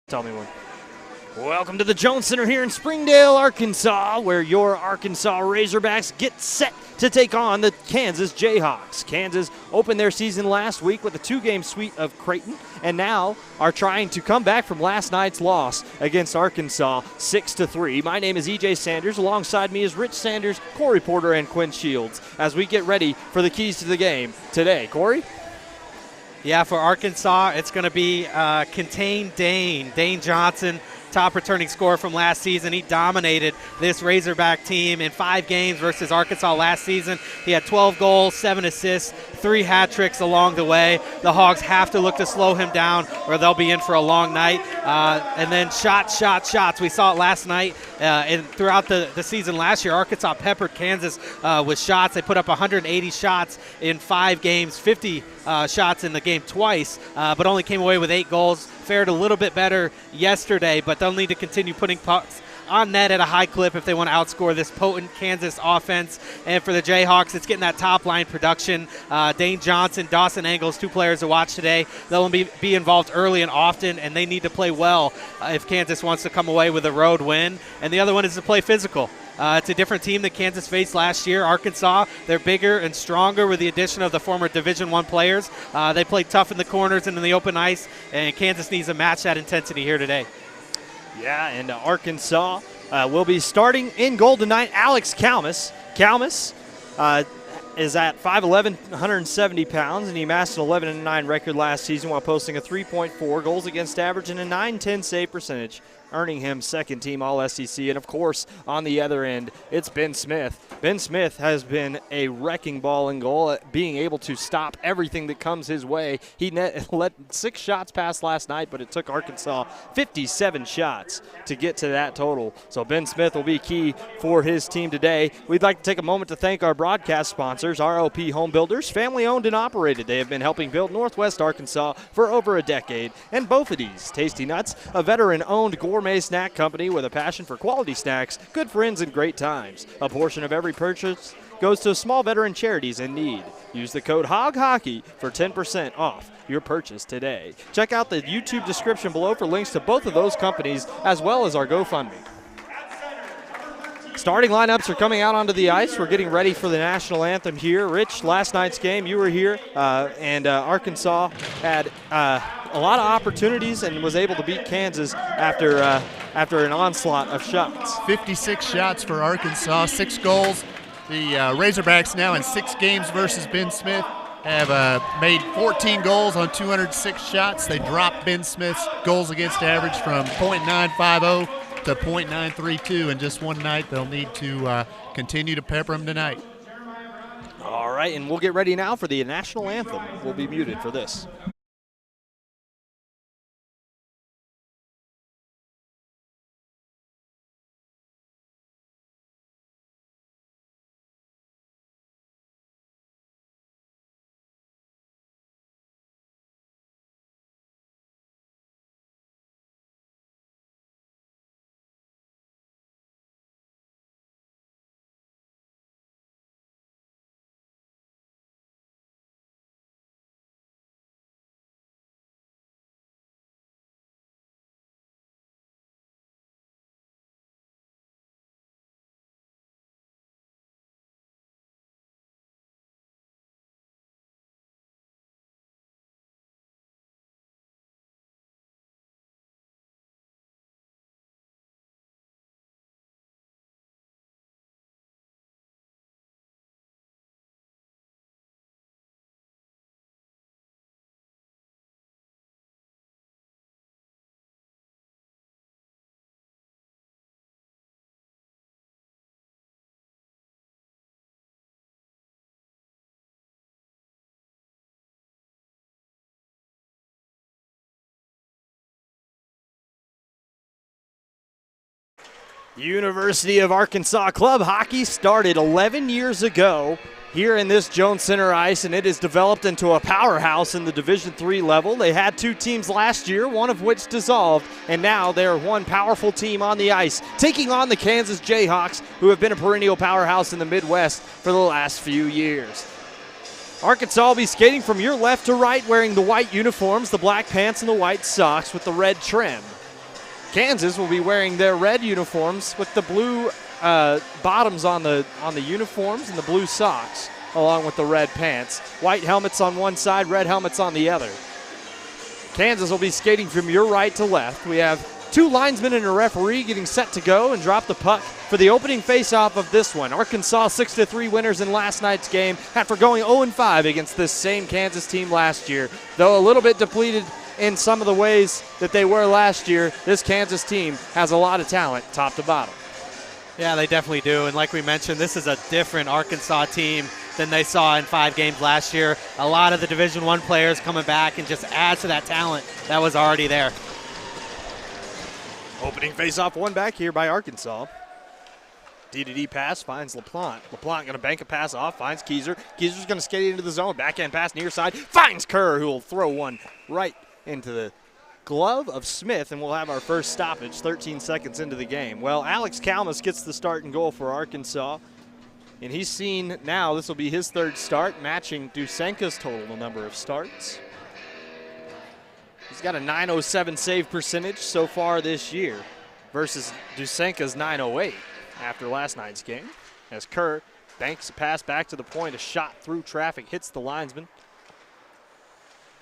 Tell me one. Welcome to the Jones Center here in Springdale, Arkansas, where your Arkansas Razorbacks get set to take on the Kansas Jayhawks. Kansas opened their season last week with a two-game sweep of Creighton, and now are trying to come back from last night's loss against Arkansas 6-3. My name is EJ Sanders. Alongside me is Rich Sanders, Corry Porter, and Quinn Shields as we get ready for the keys to the game today. Corry? Yeah, for Arkansas, it's going to be contain Dane Johnson, top returning scorer from last season. He dominated this Razorback team in 5 games versus Arkansas last season. He had 12 goals, 7 assists, 3 hat tricks along the way. The Hogs have to look to slow him down or they'll be in for a long night. And then shots. We saw it last night and throughout the season last year. Arkansas peppered Kansas with shots. They put up 180 shots in 5 games, 50 shots in the game twice, but only came away with 8 goals. Fared a little bit better yesterday, but they'll need to continue putting pucks on net at a high clip if they want to outscore this potent Kansas offense. And for the Jayhawks, it's getting that top-line production. Dane Johnson, Dawson Engels, 2 players to watch today. They'll be involved early and often, and they need to play well if Kansas wants to come away with a road win. And the other one is to play physical. It's a different team that Kansas faced last year. Arkansas, they're bigger and stronger with the addition of the former Division I players. They play tough in the corners and in the open ice, and Kansas needs to match that intensity here today. Yeah, and Arkansas will be starting in goal tonight. Alex Kalmus. Kalmus is at 5'11", 170 pounds, and he amassed an 11-9 record last season while posting a 3.4 goals against average and a .910 save percentage, earning him second-team All-SEC. And, of course, on the other end, it's Ben Smith. Ben Smith has been a wrecking ball in goal, being able to stop everything that comes his way. He let 6 shots pass last night, but it took Arkansas 57 shots to get to that total. So Ben Smith will be key for his team today. We'd like to take a moment to thank our broadcast sponsors, RLP Home Builders, family-owned and operated. They have been helping build Northwest Arkansas for over a decade. And Bophades Tasty Nuts, a veteran-owned gourmet snack company with a passion for quality snacks, good friends, and great times. A portion of every purchase goes to small veteran charities in need. Use the code HOGHOCKEY for 10% off your purchase today. Check out the YouTube description below for links to both of those companies as well as our GoFundMe. Starting lineups are coming out onto the ice. We're getting ready for the national anthem here. Rich, last night's game, you were here, and Arkansas had a lot of opportunities and was able to beat Kansas after an onslaught of shots. 56 shots for Arkansas, 6 goals. The Razorbacks now in 6 games versus Ben Smith have made 14 goals on 206 shots. They dropped Ben Smith's goals against average from .950 to .932 in just one night. They'll need to continue to pepper him tonight. All right, and we'll get ready now for the national anthem. We'll be muted for this. University of Arkansas Club Hockey started 11 years ago here in this Jones Center ice, and it has developed into a powerhouse in the Division III level. They had 2 teams last year, one of which dissolved, and now they're one powerful team on the ice, taking on the Kansas Jayhawks, who have been a perennial powerhouse in the Midwest for the last few years. Arkansas will be skating from your left to right, wearing the white uniforms, the black pants, and the white socks with the red trim. Kansas will be wearing their red uniforms with the blue bottoms on the uniforms and the blue socks, along with the red pants. White helmets on one side, red helmets on the other. Kansas will be skating from your right to left. We have 2 linesmen and a referee getting set to go and drop the puck for the opening face-off of this one. Arkansas 6-3 winners in last night's game after going 0-5 against this same Kansas team last year. Though a little bit depleted in some of the ways that they were last year, this Kansas team has a lot of talent top to bottom. Yeah, they definitely do. And like we mentioned, this is a different Arkansas team than they saw in 5 games last year. A lot of the Division I players coming back and just add to that talent that was already there. Opening face-off one back here by Arkansas. D-to-D pass finds LaPlante. LaPlante going to bank a pass off, finds Keyser. Keyser's going to skate into the zone. Backhand pass near side, finds Kerr, who will throw one right into the glove of Smith, and we'll have our first stoppage 13 seconds into the game. Well, Alex Kalmus gets the start and goal for Arkansas, and he's seen now this will be his 3rd start, matching Dusenka's total number of starts. He's got a .907 save percentage so far this year versus Dusenka's .908 after last night's game. As Kerr banks a pass back to the point, a shot through traffic hits the linesman.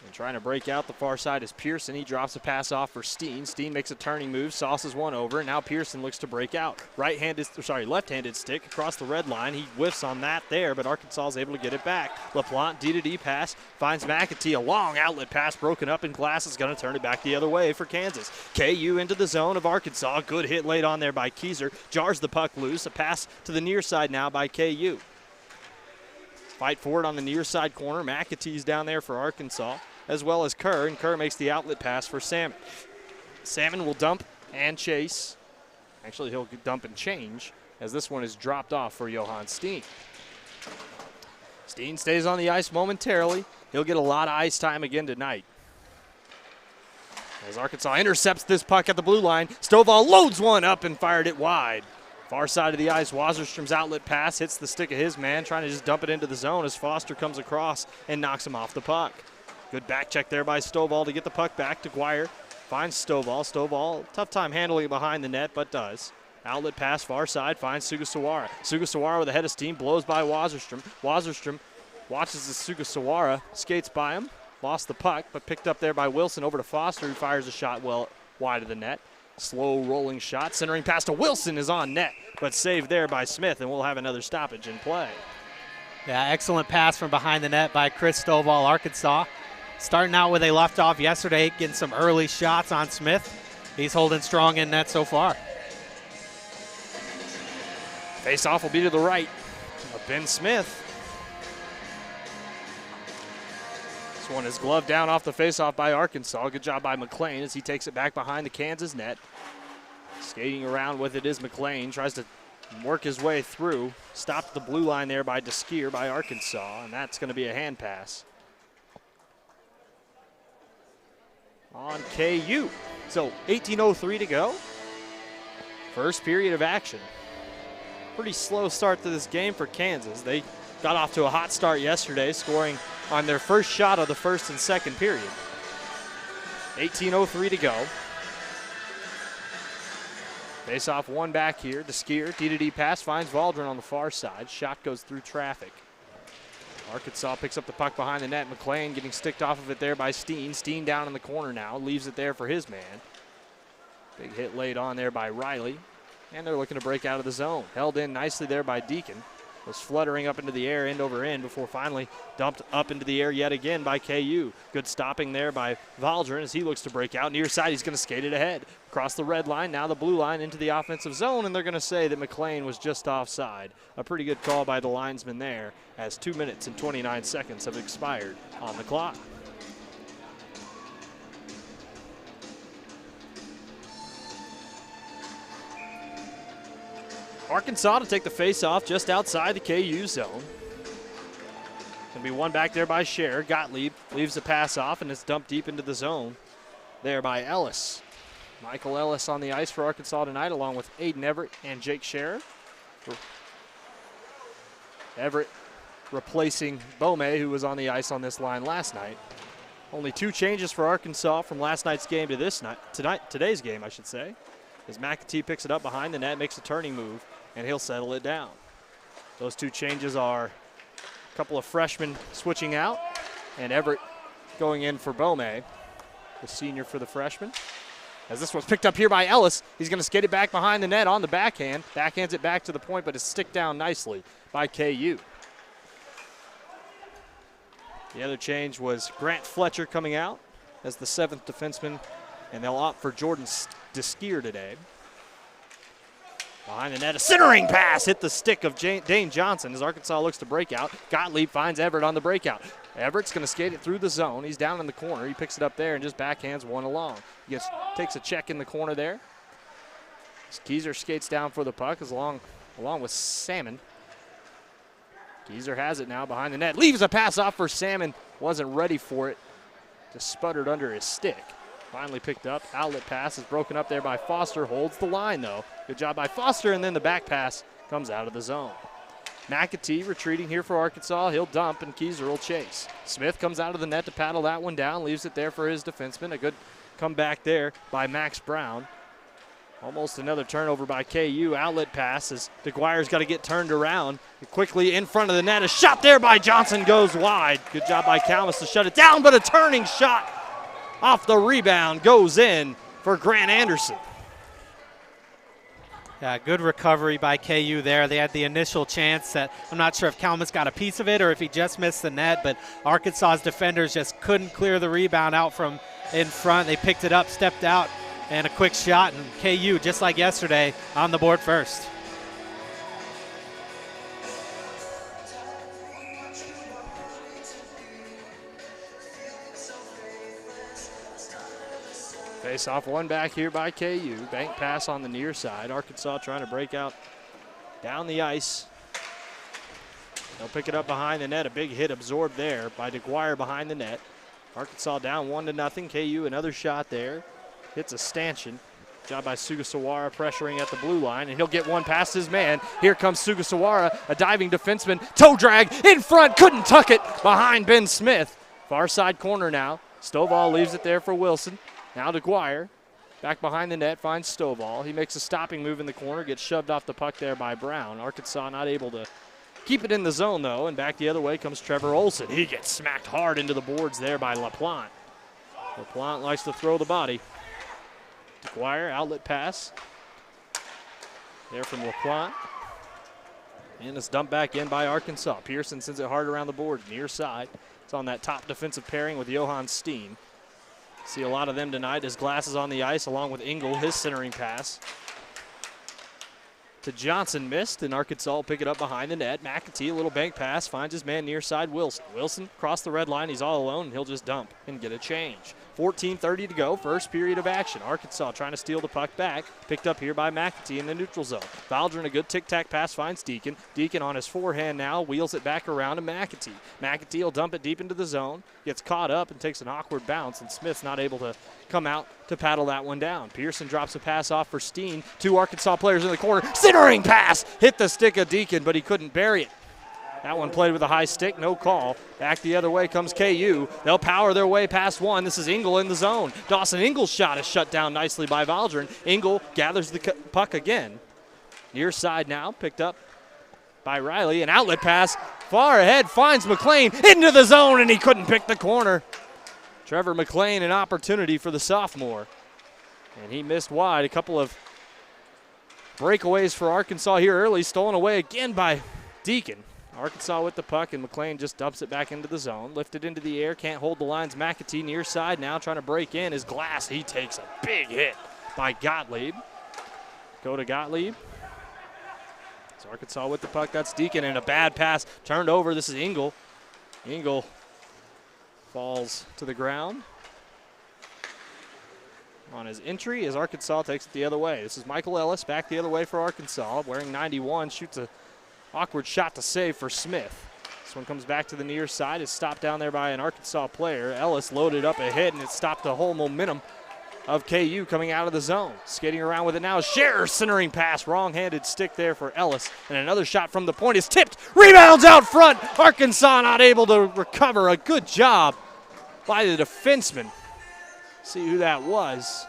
And trying to break out the far side is Pearson. He drops a pass off for Steen. Steen makes a turning move, sauces one over, and now Pearson looks to break out. Left-handed stick across the red line. He whiffs on that there, but Arkansas is able to get it back. LaPlante, D-to-D pass, finds McAtee. A long outlet pass broken up, and Glass is going to turn it back the other way for Kansas. KU into the zone of Arkansas. Good hit laid on there by Keyser. Jars the puck loose. A pass to the near side now by KU. Fight for it on the near side corner. McAtee's down there for Arkansas, as well as Kerr, and Kerr makes the outlet pass for Salmon. Salmon will dump and chase. Actually, he'll dump and change, as this one is dropped off for Johann Steen. Steen stays on the ice momentarily. He'll get a lot of ice time again tonight. As Arkansas intercepts this puck at the blue line, Stovall loads one up and fired it wide. Far side of the ice, Wasserstrom's outlet pass hits the stick of his man, trying to just dump it into the zone as Foster comes across and knocks him off the puck. Good back check there by Stovall to get the puck back to Guire. Finds Stovall. Stovall, tough time handling it behind the net, but does. Outlet pass far side, finds Sugasawara. Sugasawara with a head of steam, blows by Wasserstrom. Wasserstrom watches as Sugasawara skates by him. Lost the puck, but picked up there by Wilson over to Foster, who fires a shot well wide of the net. Slow rolling shot, centering pass to Wilson is on net, but saved there by Smith, and we'll have another stoppage in play. Yeah, excellent pass from behind the net by Chris Stovall, Arkansas. Starting out where they left off yesterday, getting some early shots on Smith. He's holding strong in net so far. Face-off will be to the right of Ben Smith. This one is gloved down off the face-off by Arkansas. Good job by McLean as he takes it back behind the Kansas net. Skating around with it is McLean. Tries to work his way through. Stopped the blue line there by Deskier by Arkansas, and that's going to be a hand pass on KU. So 18:03 to go. First period of action. Pretty slow start to this game for Kansas. They got off to a hot start yesterday, scoring on their first shot of the first and second period. 18:03 to go. Face off one back here. Deskier, D-to-D pass, finds Valdron on the far side. Shot goes through traffic. Arkansas picks up the puck behind the net. McLean getting sticked off of it there by Steen. Steen down in the corner now, leaves it there for his man. Big hit laid on there by Riley. And they're looking to break out of the zone. Held in nicely there by Deacon. Was fluttering up into the air, end over end, before finally dumped up into the air yet again by KU. Good stopping there by Valdron as he looks to break out. Near side, he's going to skate it ahead. Across the red line, now the blue line into the offensive zone, and they're going to say that McLean was just offside. A pretty good call by the linesman there, as 2 minutes and 29 seconds have expired on the clock. Arkansas to take the face-off just outside the KU zone. Going to be one back there by Scher. Gottlieb leaves the pass off, and it's dumped deep into the zone there by Ellis. Michael Ellis on the ice for Arkansas tonight, along with Aiden Everett and Jake Scher. Everett replacing Bome, who was on the ice on this line last night. Only 2 changes for Arkansas from last night's game to today's game, I should say. As McAtee picks it up behind the net, makes a turning move, and he'll settle it down. Those 2 changes are a couple of freshmen switching out, and Everett going in for Bome, the senior for the freshman. As this one's picked up here by Ellis, he's going to skate it back behind the net on the backhand. Backhands it back to the point, but it's stick down nicely by KU. The other change was Grant Fletcher coming out as the 7th defenseman, and they'll opt for Jordan DeSkier today. Behind the net, a centering pass hit the stick of Dane Johnson as Arkansas looks to break out. Gottlieb finds Everett on the breakout. Everett's going to skate it through the zone. He's down in the corner. He picks it up there and just backhands one along. He takes a check in the corner there. Keyser skates down for the puck along with Salmon. Keyser has it now behind the net. Leaves a pass off for Salmon. Wasn't ready for it. Just sputtered under his stick. Finally picked up. Outlet pass is broken up there by Foster. Holds the line, though. Good job by Foster, and then the back pass comes out of the zone. McAtee retreating here for Arkansas. He'll dump, and Keyser will chase. Smith comes out of the net to paddle that one down. Leaves it there for his defenseman. A good comeback there by Max Brown. Almost another turnover by KU. Outlet pass as DeGuire's got to get turned around. Quickly in front of the net. A shot there by Johnson goes wide. Good job by Calmus to shut it down, but a turning shot off the rebound goes in for Grant Anderson. Yeah, good recovery by KU there. They had the initial chance that I'm not sure if Calmus got a piece of it or if he just missed the net, but Arkansas's defenders just couldn't clear the rebound out from in front. They picked it up, stepped out, and a quick shot, and KU, just like yesterday, on the board first. Face off one back here by KU. Bank pass on the near side. Arkansas trying to break out down the ice. They'll pick it up behind the net. A big hit absorbed there by DeGuire behind the net. Arkansas down 1-0. KU another shot there. Hits a stanchion. Job by Sugasawara pressuring at the blue line, and he'll get one past his man. Here comes Sugasawara, a diving defenseman. Toe drag in front, couldn't tuck it behind Ben Smith. Far side corner now. Stovall leaves it there for Wilson. Now DeGuire, back behind the net, finds Stovall. He makes a stopping move in the corner, gets shoved off the puck there by Brown. Arkansas not able to keep it in the zone, though, and back the other way comes Trevor Olson. He gets smacked hard into the boards there by LaPlante. LaPlante likes to throw the body. DeGuire, outlet pass. There from LaPlante. And it's dumped back in by Arkansas. Pearson sends it hard around the board, near side. It's on that top defensive pairing with Johan Steen. See a lot of them tonight as Glass is on the ice along with Engel, his centering pass. To Johnson missed, and Arkansas will pick it up behind the net. McAtee, a little bank pass, finds his man near side, Wilson. Wilson across the red line, he's all alone, and he'll just dump and get a change. 14:30 to go, first period of action. Arkansas trying to steal the puck back, picked up here by McAtee in the neutral zone. Valdrin, a good tic-tac pass, finds Deacon. Deacon on his forehand now, wheels it back around to McAtee. McAtee will dump it deep into the zone, gets caught up and takes an awkward bounce, and Smith's not able to come out to paddle that one down. Pearson drops a pass off for Steen. 2 Arkansas players in the corner. Centering pass! Hit the stick of Deacon, but he couldn't bury it. That one played with a high stick, no call. Back the other way comes KU. They'll power their way past one. This is Engel in the zone. Dawson Engel's shot is shut down nicely by Valdrin. Engel gathers the puck again. Near side now, picked up by Riley. An outlet pass far ahead, finds McLean into the zone, and he couldn't pick the corner. Trevor McLean, an opportunity for the sophomore. And he missed wide. A couple of breakaways for Arkansas here early, stolen away again by Deacon. Arkansas with the puck, and McLean just dumps it back into the zone. Lifted into the air, can't hold the lines. McAtee near side now trying to break in. His Glass, he takes a big hit by Gottlieb. Go to Gottlieb. It's Arkansas with the puck. That's Deacon, and a bad pass turned over. This is Engel. Engel falls to the ground on his entry as Arkansas takes it the other way. This is Michael Ellis back the other way for Arkansas, wearing 91, shoots a awkward shot to save for Smith. This one comes back to the near side. It's stopped down there by an Arkansas player. Ellis loaded up ahead, and it stopped the whole momentum of KU coming out of the zone. Skating around with it now. Scherer centering pass. Wrong-handed stick there for Ellis. And another shot from the point is tipped. Rebounds out front. Arkansas not able to recover. A good job by the defenseman. See who that was.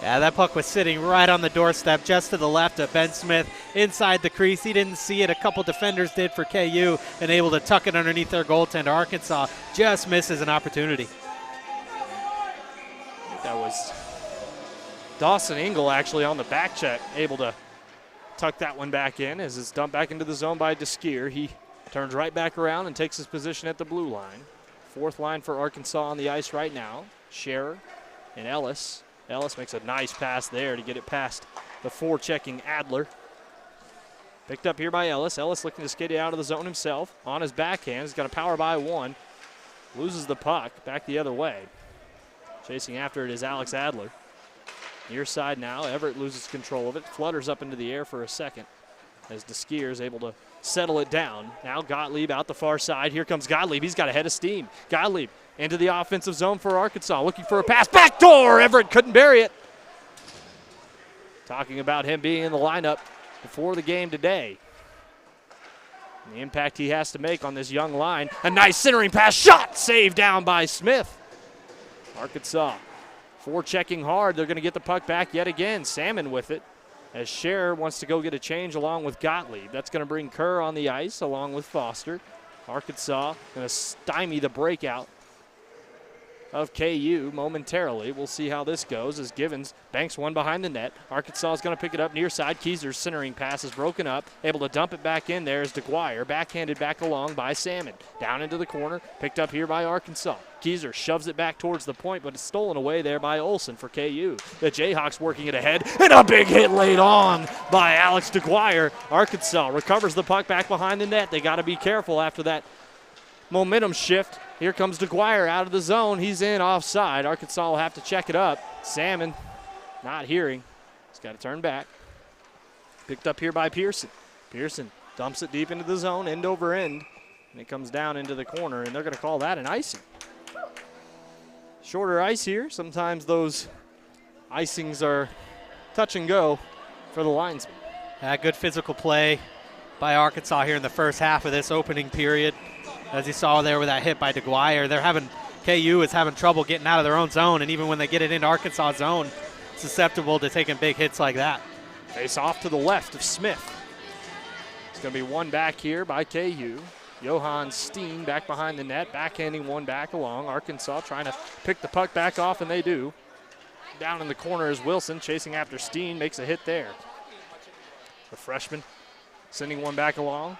Yeah, that puck was sitting right on the doorstep just to the left of Ben Smith inside the crease. He didn't see it. A couple defenders did for KU and able to tuck it underneath their goaltender. Arkansas just misses an opportunity. I think that was Dawson Engel actually on the back check, able to tuck that one back in as it's dumped back into the zone by Deskier. He turns right back around and takes his position at the blue line. Fourth line for Arkansas on the ice right now. Scherer and Ellis. Ellis makes a nice pass there to get it past the forechecking Adler. Picked up here by Ellis. Ellis looking to skate it out of the zone himself. On his backhand, he's got a power by one. Loses the puck back the other way. Chasing after it is Alex Adler. Near side now, Everett loses control of it. Flutters up into the air for a second as Deskier is able to settle it down. Now Gottlieb out the far side. Here comes Gottlieb. He's got a head of steam. Gottlieb into the offensive zone for Arkansas. Looking for a pass. Backdoor! Everett couldn't bury it. Talking about him being in the lineup before the game today. And the impact he has to make on this young line. A nice centering pass. Shot! Saved down by Smith. Arkansas forechecking hard. They're going to get the puck back yet again. Salmon with it as Scherer wants to go get a change along with Gottlieb. That's going to bring Kerr on the ice along with Foster. Arkansas going to stymie the breakout of KU momentarily. We'll see how this goes as Givens banks one behind the net. Arkansas is going to pick it up near side. Keyser's centering pass is broken up. Able to dump it back in there is DeGuire. Backhanded back along by Salmon. Down into the corner. Picked up here by Arkansas. Keyser shoves it back towards the point, but it's stolen away there by Olsen for KU. The Jayhawks working it ahead, and a big hit laid on by Alex DeGuire. Arkansas recovers the puck back behind the net. They got to be careful after that momentum shift. Here comes DeGuire out of the zone. He's in offside. Arkansas will have to check it up. Salmon not hearing. He's got to turn back. Picked up here by Pearson. Pearson dumps it deep into the zone, end over end. And it comes down into the corner, and they're going to call that an icing. Shorter ice here. Sometimes those icings are touch and go for the linesman. Good physical play by Arkansas here in the first half of this opening period. As you saw there with that hit by DeGuire, KU is having trouble getting out of their own zone, and even when they get it into Arkansas zone, susceptible to taking big hits like that. Face off to the left of Smith. It's going to be one back here by KU. Johan Steen back behind the net, backhanding one back along. Arkansas trying to pick the puck back off, and they do. Down in the corner is Wilson, chasing after Steen, makes a hit there. The freshman sending one back along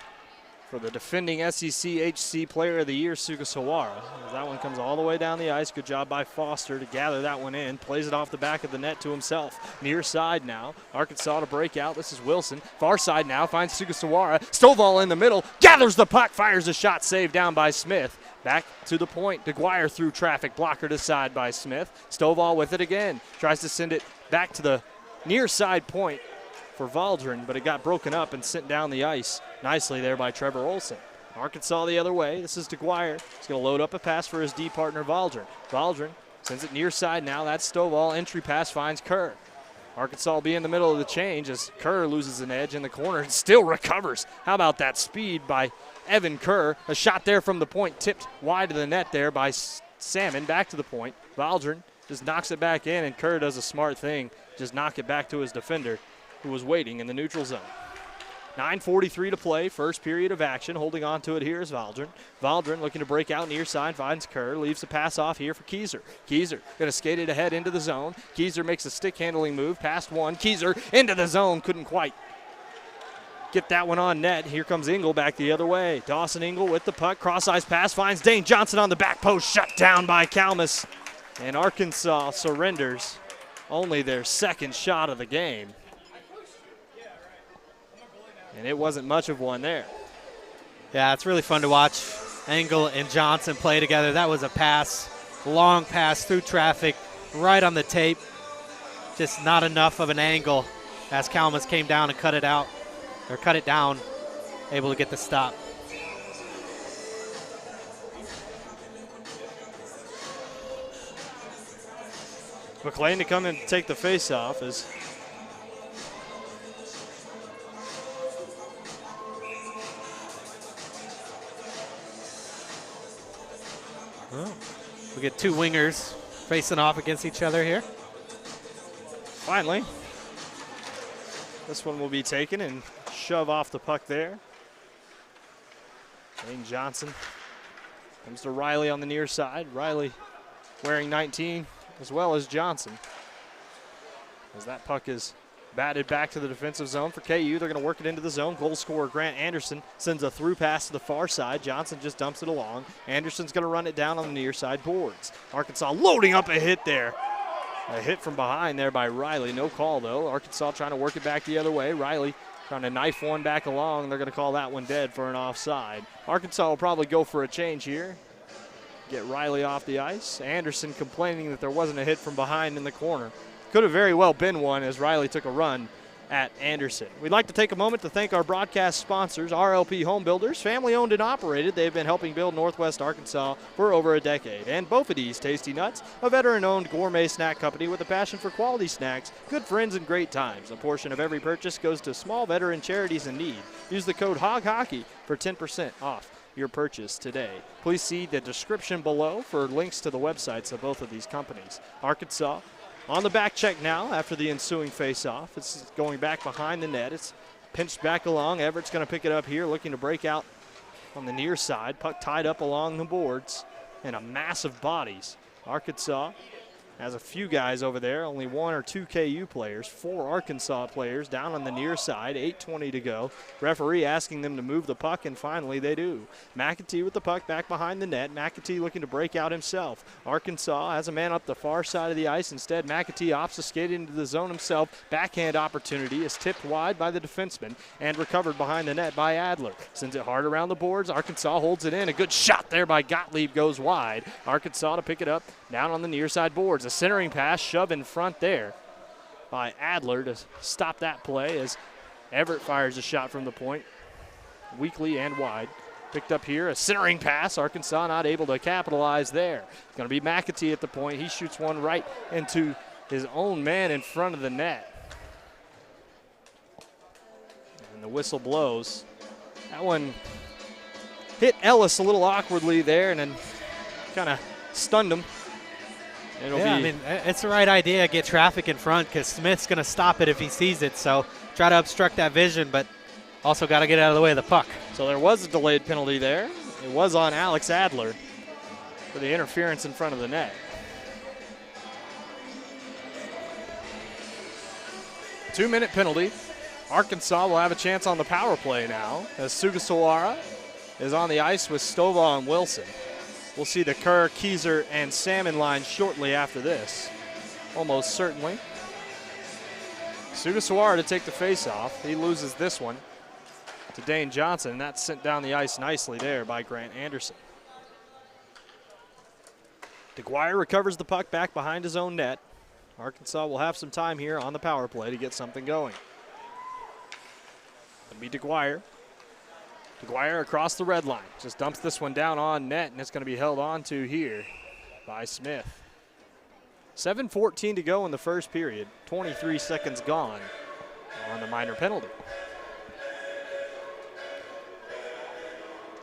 for the defending SEC HC Player of the Year, Sugasawara. That one comes all the way down the ice. Good job by Foster to gather that one in. Plays it off the back of the net to himself. Near side now. Arkansas to break out. This is Wilson. Far side now. Finds Sugasawara. Stovall in the middle. Gathers the puck. Fires a shot. Saved down by Smith. Back to the point. DeGuire through traffic. Blocker to side by Smith. Stovall with it again. Tries to send it back to the near side point for Valdren, but it got broken up and sent down the ice nicely there by Trevor Olsen. Arkansas the other way. This is DeGuire. He's going to load up a pass for his D partner, Valdren. Valdren sends it near side now. That's Stovall. Entry pass finds Kerr. Arkansas will be in the middle of the change as Kerr loses an edge in the corner and still recovers. How about that speed by Evan Kerr? A shot there from the point tipped wide of the net there by Salmon. Back to the point. Valdren just knocks it back in, and Kerr does a smart thing. Just knock it back to his defender, who was waiting in the neutral zone. 9:43 to play, first period of action. Holding on to it here is Valdren. Valdren looking to break out near side, finds Kerr, leaves the pass off here for Keyser. Keyser going to skate it ahead into the zone. Keyser makes a stick handling move, past one. Keyser into the zone, couldn't quite get that one on net. Here comes Engel back the other way. Dawson Engel with the puck, cross-ice pass, finds Dane Johnson on the back post, shut down by Kalmus. And Arkansas surrenders only their second shot of the game. And it wasn't much of one there. Yeah, it's really fun to watch Engel and Johnson play together. That was a pass, long pass through traffic, right on the tape. Just not enough of an angle as Kalmus came down and cut it out, or cut it down, able to get the stop. McLean to come and take the face-off as Well, we get two wingers facing off against each other here. Finally, this one will be taken and shove off the puck there. Dane Johnson comes to Riley on the near side. Riley wearing 19 as well as Johnson. As that puck is batted back to the defensive zone for KU. They're going to work it into the zone. Goal scorer Grant Anderson sends a through pass to the far side. Johnson just dumps it along. Anderson's going to run it down on the near side boards. Arkansas loading up a hit there. A hit from behind there by Riley. No call, though. Arkansas trying to work it back the other way. Riley trying to knife one back along. They're going to call that one dead for an offside. Arkansas will probably go for a change here. Get Riley off the ice. Anderson complaining that there wasn't a hit from behind in the corner. Could have very well been one as Riley took a run at Anderson. We'd like to take a moment to thank our broadcast sponsors, RLP Home Builders, family owned and operated. They've been helping build Northwest Arkansas for over a decade. And Bophades Tasty Nuts, a veteran-owned gourmet snack company with a passion for quality snacks, good friends, and great times. A portion of every purchase goes to small veteran charities in need. Use the code HOGHOCKEY for 10% off your purchase today. Please see the description below for links to the websites of both of these companies. Arkansas on the back check now after the ensuing face-off. It's going back behind the net. It's pinched back along. Everett's going to pick it up here, looking to break out on the near side. Puck tied up along the boards and a mass of bodies. Arkansas has a few guys over there, only one or two KU players, 4 Arkansas players down on the near side, 8:20 to go. Referee asking them to move the puck, and finally they do. McAtee with the puck back behind the net. McAtee looking to break out himself. Arkansas has a man up the far side of the ice. Instead, McAtee opts to skate into the zone himself. Backhand opportunity is tipped wide by the defenseman and recovered behind the net by Adler. Sends it hard around the boards. Arkansas holds it in. A good shot there by Gottlieb goes wide. Arkansas to pick it up down on the near side boards. A centering pass, shove in front there by Adler to stop that play as Everett fires a shot from the point, weakly and wide. Picked up here, a centering pass. Arkansas not able to capitalize there. It's going to be McAtee at the point. He shoots one right into his own man in front of the net. And the whistle blows. That one hit Ellis a little awkwardly there and then kind of stunned him. I mean, it's the right idea. Get traffic in front because Smith's going to stop it if he sees it. So try to obstruct that vision, but also got to get out of the way of the puck. So there was a delayed penalty there. It was on Alex Adler for the interference in front of the net. 2-minute penalty. Arkansas will have a chance on the power play now as Sugasawara is on the ice with Stovall and Wilson. We'll see the Kerr, Keyser, and Salmon line shortly after this, almost certainly. Sugasawara to take the face-off. He loses this one to Dane Johnson, and that's sent down the ice nicely there by Grant Anderson. DeGuire recovers the puck back behind his own net. Arkansas will have some time here on the power play to get something going. It'll be DeGuire. DeGuire across the red line. Just dumps this one down on net, and it's going to be held on to here by Smith. 7:14 to go in the first period. 23 seconds gone on the minor penalty.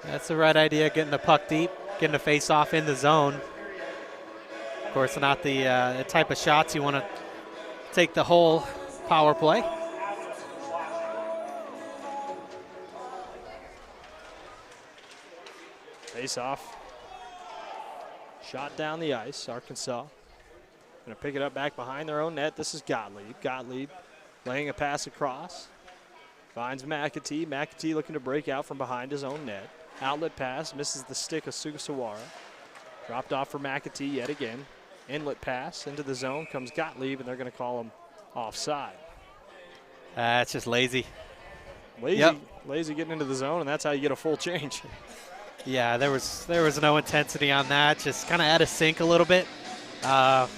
That's the right idea, getting the puck deep, getting the face-off in the zone. Of course, not the type of shots you want to take the whole power play. Face-off. Shot down the ice. Arkansas going to pick it up back behind their own net. This is Gottlieb. Gottlieb laying a pass across. Finds McAtee. McAtee looking to break out from behind his own net. Outlet pass. Misses the stick of Sugasawara. Dropped off for McAtee yet again. Inlet pass into the zone. Comes Gottlieb, and they're going to call him offside. It's just lazy. Lazy getting into the zone, and that's how you get a full change. Yeah, there was no intensity on that. Just kind of out of sync a little bit. Yeah,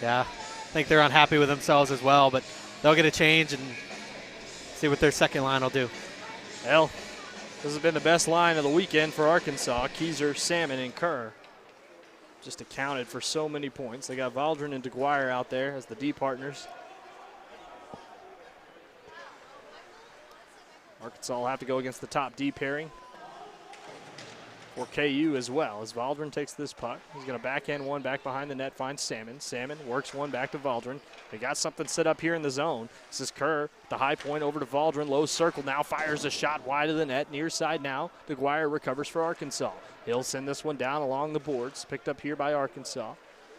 I think they're unhappy with themselves as well, but they'll get a change and see what their second line will do. Well, this has been the best line of the weekend for Arkansas. Keyser, Salmon, and Kerr just accounted for so many points. They got Valdrin and DeGuire out there as the D partners. Arkansas will have to go against the top D pairing. for KU as well, as Valdrin takes this puck. He's going to backhand one back behind the net, finds Salmon. Salmon works one back to Valdrin. They got something set up here in the zone. This is Kerr, the high point over to Valdrin. Low circle now, fires a shot wide of the net. Near side now, DeGuire recovers for Arkansas. He'll send this one down along the boards, picked up here by Arkansas.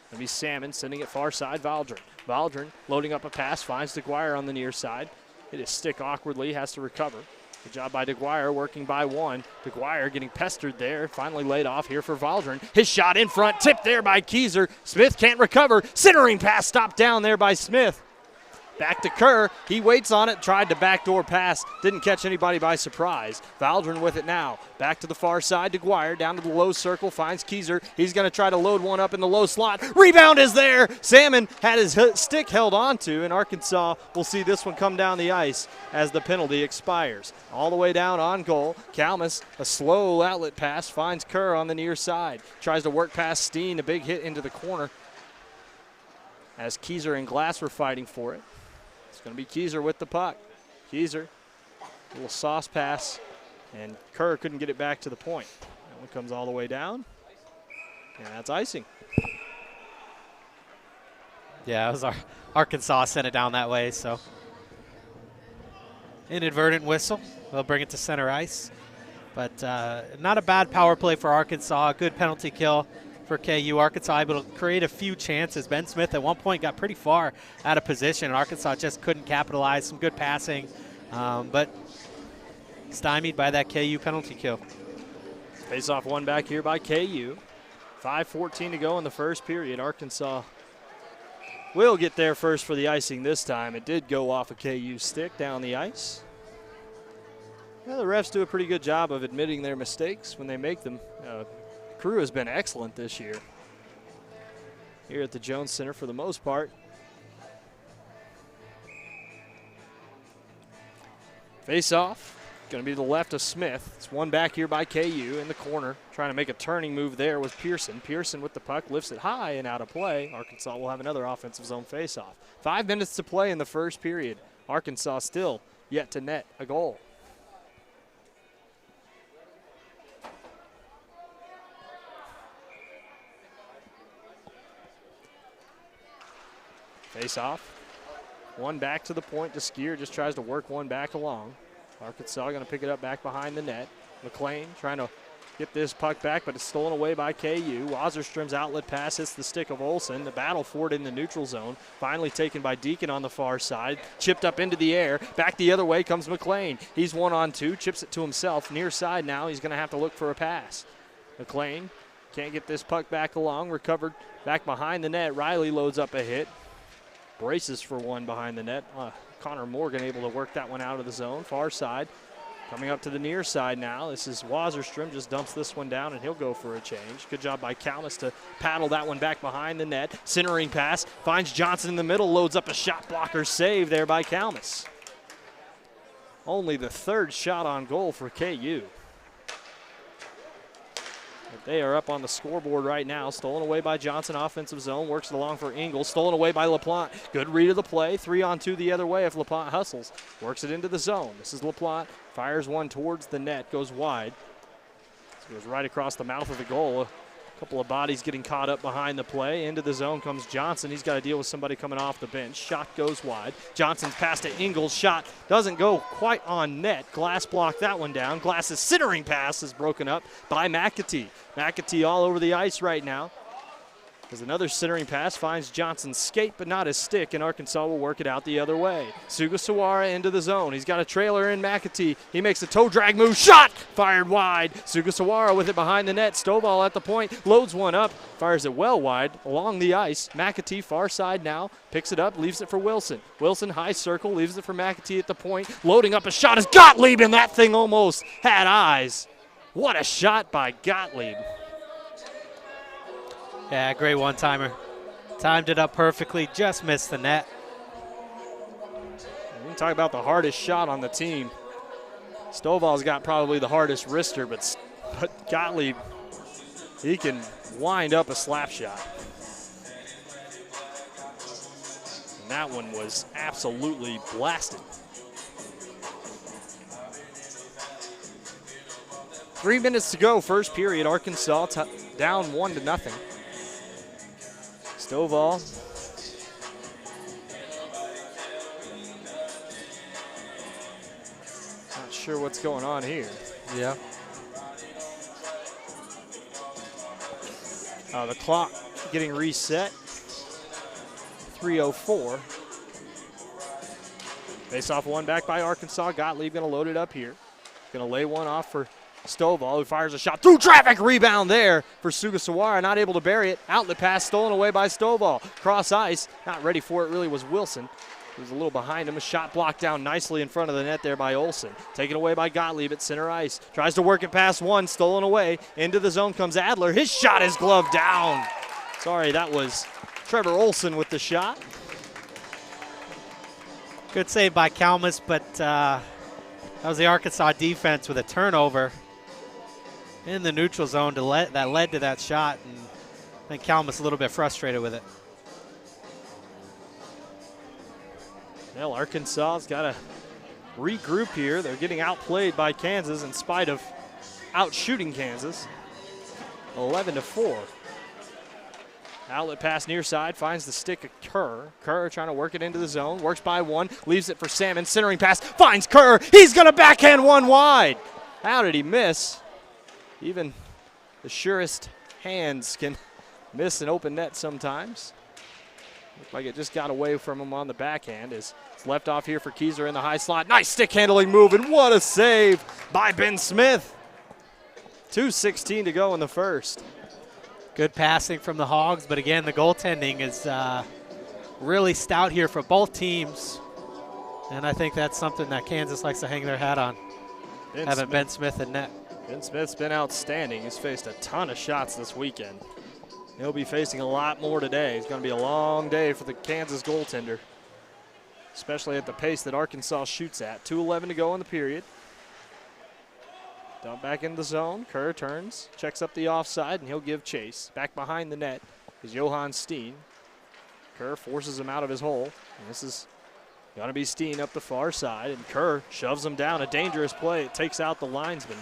It'll be Salmon sending it far side, Valdrin. Valdrin loading up a pass, finds DeGuire on the near side. Hit his stick awkwardly, has to recover. Good job by DeGuire, working by one. DeGuire getting pestered there, finally laid off here for Valdrin. His shot in front, tipped there by Keyser. Smith can't recover. Centering pass stopped down there by Smith. Back to Kerr. He waits on it, tried to backdoor pass. Didn't catch anybody by surprise. Valdrin with it now. Back to the far side. DeGuire down to the low circle. Finds Keyser. He's going to try to load one up in the low slot. Rebound is there. Salmon had his stick held onto, and Arkansas will see this one come down the ice as the penalty expires. All the way down on goal. Kalmus, a slow outlet pass, finds Kerr on the near side. Tries to work past Steen. A big hit into the corner as Keyser and Glass were fighting for it. It's going to be Keyser with the puck. Keyser, a little sauce pass, and Kerr couldn't get it back to the point. That one comes all the way down, and that's icing. Yeah, it was Arkansas sent it down that way, so inadvertent whistle. They'll bring it to center ice. But not a bad power play for Arkansas. Good penalty kill for KU. Arkansas able to create a few chances. Ben Smith at one point got pretty far out of position. Arkansas just couldn't capitalize. Some good passing, but stymied by that KU penalty kill. Face off one back here by KU. 5:14 to go in the first period. Arkansas will get there first for the icing this time. It did go off a KU stick down the ice. Well, the refs do a pretty good job of admitting their mistakes when they make them. Crew has been excellent this year here at the Jones Center for the most part. Face off, going to be to the left of Smith. It's one back here by KU in the corner, trying to make a turning move there with Pearson. Pearson with the puck, lifts it high and out of play. Arkansas will have another offensive zone face off. 5 minutes to play in the first period. Arkansas still yet to net a goal. Face off. One back to the point to Skier. Just tries to work one back along. Arkansas going to pick it up back behind the net. McLean trying to get this puck back, but it's stolen away by KU. Wasserstrom's outlet pass hits the stick of Olsen. The battle for it in the neutral zone. Finally taken by Deacon on the far side. Chipped up into the air. Back the other way comes McLean. He's 1-on-2. Chips it to himself. Near side now. He's going to have to look for a pass. McLean can't get this puck back along. Recovered back behind the net. Riley loads up a hit. Braces for one behind the net. Connor Morgan able to work that one out of the zone. Far side. Coming up to the near side now. This is Wasserstrom. Just dumps this one down, and he'll go for a change. Good job by Kalmus to paddle that one back behind the net. Centering pass. Finds Johnson in the middle. Loads up a shot blocker save there by Kalmus. Only the third shot on goal for KU. But they are up on the scoreboard right now. Stolen away by Johnson, offensive zone. Works it along for Ingles. Stolen away by LaPlante. Good read of the play. 3-on-2 the other way if LaPlante hustles. Works it into the zone. This is LaPlante. Fires one towards the net. Goes wide. So goes right across the mouth of the goal. A couple of bodies getting caught up behind the play. Into the zone comes Johnson. He's got to deal with somebody coming off the bench. Shot goes wide. Johnson's pass to Ingles. Shot doesn't go quite on net. Glass blocked that one down. Glass's centering pass is broken up by McAtee. McAtee all over the ice right now. As another centering pass finds Johnson's skate, but not his stick, and Arkansas will work it out the other way. Sugasawara into the zone. He's got a trailer in McAtee. He makes a toe drag move. Shot! Fired wide. Sugasawara with it behind the net. Stovall at the point. Loads one up. Fires it well wide along the ice. McAtee far side now. Picks it up. Leaves it for Wilson. Wilson high circle. Leaves it for McAtee at the point. Loading up a shot is Gottlieb, and that thing almost had eyes. What a shot by Gottlieb. Yeah, great one-timer. Timed it up perfectly, just missed the net. We can talk about the hardest shot on the team. Stovall's got probably the hardest wrister, but Gottlieb, he can wind up a slap shot. And that one was absolutely blasted. 3 minutes to go, first period. Arkansas down 1-0. Stovall. Not sure what's going on here. Yeah. The clock getting reset. 3:04. Face off one back by Arkansas. Gottlieb going to load it up here. Going to lay one off for Stovall, who fires a shot through traffic. Rebound there for Sugasawara, not able to bury it. Outlet pass stolen away by Stovall. Cross ice, not ready for it really was Wilson. He was a little behind him. A shot blocked down nicely in front of the net there by Olsen. Taken away by Gottlieb at center ice. Tries to work it past one, stolen away. Into the zone comes Adler. His shot is gloved down. Sorry, that was Trevor Olsen with the shot. Good save by Kalmus, but that was the Arkansas defense with a turnover in the neutral zone that led to that shot, and I think Kalmus a little bit frustrated with it. Well, Arkansas's got to regroup here. They're getting outplayed by Kansas in spite of outshooting Kansas. 11-4. Outlet pass near side, finds the stick of Kerr. Kerr trying to work it into the zone, works by one, leaves it for Salmon. Centering pass, finds Kerr. He's going to backhand one wide. How did he miss? Even the surest hands can miss an open net sometimes. Looked like it just got away from him on the backhand. It's left off here for Keyser in the high slot. Nice stick handling move, and what a save by Ben Smith. 2:16 to go in the first. Good passing from the Hogs, but again, the goaltending is really stout here for both teams. And I think that's something that Kansas likes to hang their hat on, having Ben Smith in net. Ben Smith's been outstanding. He's faced a ton of shots this weekend. He'll be facing a lot more today. It's going to be a long day for the Kansas goaltender, especially at the pace that Arkansas shoots at. 2:11 to go in the period. Dump back in the zone. Kerr turns, checks up the offside, and he'll give chase. Back behind the net is Johan Steen. Kerr forces him out of his hole. And this is going to be Steen up the far side, and Kerr shoves him down. A dangerous play. It takes out the linesman.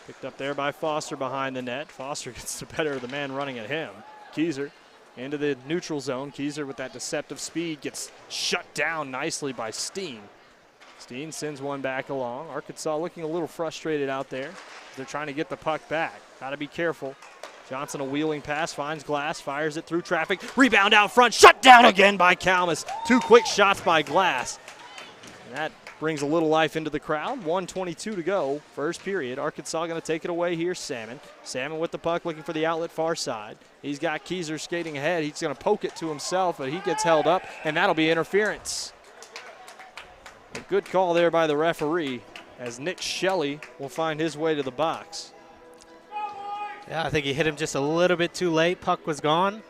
Picked up there by Foster behind the net. Foster gets the better of the man running at him. Keyser into the neutral zone. Keyser with that deceptive speed gets shut down nicely by Steen. Steen sends one back along. Arkansas looking a little frustrated out there. They're trying to get the puck back. Got to be careful. Johnson a wheeling pass, finds Glass, fires it through traffic. Rebound out front, shut down again by Kalmus. Two quick shots by Glass. And that brings a little life into the crowd. 1:22 to go, first period. Arkansas going to take it away here. Salmon with the puck, looking for the outlet far side. He's got Keyser skating ahead. He's going to poke it to himself, but he gets held up, and that'll be interference. A good call there by the referee, as Nick Shelley will find his way to the box. Yeah, I think he hit him just a little bit too late. Puck was gone,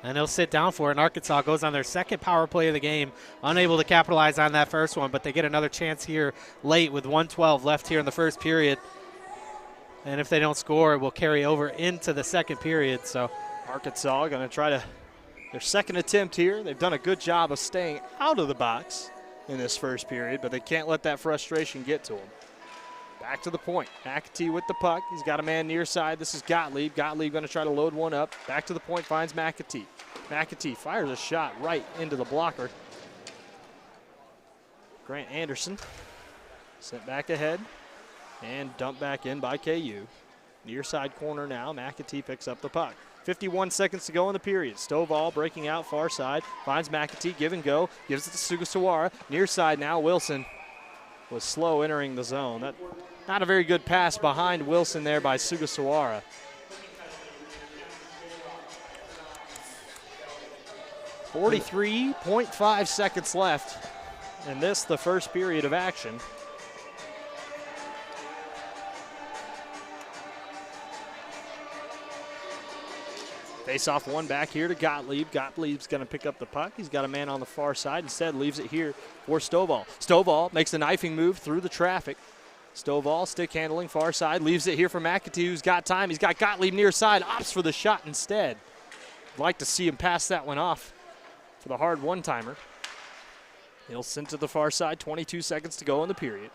and he'll sit down for it. And Arkansas goes on their second power play of the game, unable to capitalize on that first one, but they get another chance here late with 1:12 left here in the first period. And if they don't score, it will carry over into the second period. So Arkansas going to try their second attempt here. They've done a good job of staying out of the box in this first period, but they can't let that frustration get to them. Back to the point. McAtee with the puck. He's got a man near side. This is Gottlieb. Gottlieb going to try to load one up. Back to the point, finds McAtee. McAtee fires a shot right into the blocker. Grant Anderson sent back ahead and dumped back in by KU. Near side corner now. McAtee picks up the puck. 51 seconds to go in the period. Stovall breaking out far side. Finds McAtee, give and go. Gives it to Sugasawara. Near side now, Wilson was slow entering the zone. That not a very good pass behind Wilson there by Sugasawara. .5 seconds left in this, the first period of action. Face off one back here to Gottlieb. Gottlieb's going to pick up the puck. He's got a man on the far side. Instead, leaves it here for Stovall. Stovall makes a knifing move through the traffic. Stovall stick handling far side. Leaves it here for McAtee, who's got time. He's got Gottlieb near side. Opts for the shot instead. I'd like to see him pass that one off for the hard one-timer. He'll send to the far side. 22 seconds to go in the period.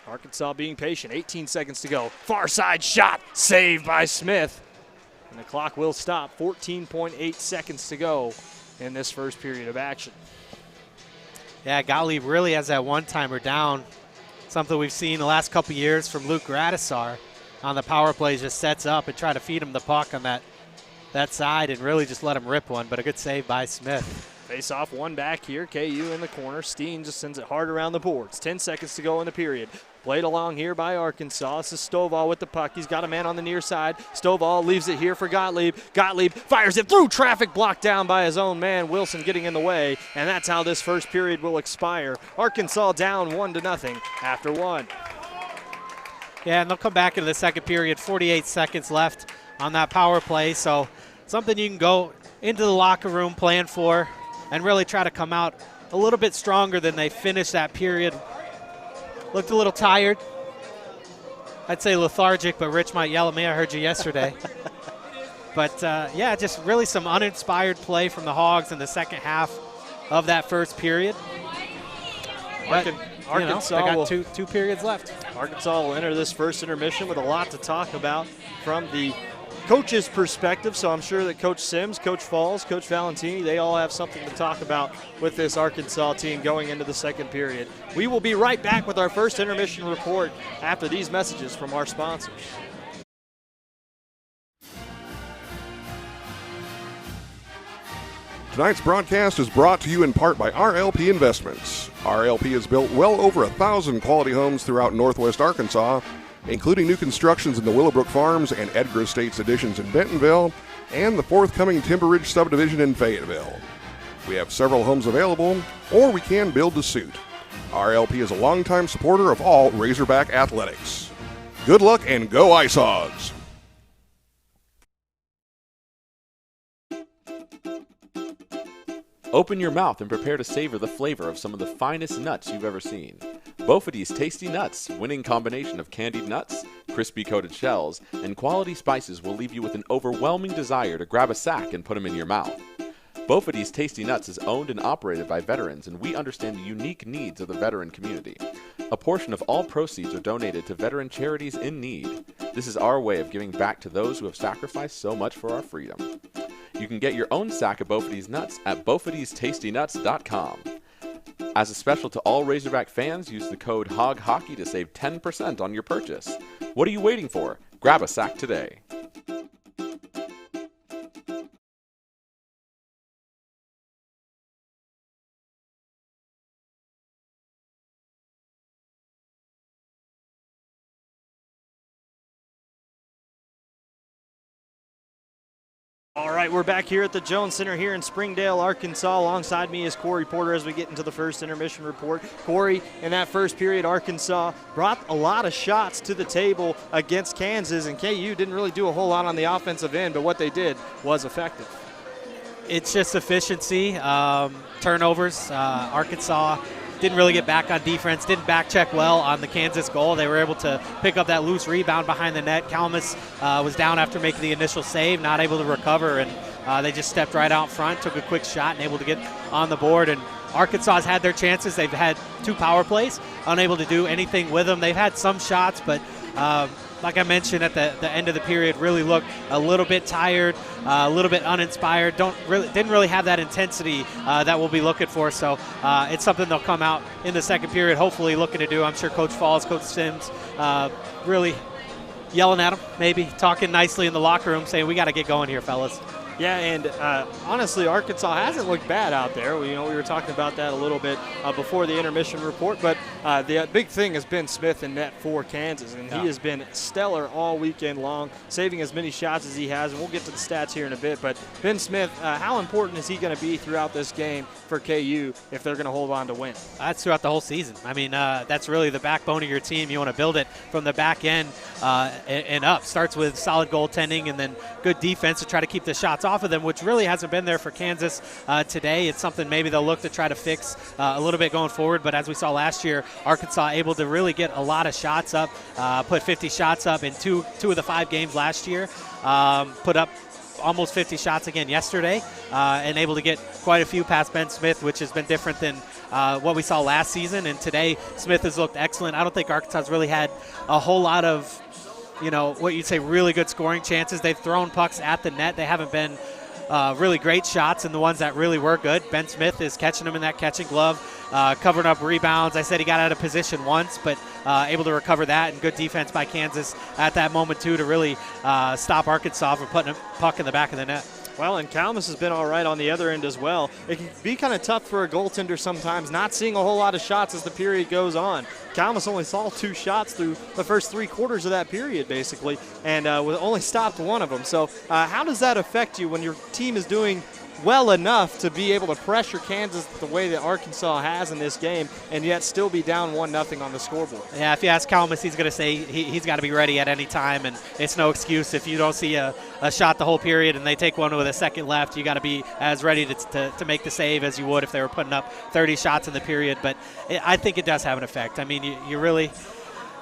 Arkansas being patient, 18 seconds to go. Far side shot, saved by Smith. And the clock will stop, 14.8 seconds to go in this first period of action. Yeah, Gottlieb really has that one-timer down. Something we've seen the last couple years from Luke Gradisar on the power plays, just sets up and try to feed him the puck on that side and really just let him rip one, but a good save by Smith. Face off, one back here, KU in the corner. Steen just sends it hard around the boards. 10 seconds to go in the period. Played along here by Arkansas. This is Stovall with the puck. He's got a man on the near side. Stovall leaves it here for Gottlieb. Gottlieb fires it through traffic, blocked down by his own man. Wilson getting in the way, and that's how this first period will expire. Arkansas down 1-0 after one. Yeah, and they'll come back into the second period. 48 seconds left on that power play, so something you can go into the locker room plan for and really try to come out a little bit stronger than they finished that period. Looked a little tired. I'd say lethargic, but Rich might yell at me. I heard you yesterday. But, yeah, just really some uninspired play from the Hogs in the second half of that first period. But, Arkansas they got will, two periods left. Arkansas will enter this first intermission with a lot to talk about from the coach's perspective, so I'm sure that Coach Sims, Coach Falls, Coach Valentini, they all have something to talk about with this Arkansas team going into the second period. We will be right back with our first intermission report after these messages from our sponsors. Tonight's broadcast is brought to you in part by RLP Investments. RLP has built well over 1,000 quality homes throughout Northwest Arkansas, including new constructions in the Willowbrook Farms and Edgar Estates additions in Bentonville, and the forthcoming Timber Ridge subdivision in Fayetteville. We have several homes available, or we can build to suit. RLP is a longtime supporter of all Razorback athletics. Good luck and go Ice Hogs! Open your mouth and prepare to savor the flavor of some of the finest nuts you've ever seen. Bophades Tasty Nuts, winning combination of candied nuts, crispy coated shells, and quality spices will leave you with an overwhelming desire to grab a sack and put them in your mouth. Bophades Tasty Nuts is owned and operated by veterans, and we understand the unique needs of the veteran community. A portion of all proceeds are donated to veteran charities in need. This is our way of giving back to those who have sacrificed so much for our freedom. You can get your own sack of Bophades nuts at BophadesTastyNuts.com. As a special to all Razorback fans, use the code HOGHOCKEY to save 10% on your purchase. What are you waiting for? Grab a sack today. All right, we're back here at the Jones Center here in Springdale, Arkansas. Alongside me is Corry Porter as we get into the first intermission report. Corry, in that first period, Arkansas brought a lot of shots to the table against Kansas, and KU didn't really do a whole lot on the offensive end, but what they did was effective. It's just efficiency, turnovers. Arkansas didn't really get back on defense, didn't back check well on the Kansas goal. They were able to pick up that loose rebound behind the net. Kalmus was down after making the initial save, not able to recover, and they just stepped right out front, took a quick shot, and able to get on the board. And Arkansas has had their chances. They've had 2 power plays, unable to do anything with them. They've had some shots, but like I mentioned at the end of the period, really looked a little bit tired, a little bit uninspired. Didn't really have that intensity that we'll be looking for. So it's something they'll come out in the second period, hopefully looking to do. I'm sure Coach Falls, Coach Sims, really yelling at them, maybe talking nicely in the locker room, saying we got to get going here, fellas. Yeah, and honestly, Arkansas hasn't looked bad out there. We were talking about that a little bit before the intermission report, but the big thing has been Smith in net for Kansas, and he has been stellar all weekend long, saving as many shots as he has, and we'll get to the stats here in a bit. But Ben Smith, how important is he going to be throughout this game for KU if they're going to hold on to win? That's throughout the whole season. I mean, that's really the backbone of your team. You want to build it from the back end and up. Starts with solid goaltending and then good defense to try to keep the shots off of them, which really hasn't been there for Kansas today. It's something maybe they'll look to try to fix a little bit going forward, but as we saw last year, Arkansas able to really get a lot of shots up, put 50 shots up in two of the 5 games last year, put up almost 50 shots again yesterday, and able to get quite a few past Ben Smith, which has been different than what we saw last season. And today, Smith has looked excellent. I don't think Arkansas has really had a whole lot of, what you'd say really good scoring chances. They've thrown pucks at the net. They haven't been really great shots, and the ones that really were good, Ben Smith is catching them in that catching glove, covering up rebounds. I said he got out of position once, but able to recover that, and good defense by Kansas at that moment, too, to really stop Arkansas from putting a puck in the back of the net. Well, and Kalmus has been all right on the other end as well. It can be kind of tough for a goaltender sometimes, not seeing a whole lot of shots as the period goes on. Kalmus only saw 2 shots through the first 3 quarters of that period, basically, and only stopped one of them. So how does that affect you when your team is doing well enough to be able to pressure Kansas the way that Arkansas has in this game and yet still be down 1-0 on the scoreboard? Yeah, if you ask Kalmus, he's going to say he's got to be ready at any time, and it's no excuse. If you don't see a shot the whole period and they take one with a second left, you got to be as ready to make the save as you would if they were putting up 30 shots in the period. But I think it does have an effect. I mean,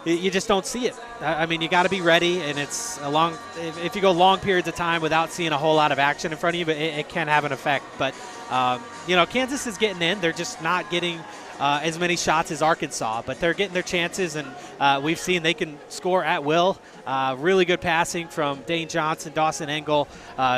you just don't see it. I mean, you got to be ready, and it's if you go long periods of time without seeing a whole lot of action in front of you, it can have an effect. But, Kansas is getting in. They're just not getting as many shots as Arkansas, but they're getting their chances, and we've seen they can score at will. Really good passing from Dane Johnson, Dawson Engel,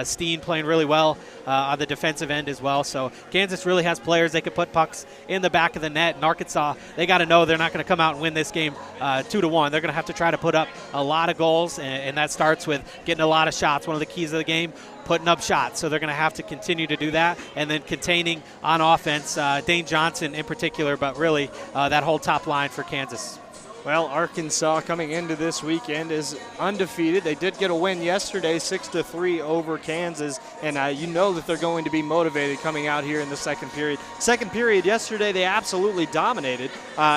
Steen playing really well on the defensive end as well. So Kansas really has players. They can put pucks in the back of the net, and Arkansas, they got to know they're not going to come out and win this game 2-1. They're going to have to try to put up a lot of goals, and that starts with getting a lot of shots. One of the keys of the game, putting up shots. So they're going to have to continue to do that, and then containing on offense, Dane Johnson in particular, but really that whole top line for Kansas. Well, Arkansas coming into this weekend is undefeated. They did get a win yesterday, 6-3 over Kansas, and you know that they're going to be motivated coming out here in the second period. Second period yesterday, they absolutely dominated.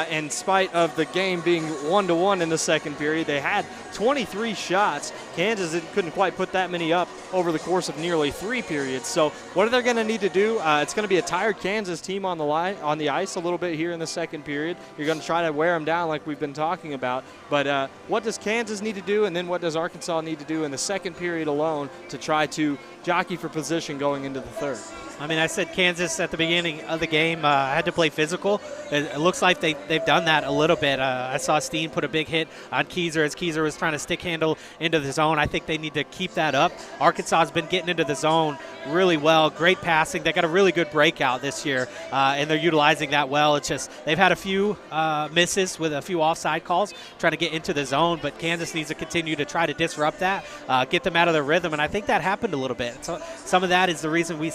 In spite of the game being 1-1 in the second period, they had 23 shots. Kansas couldn't quite put that many up over the course of nearly 3 periods. So what are they going to need to do? It's going to be a tired Kansas team on the ice a little bit here in the second period. You're going to try to wear them down like we've been talking about. But what does Kansas need to do, and then what does Arkansas need to do in the second period alone to try to jockey for position going into the third? I mean, I said Kansas at the beginning of the game had to play physical. It looks like they've done that a little bit. I saw Steen put a big hit on Keyser as Keyser was trying to stick handle into the zone. I think they need to keep that up. Arkansas has been getting into the zone really well. Great passing. They got a really good breakout this year, and they're utilizing that well. It's just they've had a few misses with a few offside calls trying to get into the zone, but Kansas needs to continue to try to disrupt that, get them out of their rhythm, and I think that happened a little bit. So some of that is the reason we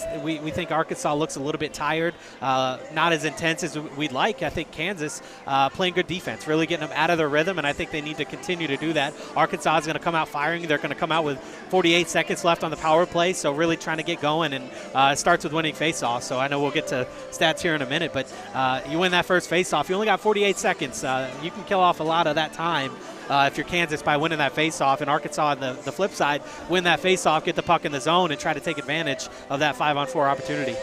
think Arkansas looks a little bit tired, not as intense as we'd like. I think Kansas playing good defense, really getting them out of their rhythm, and I think they need to continue to do that. Arkansas is going to come out firing. They're going to come out with 48 seconds left on the power play, so really trying to get going, and it starts with winning faceoff. So I know we'll get to stats here in a minute, but you win that first faceoff, you only got 48 seconds. You can kill off a lot of that time if you're Kansas by winning that faceoff, and Arkansas on the flip side, win that faceoff, get the puck in the zone, and try to take advantage of that 5-on-4 opportunity.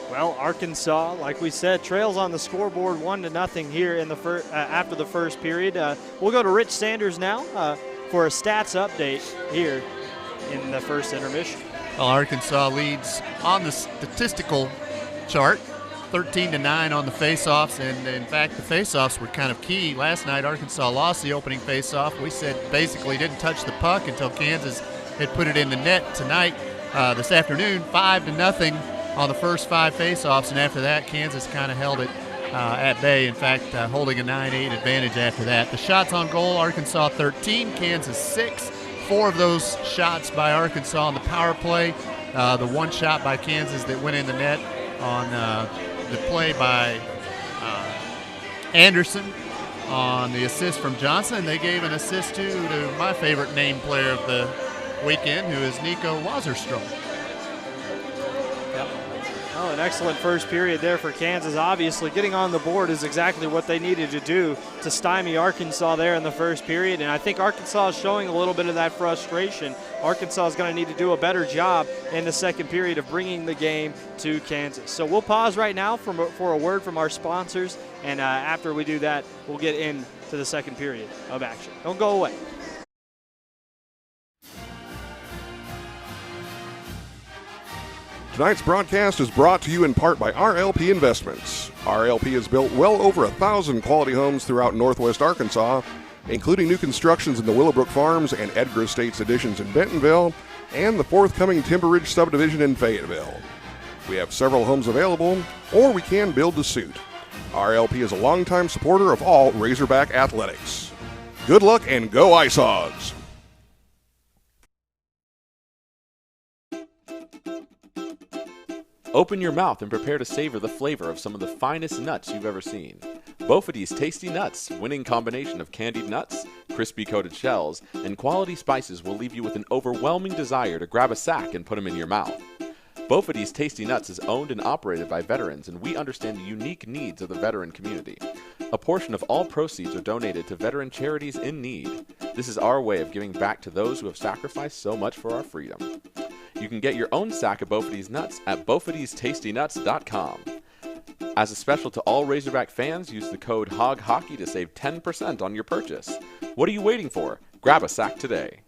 Well, Arkansas, like we said, trails on the scoreboard 1-0 here in the after the first period. We'll go to Rich Sanders now for a stats update here in the first intermission. Well, Arkansas leads on the statistical chart, 13-9 on the faceoffs, and in fact the faceoffs were kind of key. Last night Arkansas lost the opening faceoff. We said basically didn't touch the puck until Kansas had put it in the net. Tonight, this afternoon, 5-0 on the first 5 faceoffs, and after that Kansas kind of held it at bay. In fact, holding a 9-8 advantage after that. The shots on goal, Arkansas 13, Kansas 6. 4 of those shots by Arkansas on the power play. The one shot by Kansas that went in the net on the play by Anderson on the assist from Johnson. They gave an assist to my favorite name player of the weekend, who is Nico Wasserstrom. Yep. Oh, an excellent first period there for Kansas. Obviously, getting on the board is exactly what they needed to do to stymie Arkansas there in the first period. And I think Arkansas is showing a little bit of that frustration. Arkansas is going to need to do a better job in the second period of bringing the game to Kansas. So we'll pause right now for a word from our sponsors. And after we do that, we'll get into the second period of action. Don't go away. Tonight's broadcast is brought to you in part by RLP Investments. RLP has built well over 1,000 quality homes throughout Northwest Arkansas, including new constructions in the Willowbrook Farms and Edgar Estates additions in Bentonville, and the forthcoming Timber Ridge subdivision in Fayetteville. We have several homes available, or we can build to suit. RLP is a longtime supporter of all Razorback athletics. Good luck and go Ice Hogs! Open your mouth and prepare to savor the flavor of some of the finest nuts you've ever seen. Bofady's Tasty Nuts, winning combination of candied nuts, crispy coated shells, and quality spices will leave you with an overwhelming desire to grab a sack and put them in your mouth. Bofady's Tasty Nuts is owned and operated by veterans, and we understand the unique needs of the veteran community. A portion of all proceeds are donated to veteran charities in need. This is our way of giving back to those who have sacrificed so much for our freedom. You can get your own sack of Bofady's Nuts at Bofady'sTastyNuts.com. As a special to all Razorback fans, use the code HOGHOCKEY to save 10% on your purchase. What are you waiting for? Grab a sack today.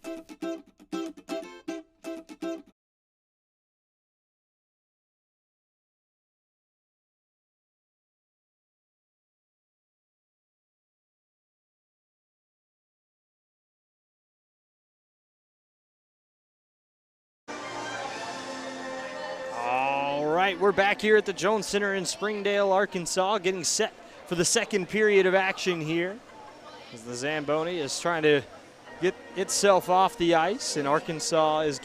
We're back here at the Jones Center in Springdale, Arkansas, getting set for the second period of action here as the Zamboni is trying to get itself off the ice, and Arkansas is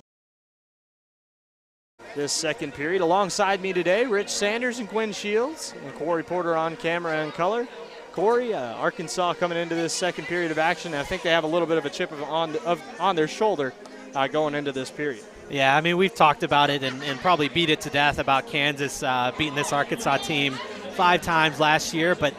this second period. Alongside me today, Rich Sanders and Quinn Shields, and Corry Porter on camera and color. Corry, Arkansas coming into this second period of action. I think they have a little bit of a chip on their shoulder going into this period. Yeah, I mean, we've talked about it and probably beat it to death about Kansas beating this Arkansas team 5 times last year. But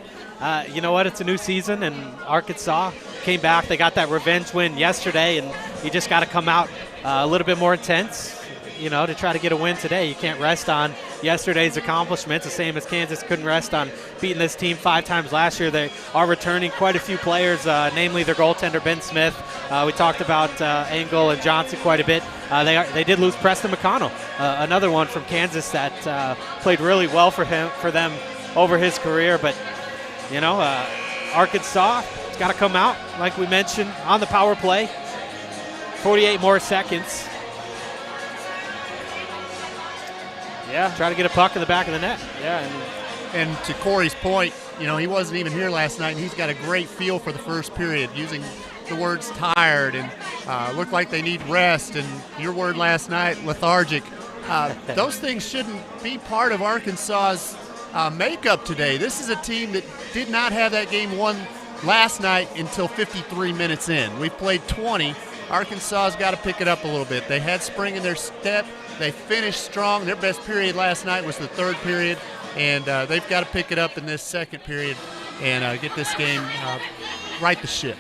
you know what? It's a new season, and Arkansas came back. They got that revenge win yesterday, and you just got to come out a little bit more intense, you know, to try to get a win today. You can't rest on yesterday's accomplishments, the same as Kansas couldn't rest on beating this team 5 times last year. They are returning quite a few players, namely their goaltender, Ben Smith. We talked about Engel and Johnson quite a bit. They did lose Preston McConnell, another one from Kansas that played really well for them over his career. But, you know, Arkansas has got to come out, like we mentioned, on the power play. 48 more seconds. Yeah. Try to get a puck in the back of the net. Yeah. And to Corey's point, you know, he wasn't even here last night, and he's got a great feel for the first period, using the words tired and look like they need rest, and your word last night, lethargic. Those things shouldn't be part of Arkansas's makeup today. This is a team that did not have that game won last night until 53 minutes in. We've played 20. Arkansas's got to pick it up a little bit. They had spring in their step. They finished strong. Their best period last night was the third period, and they've got to pick it up in this second period and get this game right the ship.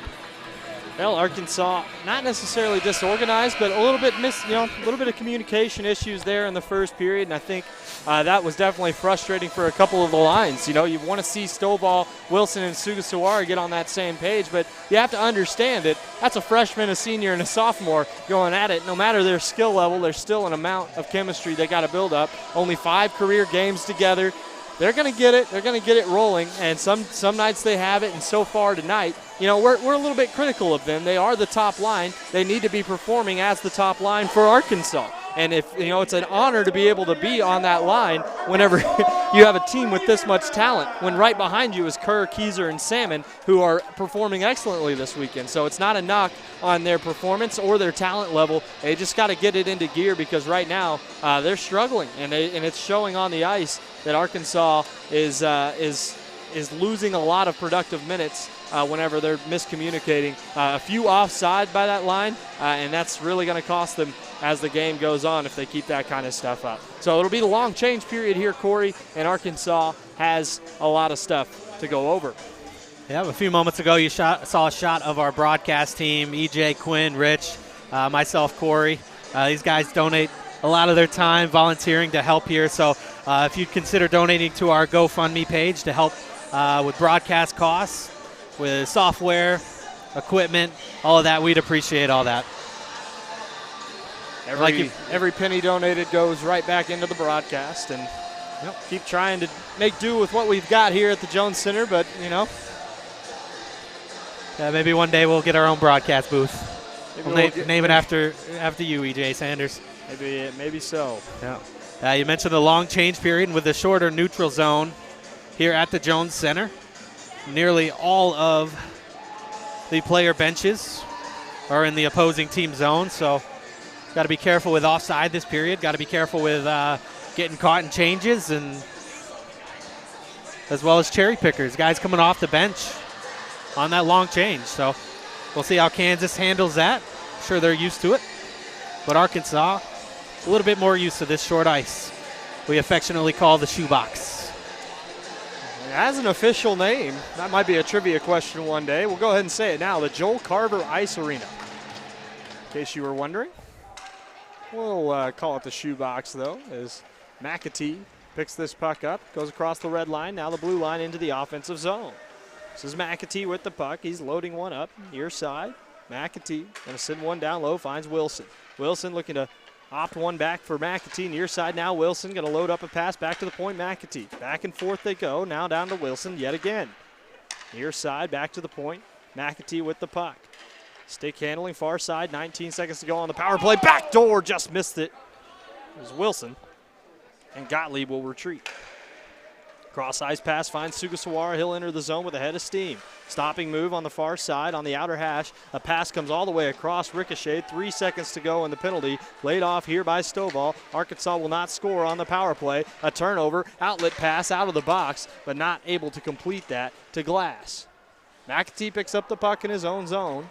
Well, Arkansas not necessarily disorganized, but a little bit a little bit of communication issues there in the first period, and I think that was definitely frustrating for a couple of the lines. You know, you want to see Stovall, Wilson, and Sugasawara get on that same page, but you have to understand that that's a freshman, a senior, and a sophomore going at it. No matter their skill level, there's still an amount of chemistry they got to build up. Only 5 career games together. They're going to get it. They're going to get it rolling, and some nights they have it, and so far tonight, you know, we're a little bit critical of them. They are the top line. They need to be performing as the top line for Arkansas. And if, you know, it's an honor to be able to be on that line whenever you have a team with this much talent, when right behind you is Kerr, Keyser, and Salmon, who are performing excellently this weekend. So it's not a knock on their performance or their talent level. They just got to get it into gear, because right now they're struggling, and it's showing on the ice that Arkansas is losing a lot of productive minutes whenever they're miscommunicating. A few offside by that line, and that's really going to cost them as the game goes on if they keep that kind of stuff up. So it'll be the long change period here, Corry, and Arkansas has a lot of stuff to go over. Yeah, a few moments ago you saw a shot of our broadcast team, EJ, Quinn, Rich, myself, Corry. These guys donate a lot of their time volunteering to help here. So if you'd consider donating to our GoFundMe page to help with broadcast costs, with software, equipment, all of that, we'd appreciate all that. Every penny donated goes right back into the broadcast, and keep trying to make do with what we've got here at the Jones Center, but, Yeah, maybe one day we'll get our own broadcast booth. We'll name it after you, E.J. Sanders. Maybe so. Yeah. You mentioned the long change period with the shorter neutral zone here at the Jones Center. Nearly all of the player benches are in the opposing team zone, so got to be careful with offside this period. Got to be careful with getting caught in changes, and as well as cherry pickers, guys coming off the bench on that long change. So we'll see how Kansas handles that. I'm sure they're used to it, but Arkansas a little bit more used to this short ice we affectionately call the shoebox. It has an official name. That might be a trivia question one day. We'll go ahead and say it now. The Joel Carver Ice Arena. In case you were wondering. We'll call it the shoebox, though, as McAtee picks this puck up, goes across the red line, now the blue line into the offensive zone. This is McAtee with the puck. He's loading one up, near side. McAtee going to send one down low, finds Wilson. Wilson looking to opt one back for McAtee, near side now. Wilson going to load up a pass back to the point. McAtee. Back and forth they go. Now down to Wilson yet again. Near side, back to the point. McAtee with the puck. Stick handling far side. 19 seconds to go on the power play. Back door, just missed it. It was Wilson. And Gottlieb will retreat. Cross ice pass finds Sugasawara. He'll enter the zone with a head of steam. Stopping move on the far side on the outer hash. A pass comes all the way across, ricochet. 3 seconds to go in the penalty. Laid off here by Stovall. Arkansas will not score on the power play. A turnover, outlet pass out of the box, but not able to complete that to Glass. McAtee picks up the puck in his own zone.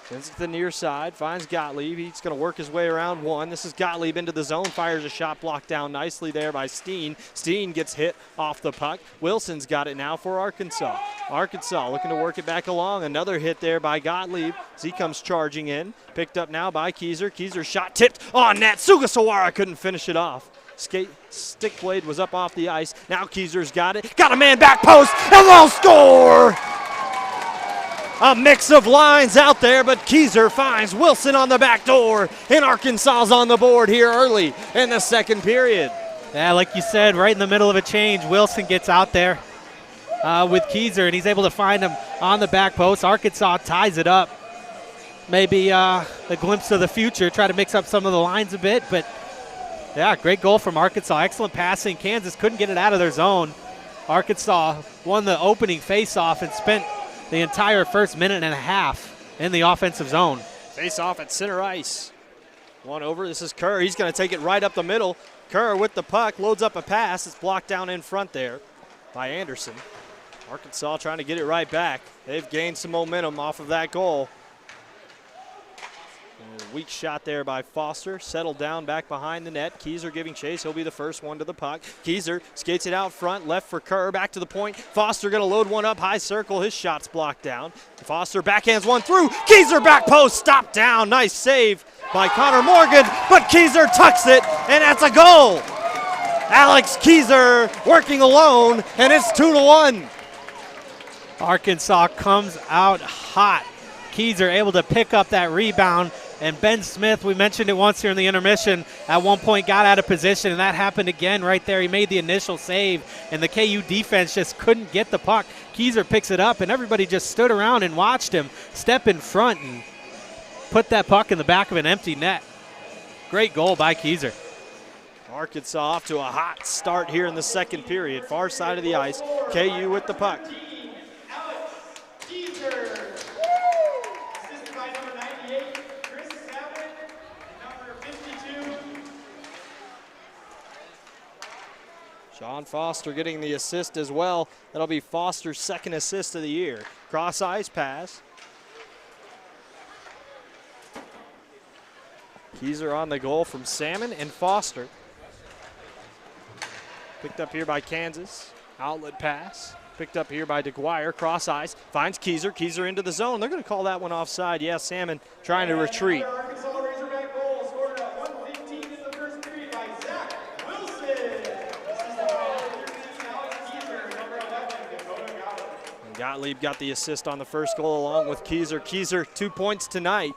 Sends it to the near side, finds Gottlieb. He's going to work his way around one. This is Gottlieb into the zone, fires a shot blocked down nicely there by Steen. Steen gets hit off the puck. Wilson's got it now for Arkansas. Arkansas looking to work it back along. Another hit there by Gottlieb as he comes charging in. Picked up now by Keyser. Keyser shot tipped on net. Sugasawara couldn't finish it off. Stick blade was up off the ice. Now Keyser's got it. Got a man back post, and they'll score! A mix of lines out there, but Keyser finds Wilson on the back door, and Arkansas's on the board here early in the second period. Yeah, like you said, right in the middle of a change, Wilson gets out there with Keyser, and he's able to find him on the back post. Arkansas ties it up. Maybe a glimpse of the future, try to mix up some of the lines a bit, but yeah, great goal from Arkansas. Excellent passing. Kansas couldn't get it out of their zone. Arkansas won the opening faceoff and spent the entire first minute and a half in the offensive zone. Face off at center ice. One over. This is Kerr. He's going to take it right up the middle. Kerr with the puck loads up a pass. It's blocked down in front there by Anderson. Arkansas trying to get it right back. They've gained some momentum off of that goal. And a weak shot there by Foster. Settled down back behind the net. Keyser giving chase. He'll be the first one to the puck. Keyser skates it out front. Left for Kerr. Back to the point. Foster going to load one up. High circle. His shot's blocked down. Foster backhands one through. Keyser back post. Stopped down. Nice save by Connor Morgan. But Keyser tucks it. And that's a goal. Alex Keyser working alone. And it's 2-1. Arkansas comes out hot. Keyser able to pick up that rebound. And Ben Smith, we mentioned it once here in the intermission, at one point got out of position, and that happened again right there. He made the initial save, and the KU defense just couldn't get the puck. Keyser picks it up, and everybody just stood around and watched him step in front and put that puck in the back of an empty net. Great goal by Keyser. Arkansas off to a hot start here in the second period. Far side of the ice, KU with the puck. Sean Foster getting the assist as well. That'll be Foster's second assist of the year. Cross ice pass. Keyser on the goal from Salmon and Foster. Picked up here by Kansas. Outlet pass. Picked up here by DeGuire. Cross ice. Finds Keyser. Keyser into the zone. They're going to call that one offside. Yeah, Salmon trying to retreat. Gottlieb got the assist on the first goal along with Keyser. Keyser 2 points tonight.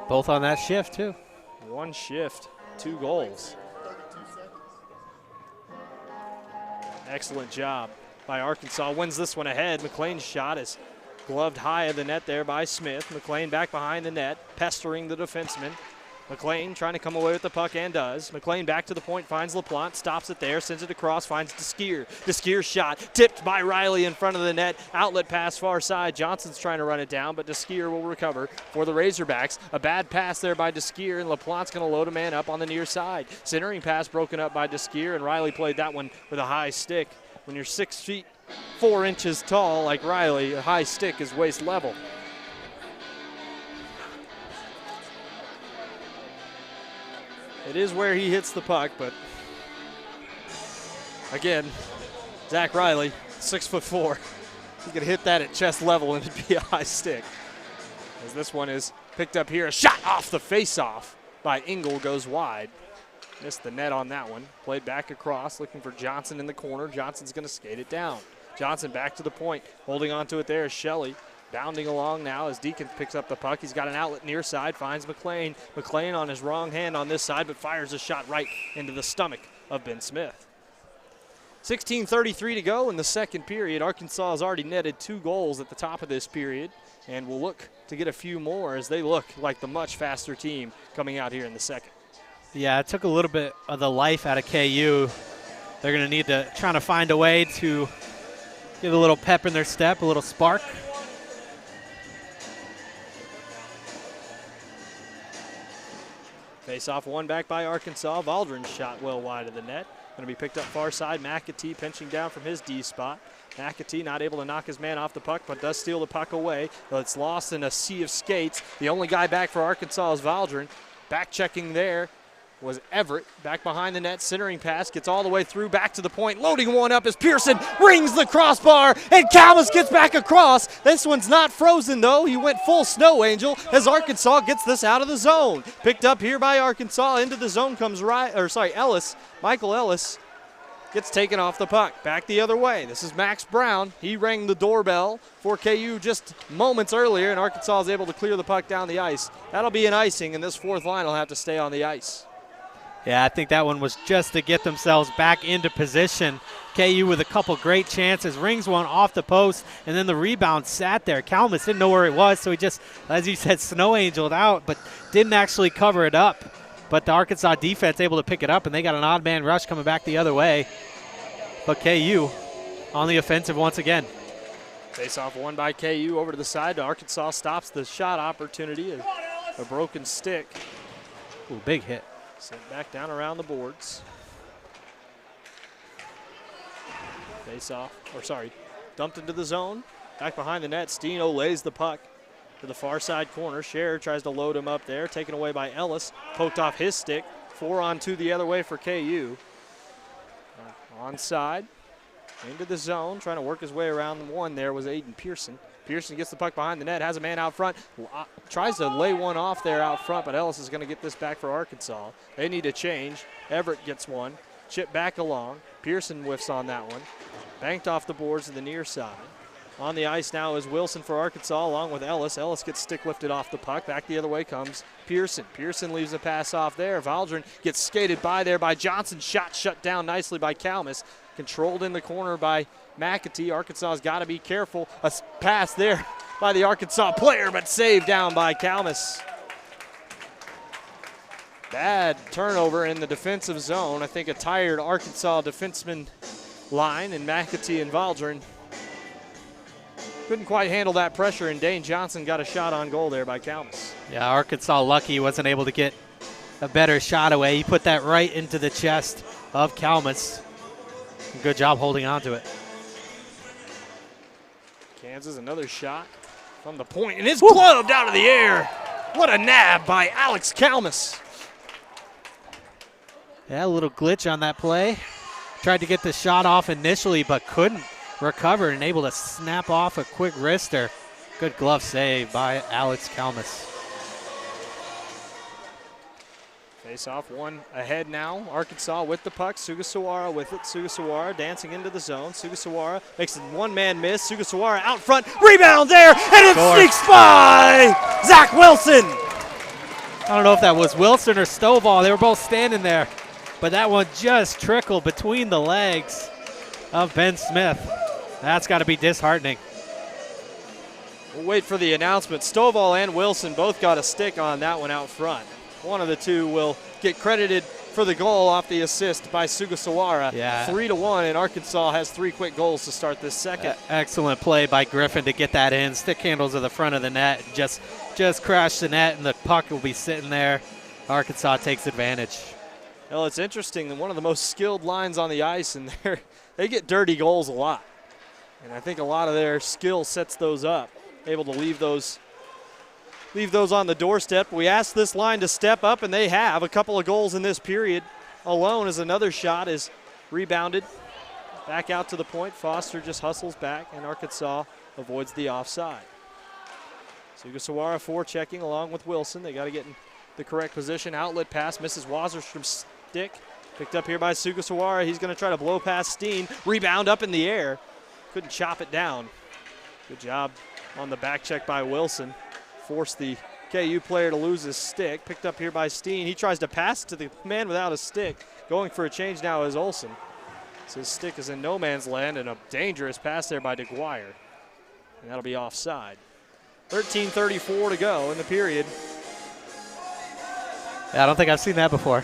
Both on that shift, too. One shift, 2 goals. Excellent job by Arkansas. Wins this one ahead. McLean's shot is gloved high of the net there by Smith. McLean back behind the net, pestering the defenseman. McLean trying to come away with the puck and does. McLean back to the point, finds LaPlante, stops it there, sends it across, finds DeSkier. DeSkier's shot tipped by Riley in front of the net. Outlet pass far side. Johnson's trying to run it down, but DeSkier will recover for the Razorbacks. A bad pass there by DeSkier, and LaPlante's going to load a man up on the near side. Centering pass broken up by DeSkier, and Riley played that one with a high stick. When you're 6 feet 4 inches tall like Riley, a high stick is waist level. It is where he hits the puck, but again, Zach Riley, 6'4". He could hit that at chest level and it'd be a high stick. As this one is picked up here, a shot off the face-off by Engel goes wide. Missed the net on that one. Played back across, looking for Johnson in the corner. Johnson's going to skate it down. Johnson back to the point, holding on to it there is Shelley. Bounding along now as Deacon picks up the puck. He's got an outlet near side, finds McLean. McLean on his wrong hand on this side, but fires a shot right into the stomach of Ben Smith. 16:33 to go in the second period. Arkansas has already netted 2 goals at the top of this period and will look to get a few more as they look like the much faster team coming out here in the second. Yeah, it took a little bit of the life out of KU. They're going to need to try to find a way to give a little pep in their step, a little spark. Face-off won back by Arkansas. Valdrin's shot well wide of the net. Going to be picked up far side. McAtee pinching down from his D spot. McAtee not able to knock his man off the puck, but does steal the puck away. But it's lost in a sea of skates. The only guy back for Arkansas is Valdrin. Back checking there was Everett. Back behind the net, centering pass, gets all the way through, back to the point, loading one up as Pearson rings the crossbar, and Calmus gets back across. This one's not frozen, though. He went full snow angel as Arkansas gets this out of the zone. Picked up here by Arkansas. Into the zone comes Ellis. Michael Ellis gets taken off the puck. Back the other way. This is Max Brown. He rang the doorbell for KU just moments earlier, and Arkansas is able to clear the puck down the ice. That'll be an icing, and this fourth line will have to stay on the ice. Yeah, I think that one was just to get themselves back into position. KU with a couple great chances, rings one off the post, and then the rebound sat there. Calmus didn't know where it was, so he just, as you said, snow angeled out, but didn't actually cover it up. But the Arkansas defense able to pick it up, and they got an odd man rush coming back the other way. But KU on the offensive once again. Face-off won by KU over to the side. Arkansas stops the shot opportunity. A broken stick. Ooh, big hit. Sent back down around the boards. Dumped into the zone. Back behind the net, Steno lays the puck to the far side corner. Scherer tries to load him up there, taken away by Ellis. Poked off his stick. 4-on-2 the other way for KU. Onside, into the zone, trying to work his way around the one there was Aiden Pearson. Pearson gets the puck behind the net, has a man out front, tries to lay one off there out front, but Ellis is going to get this back for Arkansas. They need a change. Everett gets one, chip back along. Pearson whiffs on that one. Banked off the boards to the near side. On the ice now is Wilson for Arkansas along with Ellis. Ellis gets stick lifted off the puck. Back the other way comes Pearson. Pearson leaves a pass off there. Valdrin gets skated by there by Johnson. Shot shut down nicely by Calmus. Controlled in the corner by McAtee. Arkansas's got to be careful. A pass there by the Arkansas player, but saved down by Calmus. Bad turnover in the defensive zone. I think a tired Arkansas defenseman line, and McAtee and Valdrin couldn't quite handle that pressure, and Dane Johnson got a shot on goal there by Calmus. Yeah, Arkansas lucky he wasn't able to get a better shot away. He put that right into the chest of Calmus. Good job holding on to it. Kansas, another shot from the point, and it's gloved out of the air. What a nab by Alex Calmus. Yeah, a little glitch on that play. Tried to get the shot off initially, but couldn't recover and able to snap off a quick wrister. Good glove save by Alex Calmus. Face-off one ahead now. Arkansas with the puck. Sugasawara with it. Sugasawara dancing into the zone. Sugasawara makes a one-man miss. Sugasawara out front. Rebound there, and it sneaks by Zach Wilson. I don't know if that was Wilson or Stovall. They were both standing there, but that one just trickled between the legs of Ben Smith. That's got to be disheartening. We'll wait for the announcement. Stovall and Wilson both got a stick on that one out front. One of the two will get credited for the goal off the assist by Sugasawara. Yeah. 3-1, and Arkansas has 3 quick goals to start this second. Excellent play by Griffin to get that in. Stick handles to the front of the net. Just crash the net, and the puck will be sitting there. Arkansas takes advantage. Well, it's interesting that one of the most skilled lines on the ice, and they get dirty goals a lot. And I think a lot of their skill sets those up, able to leave those on the doorstep. We asked this line to step up, and they have. A couple of goals in this period alone as another shot is rebounded back out to the point. Foster just hustles back, and Arkansas avoids the offside. Sugasawara forechecking along with Wilson. They got to get in the correct position. Outlet pass misses Wasserstrom's stick. Picked up here by Sugasawara. He's going to try to blow past Steen. Rebound up in the air. Couldn't chop it down. Good job on the back check by Wilson. Forced the KU player to lose his stick. Picked up here by Steen. He tries to pass to the man without a stick. Going for a change now is Olsen. So his stick is in no man's land, and a dangerous pass there by DeGuire. And that'll be offside. 13:34 to go in the period. Yeah, I don't think I've seen that before.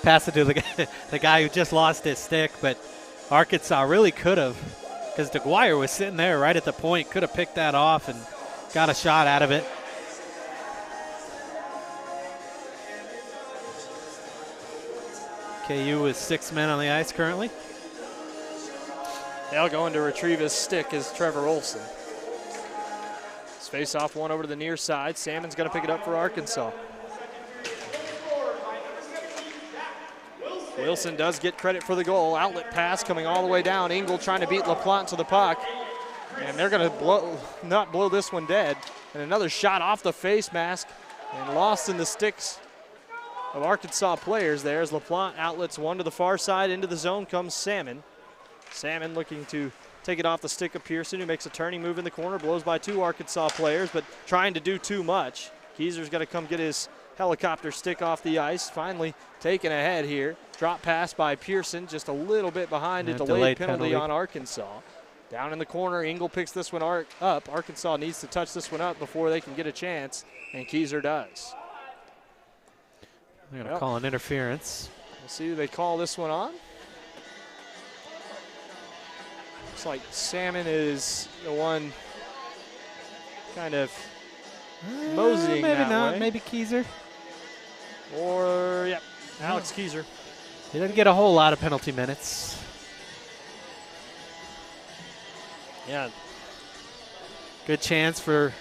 Pass it to the guy who just lost his stick, but Arkansas really could have, because DeGuire was sitting there right at the point, could have picked that off and got a shot out of it. KU is 6 men on the ice currently. Now going to retrieve his stick is Trevor Olsen. Face off one over to the near side. Salmon's going to pick it up for Arkansas. Wilson does get credit for the goal. Outlet pass coming all the way down. Engel trying to beat LaPlante to the puck. And they're going to not blow this one dead. And another shot off the face mask and lost in the sticks of Arkansas players there as LaPlante outlets one to the far side. Into the zone comes Salmon. Salmon looking to take it off the stick of Pearson, who makes a turning move in the corner, blows by 2 Arkansas players, but trying to do too much. Keyser's got to come get his helicopter stick off the ice. Finally taken ahead here. Drop pass by Pearson, just a little bit behind. A delayed penalty on Arkansas. Down in the corner, Engel picks this one up. Arkansas needs to touch this one up before they can get a chance, and Keyser does. They're going to call an interference. We'll see who they call this one on. Looks like Salmon is the one kind of moseying maybe that not. way. Maybe Keyser. Or, yeah, Alex Keyser. He doesn't get a whole lot of penalty minutes. Yeah. Good chance for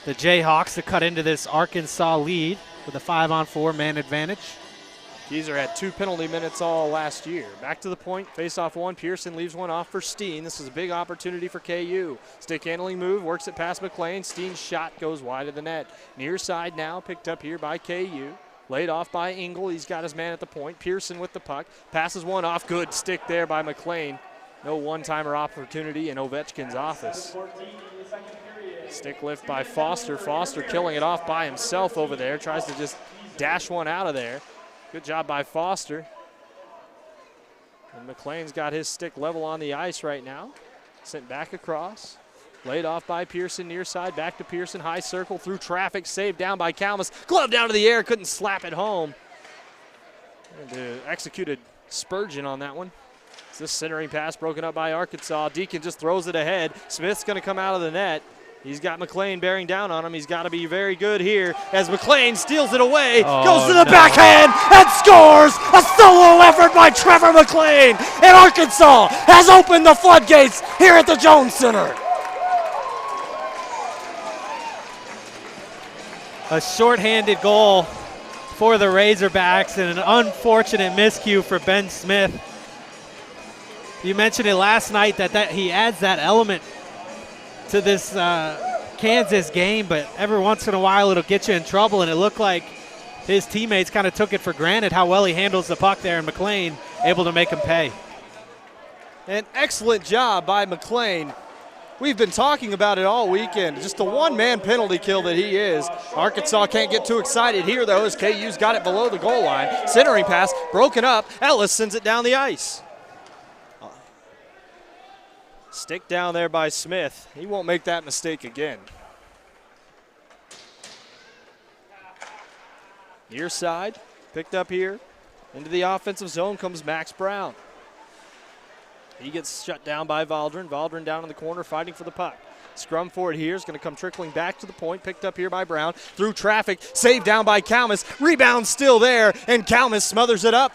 the Jayhawks to cut into this Arkansas lead with a 5-on-4 man advantage. Keyser had 2 penalty minutes all last year. Back to the point, face-off one. Pearson leaves one off for Steen. This is a big opportunity for KU. Stick handling move, works it past McLean. Steen's shot goes wide of the net. Near side now, picked up here by KU. Laid off by Engel. He's got his man at the point. Pearson with the puck. Passes one off. Good stick there by McLean. No one-timer opportunity in Ovechkin's office. Stick lift by Foster. Foster killing it off by himself over there. Tries to just dash one out of there. Good job by Foster. And McLean's got his stick level on the ice right now. Sent back across. Laid off by Pearson near side. Back to Pearson. High circle through traffic. Saved down by Kalmus. Glove down to the air. Couldn't slap it home. And executed Spurgeon on that one. It's this centering pass broken up by Arkansas. Deacon just throws it ahead. Smith's going to come out of the net. He's got McLean bearing down on him. He's got to be very good here as McLean steals it away, goes to the backhand, and scores! A solo effort by Trevor McLean, and Arkansas has opened the floodgates here at the Jones Center. A shorthanded goal for the Razorbacks and an unfortunate miscue for Ben Smith. You mentioned it last night that he adds that element to this Kansas game, but every once in a while it'll get you in trouble, and it looked like his teammates kind of took it for granted how well he handles the puck there, and McLean able to make him pay. An excellent job by McLean. We've been talking about it all weekend. Just the one-man penalty kill that he is. Arkansas can't get too excited here, though, as KU's got it below the goal line. Centering pass, broken up. Ellis sends it down the ice. Stick down there by Smith. He won't make that mistake again. Near side, picked up here. Into the offensive zone comes Max Brown. He gets shut down by Valdrin. Valdrin down in the corner fighting for the puck. Scrum for it here is going to come trickling back to the point. Picked up here by Brown. Through traffic. Saved down by Kalmus. Rebound still there, and Kalmus smothers it up.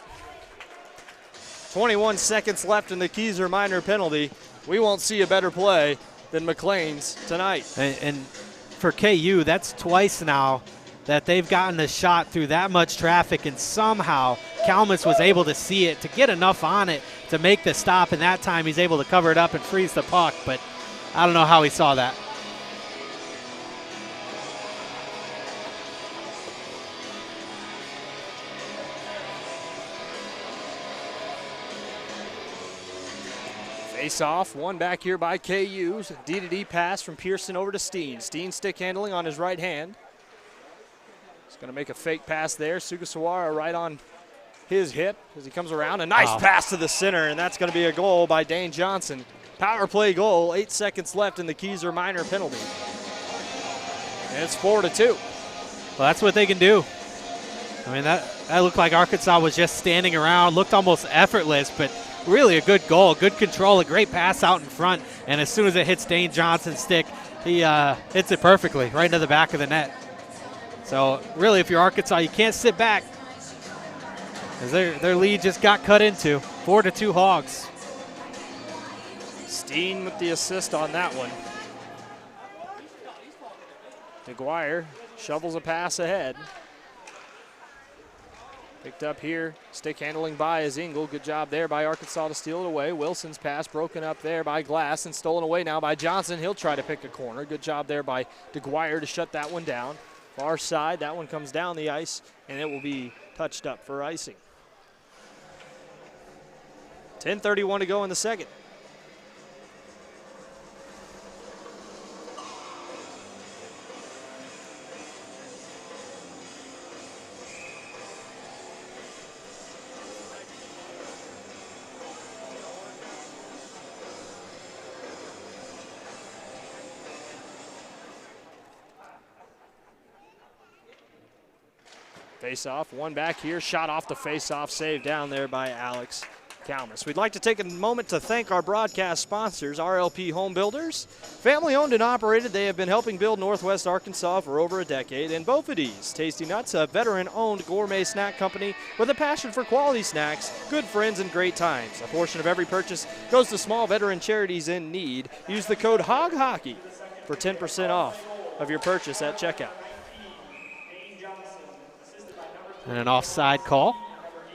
21 seconds left in the Keyser minor penalty. We won't see a better play than McLean's tonight. And for KU, that's twice now that they've gotten a shot through that much traffic, and somehow Kalmus was able to see it, to get enough on it to make the stop, and that time he's able to cover it up and freeze the puck, but I don't know how he saw that. Face off, one back here by KU. D-to-D pass from Pearson over to Steen. Steen stick handling on his right hand. He's going to make a fake pass there. Sugasawara right on his hip as he comes around. A nice pass to the center, and that's going to be a goal by Dane Johnson. Power play goal, 8 seconds left in the Keyser minor penalty. And it's 4-2. Well, that's what they can do. I mean, that looked like Arkansas was just standing around, looked almost effortless, but really a good goal, good control, a great pass out in front, and as soon as it hits Dane Johnson's stick, he hits it perfectly right into the back of the net. So really, if you're Arkansas, you can't sit back, as their lead just got cut into. 4-2 Hogs. Steen with the assist on that one. DeGuire shovels a pass ahead. Picked up here, stick handling by Engel. Good job there by Arkansas to steal it away. Wilson's pass broken up there by Glass and stolen away now by Johnson. He'll try to pick a corner. Good job there by DeGuire to shut that one down. Far side, that one comes down the ice, and it will be touched up for icing. 10:31 to go in the second. Face-off, one back here, shot off the face-off, saved down there by Alex Kalmus. We'd like to take a moment to thank our broadcast sponsors, RLP Home Builders. Family-owned and operated, they have been helping build Northwest Arkansas for over a decade. And Bophades Tasty Nuts, a veteran-owned gourmet snack company with a passion for quality snacks, good friends, and great times. A portion of every purchase goes to small veteran charities in need. Use the code HOGHOCKEY for 10% off of your purchase at checkout. And an offside call.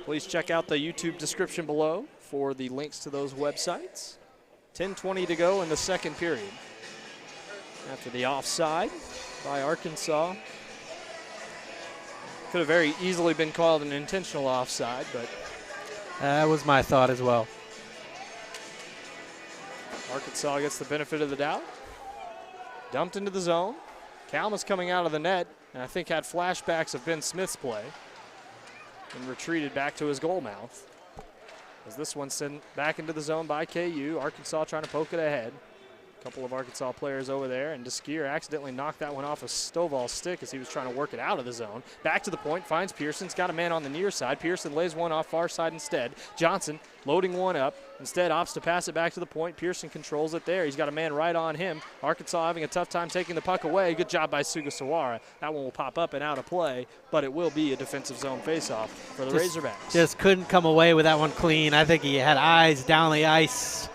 Please check out the YouTube description below for the links to those websites. 10:20 to go in the second period. After the offside by Arkansas. Could have very easily been called an intentional offside, but That was my thought as well. Arkansas gets the benefit of the doubt. Dumped into the zone. Kalmus coming out of the net, and I think had flashbacks of Ben Smith's play. And retreated back to his goal mouth. As this one's sent back into the zone by KU. Arkansas trying to poke it ahead. A couple of Arkansas players over there, and DeSkier accidentally knocked that one off of Stovall's stick as he was trying to work it out of the zone. Back to the point, finds Pearson's got a man on the near side. Pearson lays one off far side instead. Johnson loading one up. Instead opts to pass it back to the point. Pearson controls it there. He's got a man right on him. Arkansas having a tough time taking the puck away. Good job by Sugasawara. That one will pop up and out of play, but it will be a defensive zone faceoff for the Razorbacks. Just couldn't come away with that one clean. I think he had eyes down the ice.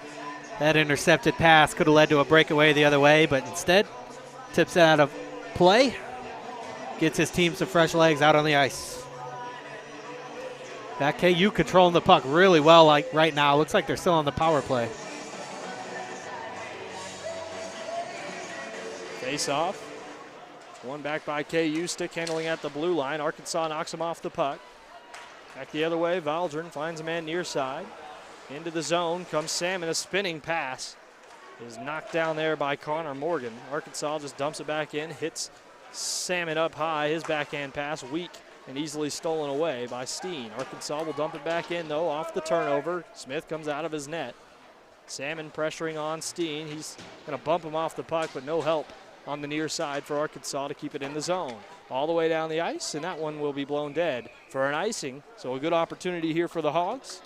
That intercepted pass could have led to a breakaway the other way, but instead tips it out of play. Gets his team some fresh legs out on the ice. That KU controlling the puck really well like right now. Looks like they're still on the power play. Face off. One back by KU, stick handling at the blue line. Arkansas knocks him off the puck. Back the other way, Valdrin finds a man near side. Into the zone comes Salmon, a spinning pass. is knocked down there by Connor Morgan. Arkansas just dumps it back in, hits Salmon up high. His backhand pass weak and easily stolen away by Steen. Arkansas will dump it back in, though, off the turnover. Smith comes out of his net. Salmon pressuring on Steen. He's going to bump him off the puck, but no help on the near side for Arkansas to keep it in the zone. All the way down the ice, and that one will be blown dead for an icing. So a good opportunity here for the Hogs.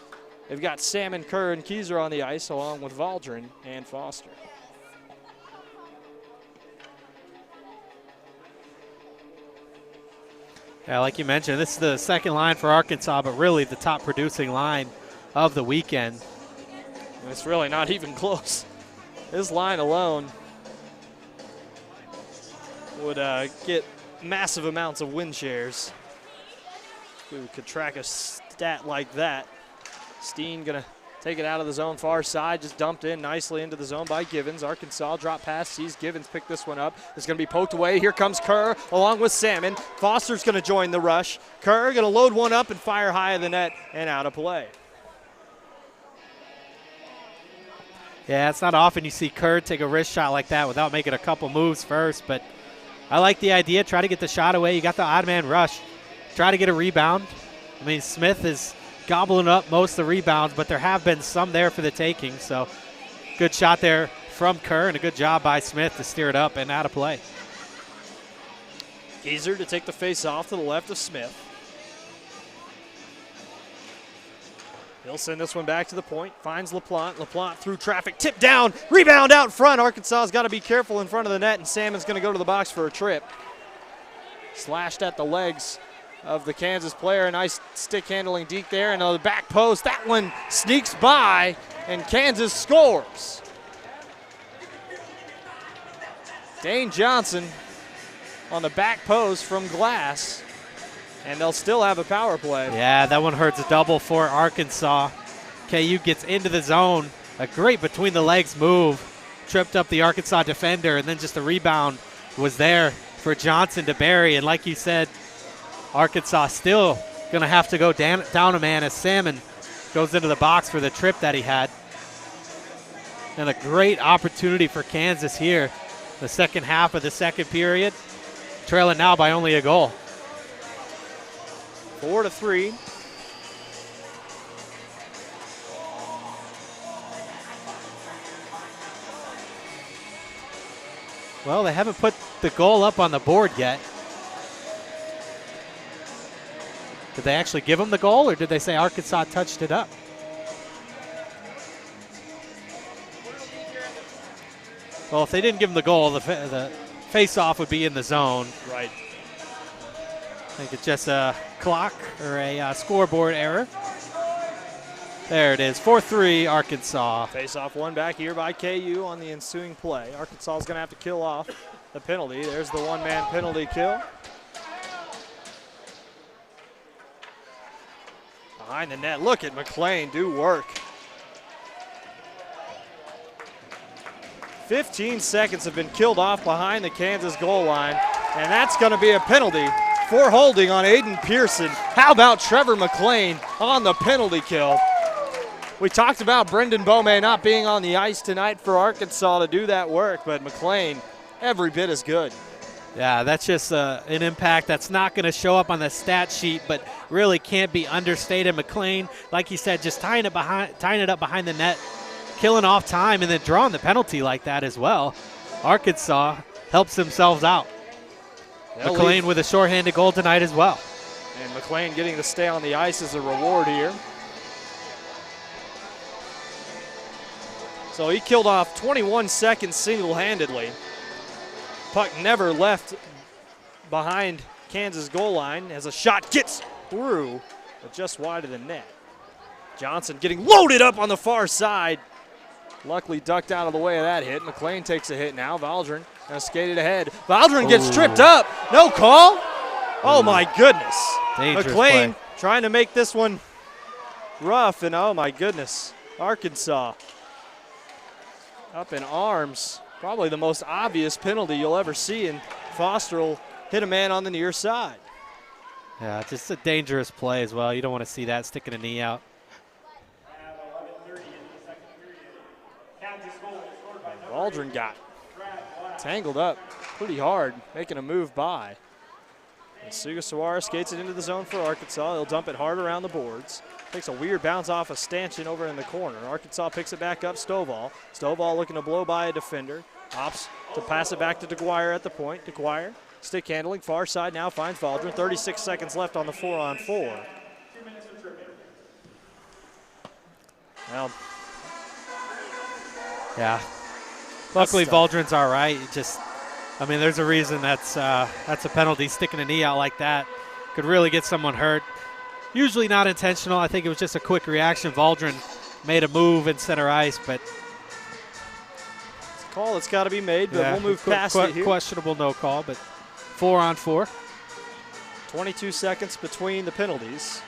They've got Salmon, Kerr, and Kieser on the ice, along with Valdrin and Foster. Yeah, like you mentioned, this is the second line for Arkansas, but really the top producing line of the weekend. And it's really not even close. This line alone would get massive amounts of win shares. We could track a stat like that. Steen gonna take it out of the zone far side, just dumped in nicely into the zone by Givens. Arkansas drop pass, sees Givens pick this one up. It's gonna be poked away. Here comes Kerr along with Salmon. Foster's gonna join the rush. Kerr gonna load one up and fire high of the net and out of play. Yeah, it's not often you see Kerr take a wrist shot like that without making a couple moves first, but I like the idea. Try to get the shot away. You got the odd man rush. Try to get a rebound. I mean, Smith is gobbling up most of the rebounds, but there have been some there for the taking. So good shot there from Kerr and a good job by Smith to steer it up and out of play. Kieser to take the face off to the left of Smith. He'll send this one back to the point, finds LaPlante. LaPlante through traffic, tip down, rebound out front. Arkansas's got to be careful in front of the net, and Salmon's going to go to the box for a trip. Slashed at the legs of the Kansas player. A nice stick handling deke there, and on the back post, that one sneaks by, and Kansas scores. Dane Johnson on the back post from glass. And they'll still have a power play. Yeah, that one hurts a double for Arkansas. KU gets into the zone. A great between the legs move. Tripped up the Arkansas defender, and then just the rebound was there for Johnson to bury. And like you said, Arkansas still going to have to go down a man as Salmon goes into the box for the trip that he had. And a great opportunity for Kansas here. The second half of the second period. Trailing now by only a goal. 4-3. Well, they haven't put the goal up on the board yet. Did they actually give him the goal, or did they say Arkansas touched it up? Well, if they didn't give him the goal, the face-off would be in the zone. Right. I think it's just a clock or a scoreboard error. There it is, 4-3 Arkansas. Face-off one back here by KU on the ensuing play. Arkansas is going to have to kill off the penalty. There's the one-man penalty kill. Behind the net, look at McLean do work. 15 seconds have been killed off behind the Kansas goal line, and that's going to be a penalty for holding on Aiden Pearson. How about Trevor McLean on the penalty kill? We talked about Brendan Bowman not being on the ice tonight for Arkansas to do that work, but McLean every bit as good. Yeah, that's just an impact that's not going to show up on the stat sheet, but really can't be understated. McLean, like you said, just tying it up behind the net, killing off time, and then drawing the penalty like that as well. Arkansas helps themselves out. McLean with a shorthanded goal tonight as well. And McLean getting to stay on the ice is a reward here. So he killed off 21 seconds single-handedly. Puck never left behind Kansas goal line as a shot gets through, but just wide of the net. Johnson getting loaded up on the far side. Luckily ducked out of the way of that hit. McLean takes a hit now. Valdrin skated ahead. Valdrin gets tripped up. No call. Oh, my goodness. Dangerous McLean play. trying to make this one rough, and oh, my goodness. Arkansas up in arms. Probably the most obvious penalty you'll ever see, and Foster will hit a man on the near side. Yeah, just a dangerous play as well. You don't want to see that, sticking a knee out. Waldron got tangled up pretty hard, making a move by. And Sugasawara skates it into the zone for Arkansas. He'll dump it hard around the boards. Takes a weird bounce off a stanchion over in the corner. Arkansas picks it back up, Stovall. Stovall looking to blow by a defender. Opts to pass it back to DeGuire at the point. DeGuire, stick handling, far side now finds Waldron. 36 seconds left on the 4-on-4. Well, yeah. Luckily, tough. Waldron's all right. There's a reason that's a penalty. Sticking a knee out like that could really get someone hurt. Usually not intentional. I think it was just a quick reaction. Waldron made a move in center ice, but it's a call that's got to be made, but we'll move past it here. Questionable no call, but 4-on-4. 22 seconds between the penalties.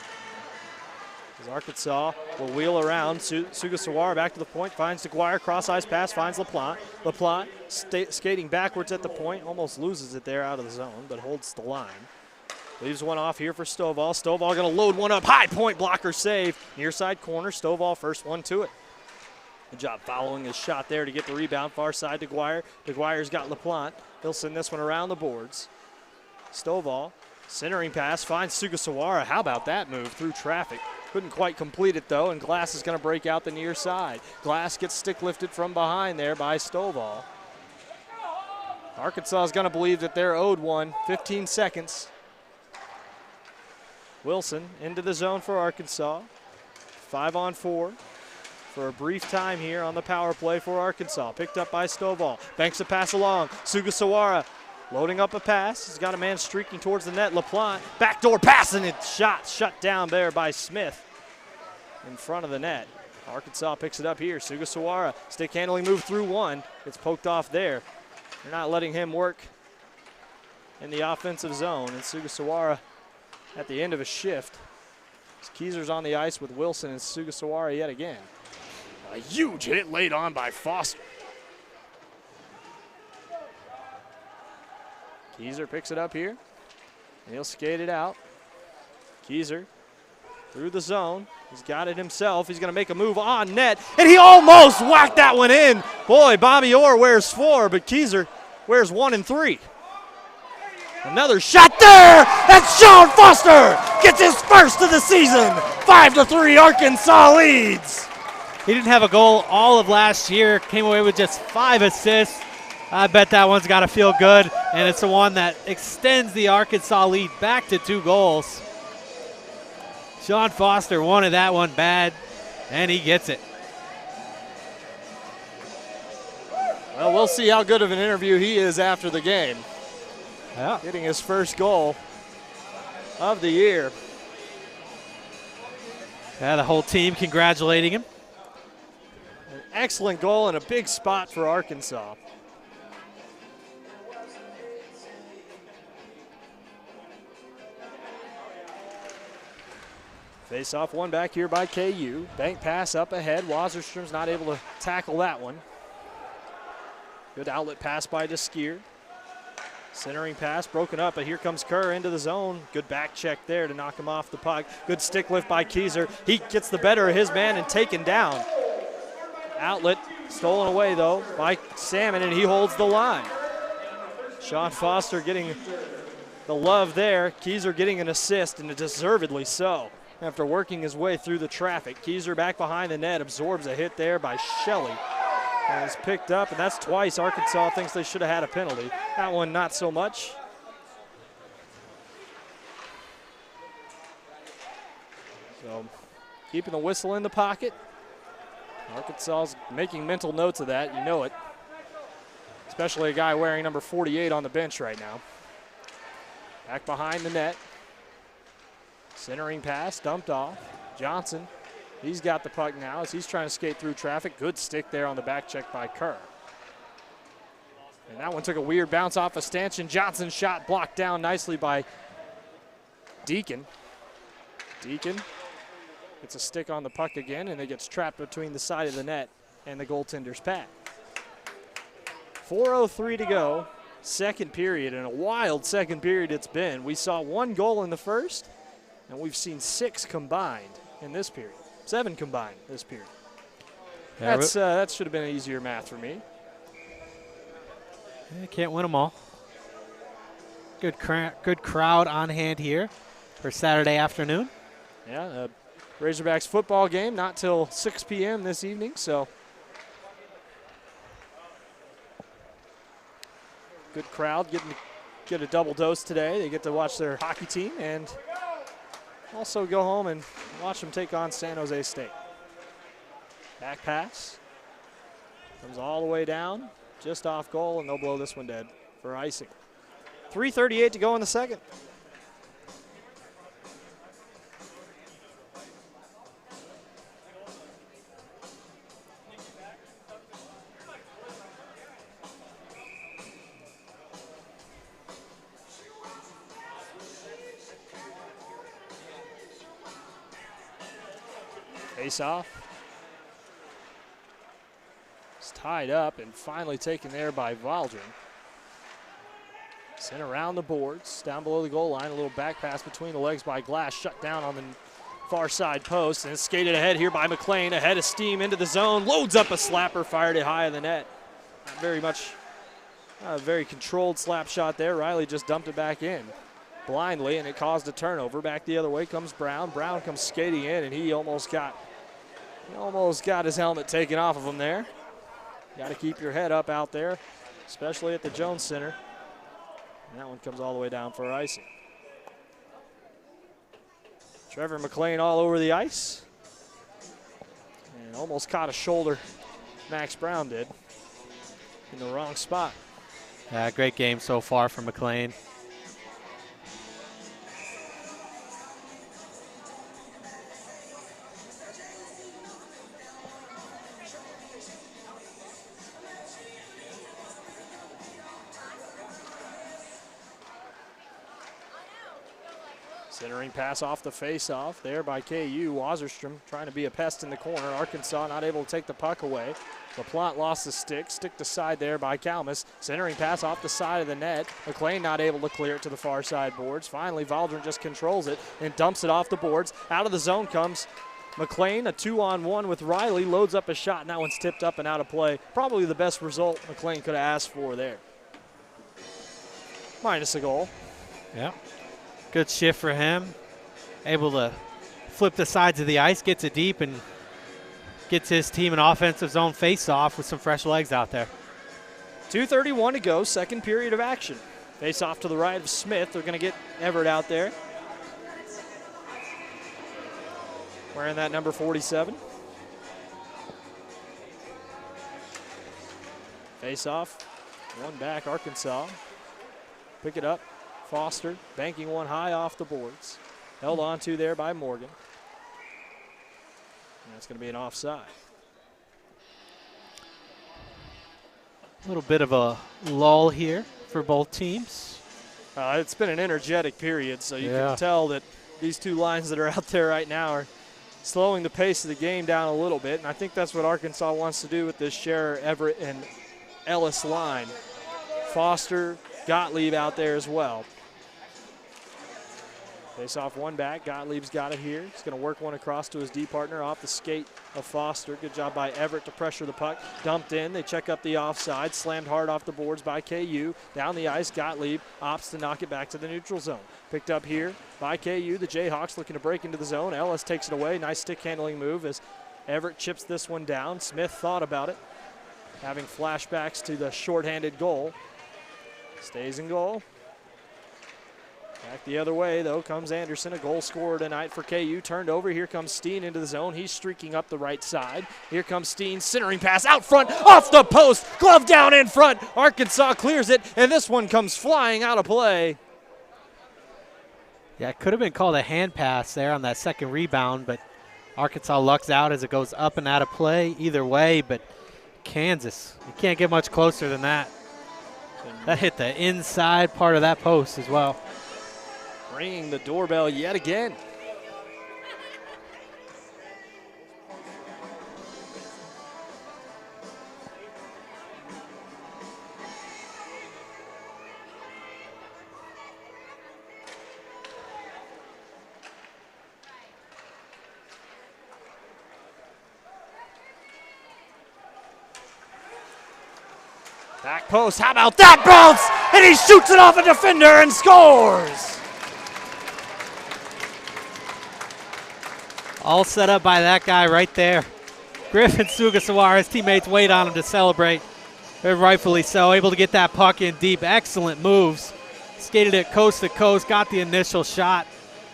As Arkansas will wheel around. Sugasawara back to the point, finds DeGuire, cross-ice pass, finds LaPlante. LaPlante skating backwards at the point, almost loses it there out of the zone, but holds the line. Leaves one off here for Stovall. Stovall going to load one up. High point blocker save. Near side corner. Stovall first one to it. Good job following his shot there to get the rebound. Far side DeGuire. DeGuire's got LaPlante. He'll send this one around the boards. Stovall, centering pass, finds Sugasawara. How about that move through traffic? Couldn't quite complete it though, and Glass is going to break out the near side. Glass gets stick lifted from behind there by Stovall. Arkansas is going to believe that they're owed one. 15 seconds. Wilson into the zone for Arkansas. 5-on-4 for a brief time here on the power play for Arkansas. Picked up by Stovall. Banks a pass along. Sugasawara loading up a pass. He's got a man streaking towards the net. LaPlante, backdoor pass, and it's shut down there by Smith in front of the net. Arkansas picks it up here. Sugasawara, stick handling move through one. It's poked off there. They're not letting him work in the offensive zone, and Sugasawara at the end of a shift. Keezer's on the ice with Wilson and Sugasawara yet again. A huge hit laid on by Foster. Keezer picks it up here, and he'll skate it out. Keezer through the zone. He's got it himself. He's going to make a move on net, and he almost whacked that one in. Boy, Bobby Orr wears 4, but Keezer wears 1 and 3. Another shot there, and Sean Foster gets his first of the season. 5-3, Arkansas leads. He didn't have a goal all of last year. Came away with just 5 assists. I bet that one's got to feel good, and it's the one that extends the Arkansas lead back to 2 goals. Sean Foster wanted that one bad, and he gets it. Well, we'll see how good of an interview he is after the game. Yeah. Getting his first goal of the year. Yeah, the whole team congratulating him. An excellent goal and a big spot for Arkansas. Face off one back here by KU. Bank pass up ahead. Wasserstrom's not able to tackle that one. Good outlet pass by DeSkier. Centering pass broken up, but here comes Kerr into the zone. Good back check there to knock him off the puck. Good stick lift by Keezer. He gets the better of his man and taken down. Outlet stolen away though by Salmon, and he holds the line. Sean Foster getting the love there. Keezer getting an assist, and deservedly so. After working his way through the traffic, Keezer back behind the net, absorbs a hit there by Shelley. And is picked up, and that's twice Arkansas thinks they should have had a penalty. That one not so much. So keeping the whistle in the pocket. Arkansas's making mental notes of that, you know it. Especially a guy wearing number 48 on the bench right now. Back behind the net. Centering pass, dumped off. Johnson, he's got the puck now as he's trying to skate through traffic. Good stick there on the back check by Kerr. And that one took a weird bounce off a stanchion. Johnson's shot blocked down nicely by Deacon. Deacon gets a stick on the puck again, and it gets trapped between the side of the net and the goaltender's pad. 4:03 to go, second period, and a wild second period it's been. We saw 1 goal in the first, and we've seen 6 combined in this period. 7 combined this period. Yeah, That should have been easier math for me. Can't win them all. Good crowd on hand here for Saturday afternoon. Yeah, Razorbacks football game not till 6 p.m. this evening, so good crowd get a double dose today. They get to watch their hockey team and also go home and watch them take on San Jose State. Back pass comes all the way down, just off goal, and they'll blow this one dead for icing. 3:38 to go in the second. Face off. It's tied up and finally taken there by Valdrin. Sent around the boards, down below the goal line. A little back pass between the legs by Glass, shut down on the far side post, and it's skated ahead here by McLean. Ahead of steam into the zone, loads up a slapper, fired it high of the net. Not very much, a very controlled slap shot there. Riley just dumped it back in blindly, and it caused a turnover. Back the other way comes Brown. Brown comes skating in, and he almost got his helmet taken off of him there. Got to keep your head up out there, especially at the Jones Center. And that one comes all the way down for icing. Trevor McLean all over the ice. And almost caught a shoulder, Max Brown did, in the wrong spot. Great game so far for McLean. Centering pass off the face-off there by KU. Wasserstrom trying to be a pest in the corner. Arkansas not able to take the puck away. LaPlante lost the stick. Stick to side there by Kalmus. Centering pass off the side of the net. McLean not able to clear it to the far side boards. Finally, Valdrin just controls it and dumps it off the boards. Out of the zone comes McLean. A 2-on-1 with Riley. Loads up a shot, and that one's tipped up and out of play. Probably the best result McLean could have asked for there. Minus a goal. Yeah. Good shift for him. Able to flip the sides of the ice, gets it deep, and gets his team an offensive zone face-off with some fresh legs out there. 2:31 to go, second period of action. Face off to the right of Smith. They're going to get Everett out there. Wearing that number 47. Face off, one back, Arkansas. Pick it up. Foster banking one high off the boards. Held on to there by Morgan. And that's going to be an offside. A little bit of a lull here for both teams. It's been an energetic period, so you can tell that these two lines that are out there right now are slowing the pace of the game down a little bit, and I think that's what Arkansas wants to do with this Scherer, Everett, and Ellis line. Foster, Gottlieb out there as well. Face off one back. Gottlieb's got it here. He's going to work one across to his D partner off the skate of Foster. Good job by Everett to pressure the puck. Dumped in. They check up the offside. Slammed hard off the boards by KU. Down the ice, Gottlieb opts to knock it back to the neutral zone. Picked up here by KU. The Jayhawks looking to break into the zone. Ellis takes it away. Nice stick handling move as Everett chips this one down. Smith thought about it, having flashbacks to the shorthanded goal. Stays in goal. Back the other way, though, comes Anderson, a goal scorer tonight for KU. Turned over. Here comes Steen into the zone. He's streaking up the right side. Here comes Steen, centering pass out front, off the post, glove down in front. Arkansas clears it, and this one comes flying out of play. Yeah, it could have been called a hand pass there on that second rebound, but Arkansas lucks out as it goes up and out of play either way, but Kansas, you can't get much closer than that. That hit the inside part of that post as well. Ringing the doorbell yet again. Back post, how about that bounce? And he shoots it off a defender and scores! All set up by that guy right there. Griffin Sugasawara, his teammates wait on him to celebrate. And rightfully so, able to get that puck in deep. Excellent moves. Skated it coast to coast, got the initial shot,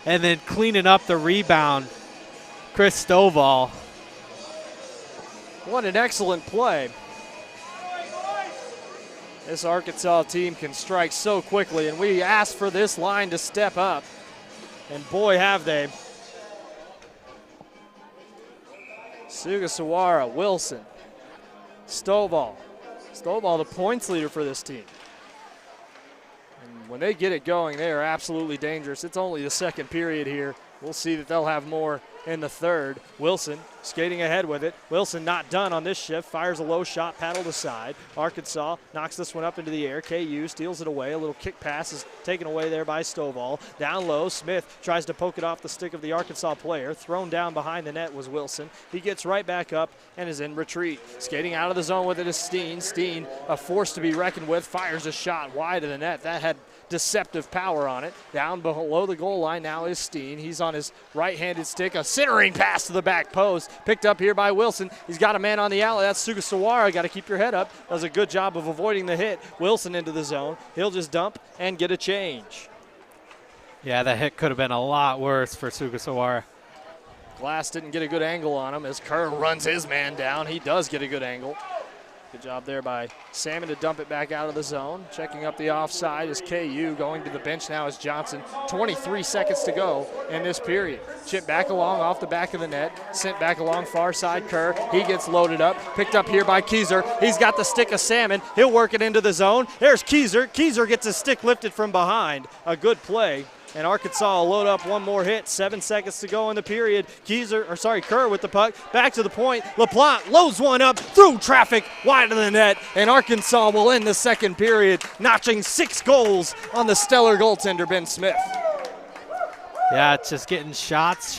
and then cleaning up the rebound. Chris Stovall. What an excellent play. This Arkansas team can strike so quickly, and we asked for this line to step up, and boy have they. Sugasawara, Wilson, Stovall. Stovall, the points leader for this team. And when they get it going, they are absolutely dangerous. It's only the second period here. We'll see that they'll have more in the third. Wilson skating ahead with it. Wilson not done on this shift. Fires a low shot, paddled aside. Arkansas knocks this one up into the air. KU steals it away. A little kick pass is taken away there by Stovall. Down low, Smith tries to poke it off the stick of the Arkansas player. Thrown down behind the net was Wilson. He gets right back up and is in retreat. Skating out of the zone with it is Steen. Steen, a force to be reckoned with, fires a shot wide of the net. That had deceptive power on it. Down below the goal line now is Steen. He's on his right-handed stick. A centering pass to the back post. Picked up here by Wilson. He's got a man on the alley. That's Sugasawara. Got to keep your head up. Does a good job of avoiding the hit. Wilson into the zone. He'll just dump and get a change. Yeah, that hit could have been a lot worse for Sugasawara. Glass didn't get a good angle on him as Kerr runs his man down. He does get a good angle. Good job there by Salmon to dump it back out of the zone. Checking up the offside is KU. Going to the bench now is Johnson. 23 seconds to go in this period. Chip back along off the back of the net. Sent back along far side Kerr. He gets loaded up. Picked up here by Keyser. He's got the stick of Salmon. He'll work it into the zone. There's Keyser. Keyser gets his stick lifted from behind. A good play. And Arkansas will load up one more hit. 7 seconds to go in the period. Kerr with the puck. Back to the point. LaPlante loads one up through traffic wide of the net. And Arkansas will end the second period, notching 6 goals on the stellar goaltender, Ben Smith. Yeah, it's just getting shots,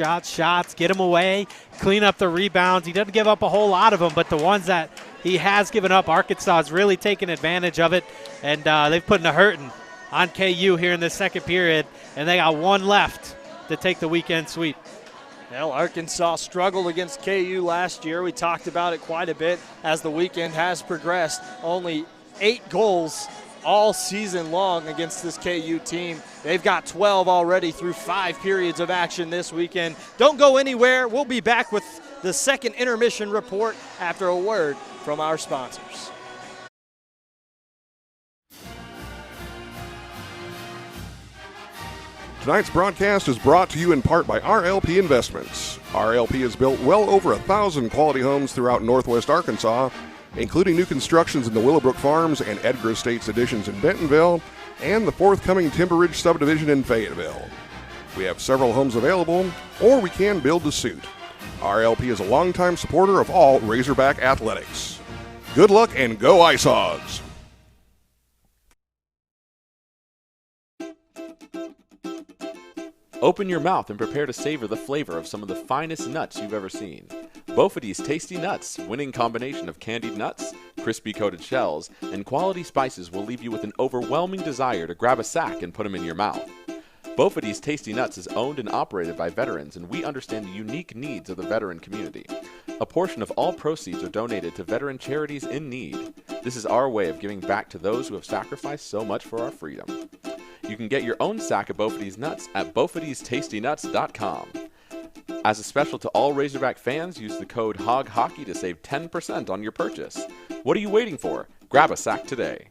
get him away, clean up the rebounds. He doesn't give up a whole lot of them, but the ones that he has given up, Arkansas has really taken advantage of it, and they've put in a hurting on KU here in the second period, and they got one left to take the weekend sweep. Well, Arkansas struggled against KU last year. We talked about it quite a bit as the weekend has progressed. Only 8 goals all season long against this KU team. They've got 12 already through 5 periods of action this weekend. Don't go anywhere. We'll be back with the second intermission report after a word from our sponsors. Tonight's broadcast is brought to you in part by RLP Investments. RLP has built well over 1,000 quality homes throughout Northwest Arkansas, including new constructions in the Willowbrook Farms and Edgar Estates additions in Bentonville, and the forthcoming Timber Ridge subdivision in Fayetteville. We have several homes available, or we can build to suit. RLP is a longtime supporter of all Razorback athletics. Good luck and go Ice Hogs! Open your mouth and prepare to savor the flavor of some of the finest nuts you've ever seen. Bofady's Tasty Nuts, winning combination of candied nuts, crispy coated shells, and quality spices will leave you with an overwhelming desire to grab a sack and put them in your mouth. Bofady's Tasty Nuts is owned and operated by veterans, and we understand the unique needs of the veteran community. A portion of all proceeds are donated to veteran charities in need. This is our way of giving back to those who have sacrificed so much for our freedom. You can get your own sack of Bofady's nuts at Bofady'sTastyNuts.com. As a special to all Razorback fans, use the code HOGHOCKEY to save 10% on your purchase. What are you waiting for? Grab a sack today.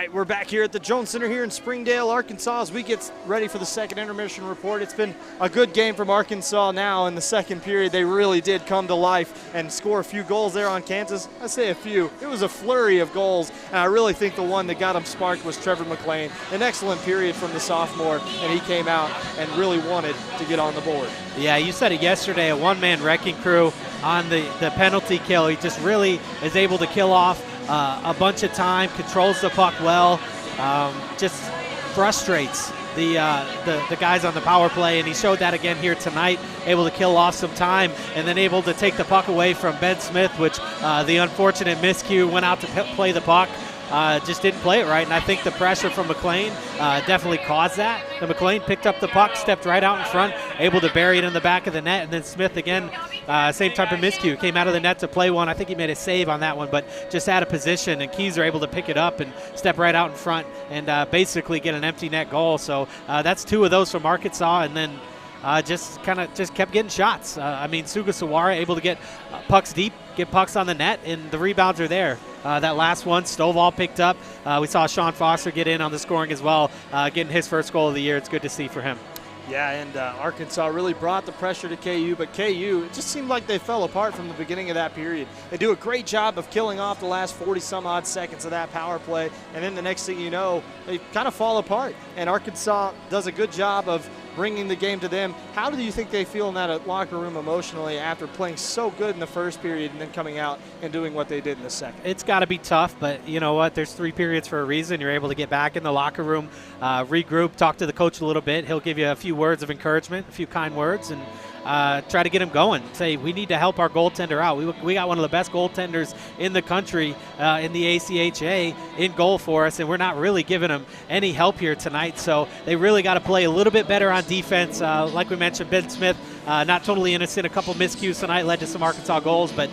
right, we're back here at the Jones Center here in Springdale, Arkansas, as we get ready for the second intermission report. It's been a good game from Arkansas now. In the second period, they really did come to life and score a few goals there on Kansas. I say a few. It was a flurry of goals, and I really think the one that got them sparked was Trevor McLean. An excellent period from the sophomore, and he came out and really wanted to get on the board. Yeah, you said it yesterday, a one-man wrecking crew on the penalty kill. He just really is able to kill off a bunch of time, controls the puck well, just frustrates the guys on the power play, and he showed that again here tonight, able to kill off some time and then able to take the puck away from Ben Smith, which the unfortunate miscue went out to play the puck. Just didn't play it right, and I think the pressure from McLean definitely caused that. The McLean picked up the puck, stepped right out in front, able to bury it in the back of the net, and then Smith again, same type of miscue, came out of the net to play one. I think he made a save on that one, but just out of position, and Keys are able to pick it up and step right out in front and basically get an empty net goal. So that's two of those from Arkansas, and then just kept getting shots. I mean, Sugasawara able to get pucks deep, get pucks on the net, and the rebounds are there. That last one, Stovall picked up. We saw Sean Foster get in on the scoring as well, getting his first goal of the year. It's good to see for him. Yeah, and Arkansas really brought the pressure to KU, but KU, it just seemed like they fell apart from the beginning of that period. They do a great job of killing off the last 40-some-odd seconds of that power play, and then the next thing you know, they kind of fall apart. And Arkansas does a good job of bringing the game to them. How do you think they feel in that locker room emotionally after playing so good in the first period and then coming out and doing what they did in the second? It's got to be tough, but you know what? There's 3 periods for a reason. You're able to get back in the locker room, regroup, talk to the coach a little bit. He'll give you a few words of encouragement, a few kind words, and try to get him going. Say, we need to help our goaltender out. We got one of the best goaltenders in the country in the ACHA in goal for us, and we're not really giving him any help here tonight. So they really got to play a little bit better on defense. Like we mentioned, Ben Smith, not totally innocent. A couple miscues tonight led to some Arkansas goals, but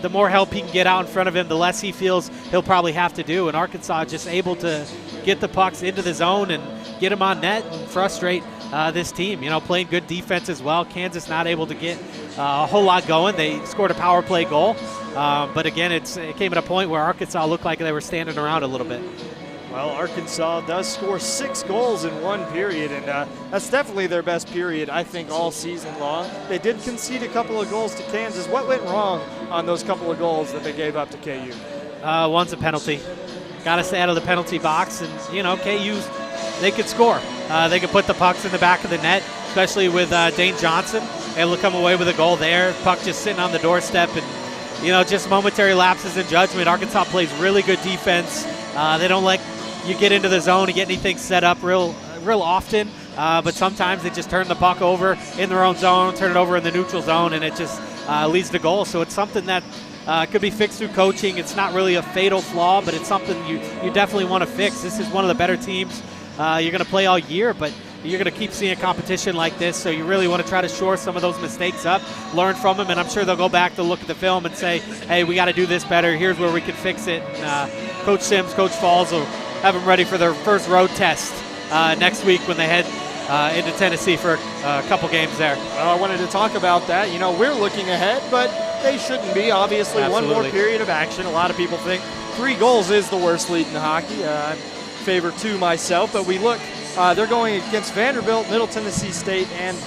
the more help he can get out in front of him, the less he feels he'll probably have to do. And Arkansas just able to get the pucks into the zone and get him on net and frustrate this team. You know, playing good defense as well. Kansas not able to get a whole lot going. They scored a power play goal, but again, it came at a point where Arkansas looked like they were standing around a little bit. Well, Arkansas does score 6 goals in one period, and that's definitely their best period, I think, all season long. They did concede a couple of goals to Kansas. What went wrong on those couple of goals that they gave up to KU? One's a penalty. Got to stay out of the penalty box, and, you know, KU's, they could score. They could put the pucks in the back of the net, especially with Dane Johnson able to come away with a goal there. Puck just sitting on the doorstep, and, you know, just momentary lapses in judgment. Arkansas plays really good defense. They don't let you get into the zone and get anything set up real often, but sometimes they just turn the puck over in their own zone, turn it over in the neutral zone, and it just leads to goals. So it's something that could be fixed through coaching. It's not really a fatal flaw, but it's something you definitely want to fix. This is one of the better teams you're going to play all year, but you're going to keep seeing competition like this, so you really want to try to shore some of those mistakes up, learn from them, and I'm sure they'll go back to look at the film and say, hey, we got to do this better. Here's where we can fix it. And, Coach Sims, Coach Falls will have them ready for their first road test next week when they head into Tennessee for a couple games there. Well, I wanted to talk about that. You know, we're looking ahead, but they shouldn't be. Obviously, Absolutely. One more period of action. A lot of people think 3 goals is the worst lead in hockey. I'm favor 2 myself, but we look, they're going against Vanderbilt, Middle Tennessee State, and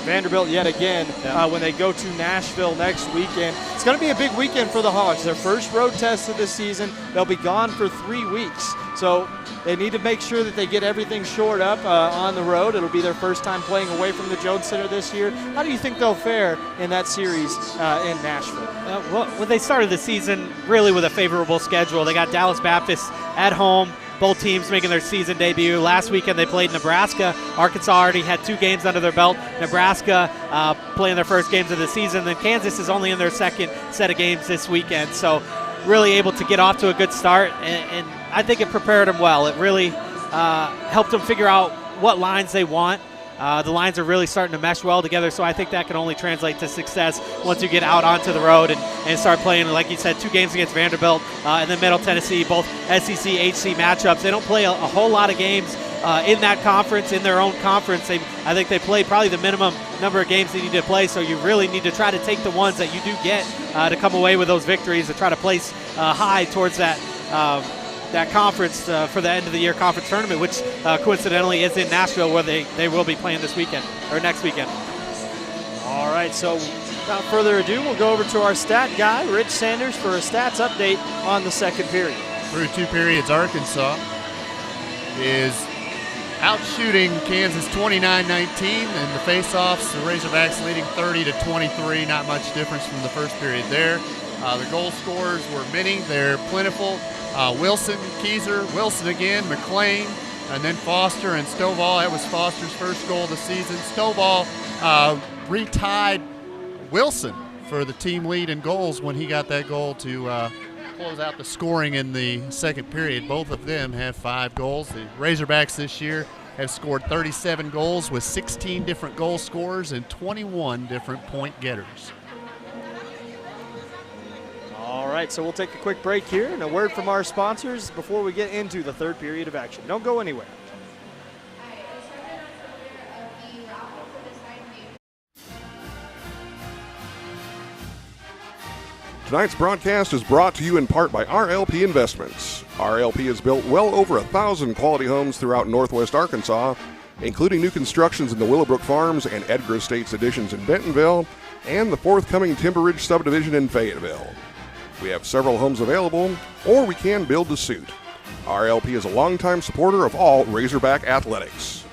Vanderbilt yet again when they go to Nashville next weekend. It's going to be a big weekend for the Hawks. Their first road test of the season. They'll be gone for 3 weeks. So they need to make sure that they get everything shored up on the road. It'll be their first time playing away from the Jones Center this year. How do you think they'll fare in that series in Nashville? Well, when they started the season really with a favorable schedule, they got Dallas Baptist at home. Both teams making their season debut. Last weekend they played Nebraska. Arkansas already had 2 games under their belt. Nebraska playing their first games of the season. Then Kansas is only in their second set of games this weekend. So really able to get off to a good start. And I think it prepared them well. It really helped them figure out what lines they want. The lines are really starting to mesh well together, so I think that can only translate to success once you get out onto the road and start playing, like you said, 2 games against Vanderbilt and then Middle Tennessee, both SEC, HC matchups. They don't play a whole lot of games in that conference, in their own conference. I think they play probably the minimum number of games they need to play, so you really need to try to take the ones that you do get to come away with those victories, to try to place high towards that that conference for the end of the year conference tournament, which coincidentally is in Nashville, where they will be playing this weekend or next weekend. All right, so without further ado, we'll go over to our stat guy, Rich Sanders, for a stats update on the second period. Through 2 periods, Arkansas is out shooting Kansas 29-19, and the face-offs, the Razorbacks leading 30-23. Not much difference from the first period there. The goal scorers were many. They're plentiful. Wilson, Keyser, Wilson again, McLean, and then Foster and Stovall. That was Foster's first goal of the season. Stovall retied Wilson for the team lead in goals when he got that goal to close out the scoring in the second period. Both of them have 5 goals. The Razorbacks this year have scored 37 goals with 16 different goal scorers and 21 different point getters. All right, so we'll take a quick break here and a word from our sponsors before we get into the third period of action. Don't go anywhere. Tonight's broadcast is brought to you in part by RLP Investments. RLP has built well over 1,000 quality homes throughout Northwest Arkansas, including new constructions in the Willowbrook Farms and Edgar Estates additions in Bentonville, and the forthcoming Timber Ridge subdivision in Fayetteville. We have several homes available, or we can build to suit. RLP is a longtime supporter of all Razorback athletics.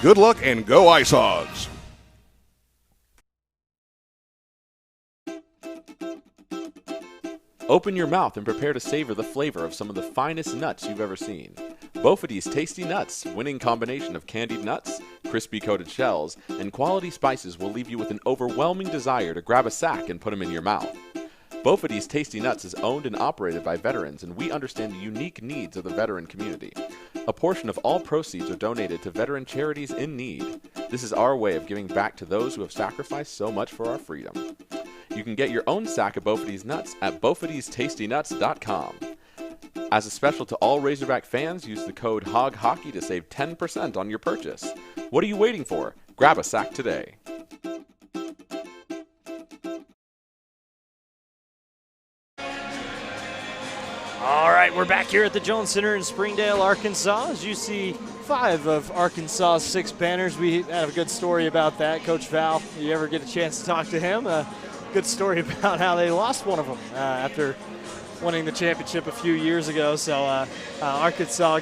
Good luck and go Ice Hogs! Open your mouth and prepare to savor the flavor of some of the finest nuts you've ever seen. Bophades Tasty Nuts, winning combination of candied nuts, crispy coated shells, and quality spices will leave you with an overwhelming desire to grab a sack and put them in your mouth. Bophades Tasty Nuts is owned and operated by veterans, and we understand the unique needs of the veteran community. A portion of all proceeds are donated to veteran charities in need. This is our way of giving back to those who have sacrificed so much for our freedom. You can get your own sack of Bophades nuts at BophadesTastyNuts.com. As a special to all Razorback fans, use the code HOGHOCKEY to save 10% on your purchase. What are you waiting for? Grab a sack today. All right, we're back here at the Jones Center in Springdale, Arkansas. As you see, 5 of Arkansas's 6 banners. We have a good story about that. Coach Val, you ever get a chance to talk to him? Good story about how they lost one of them after winning the championship a few years ago. So Arkansas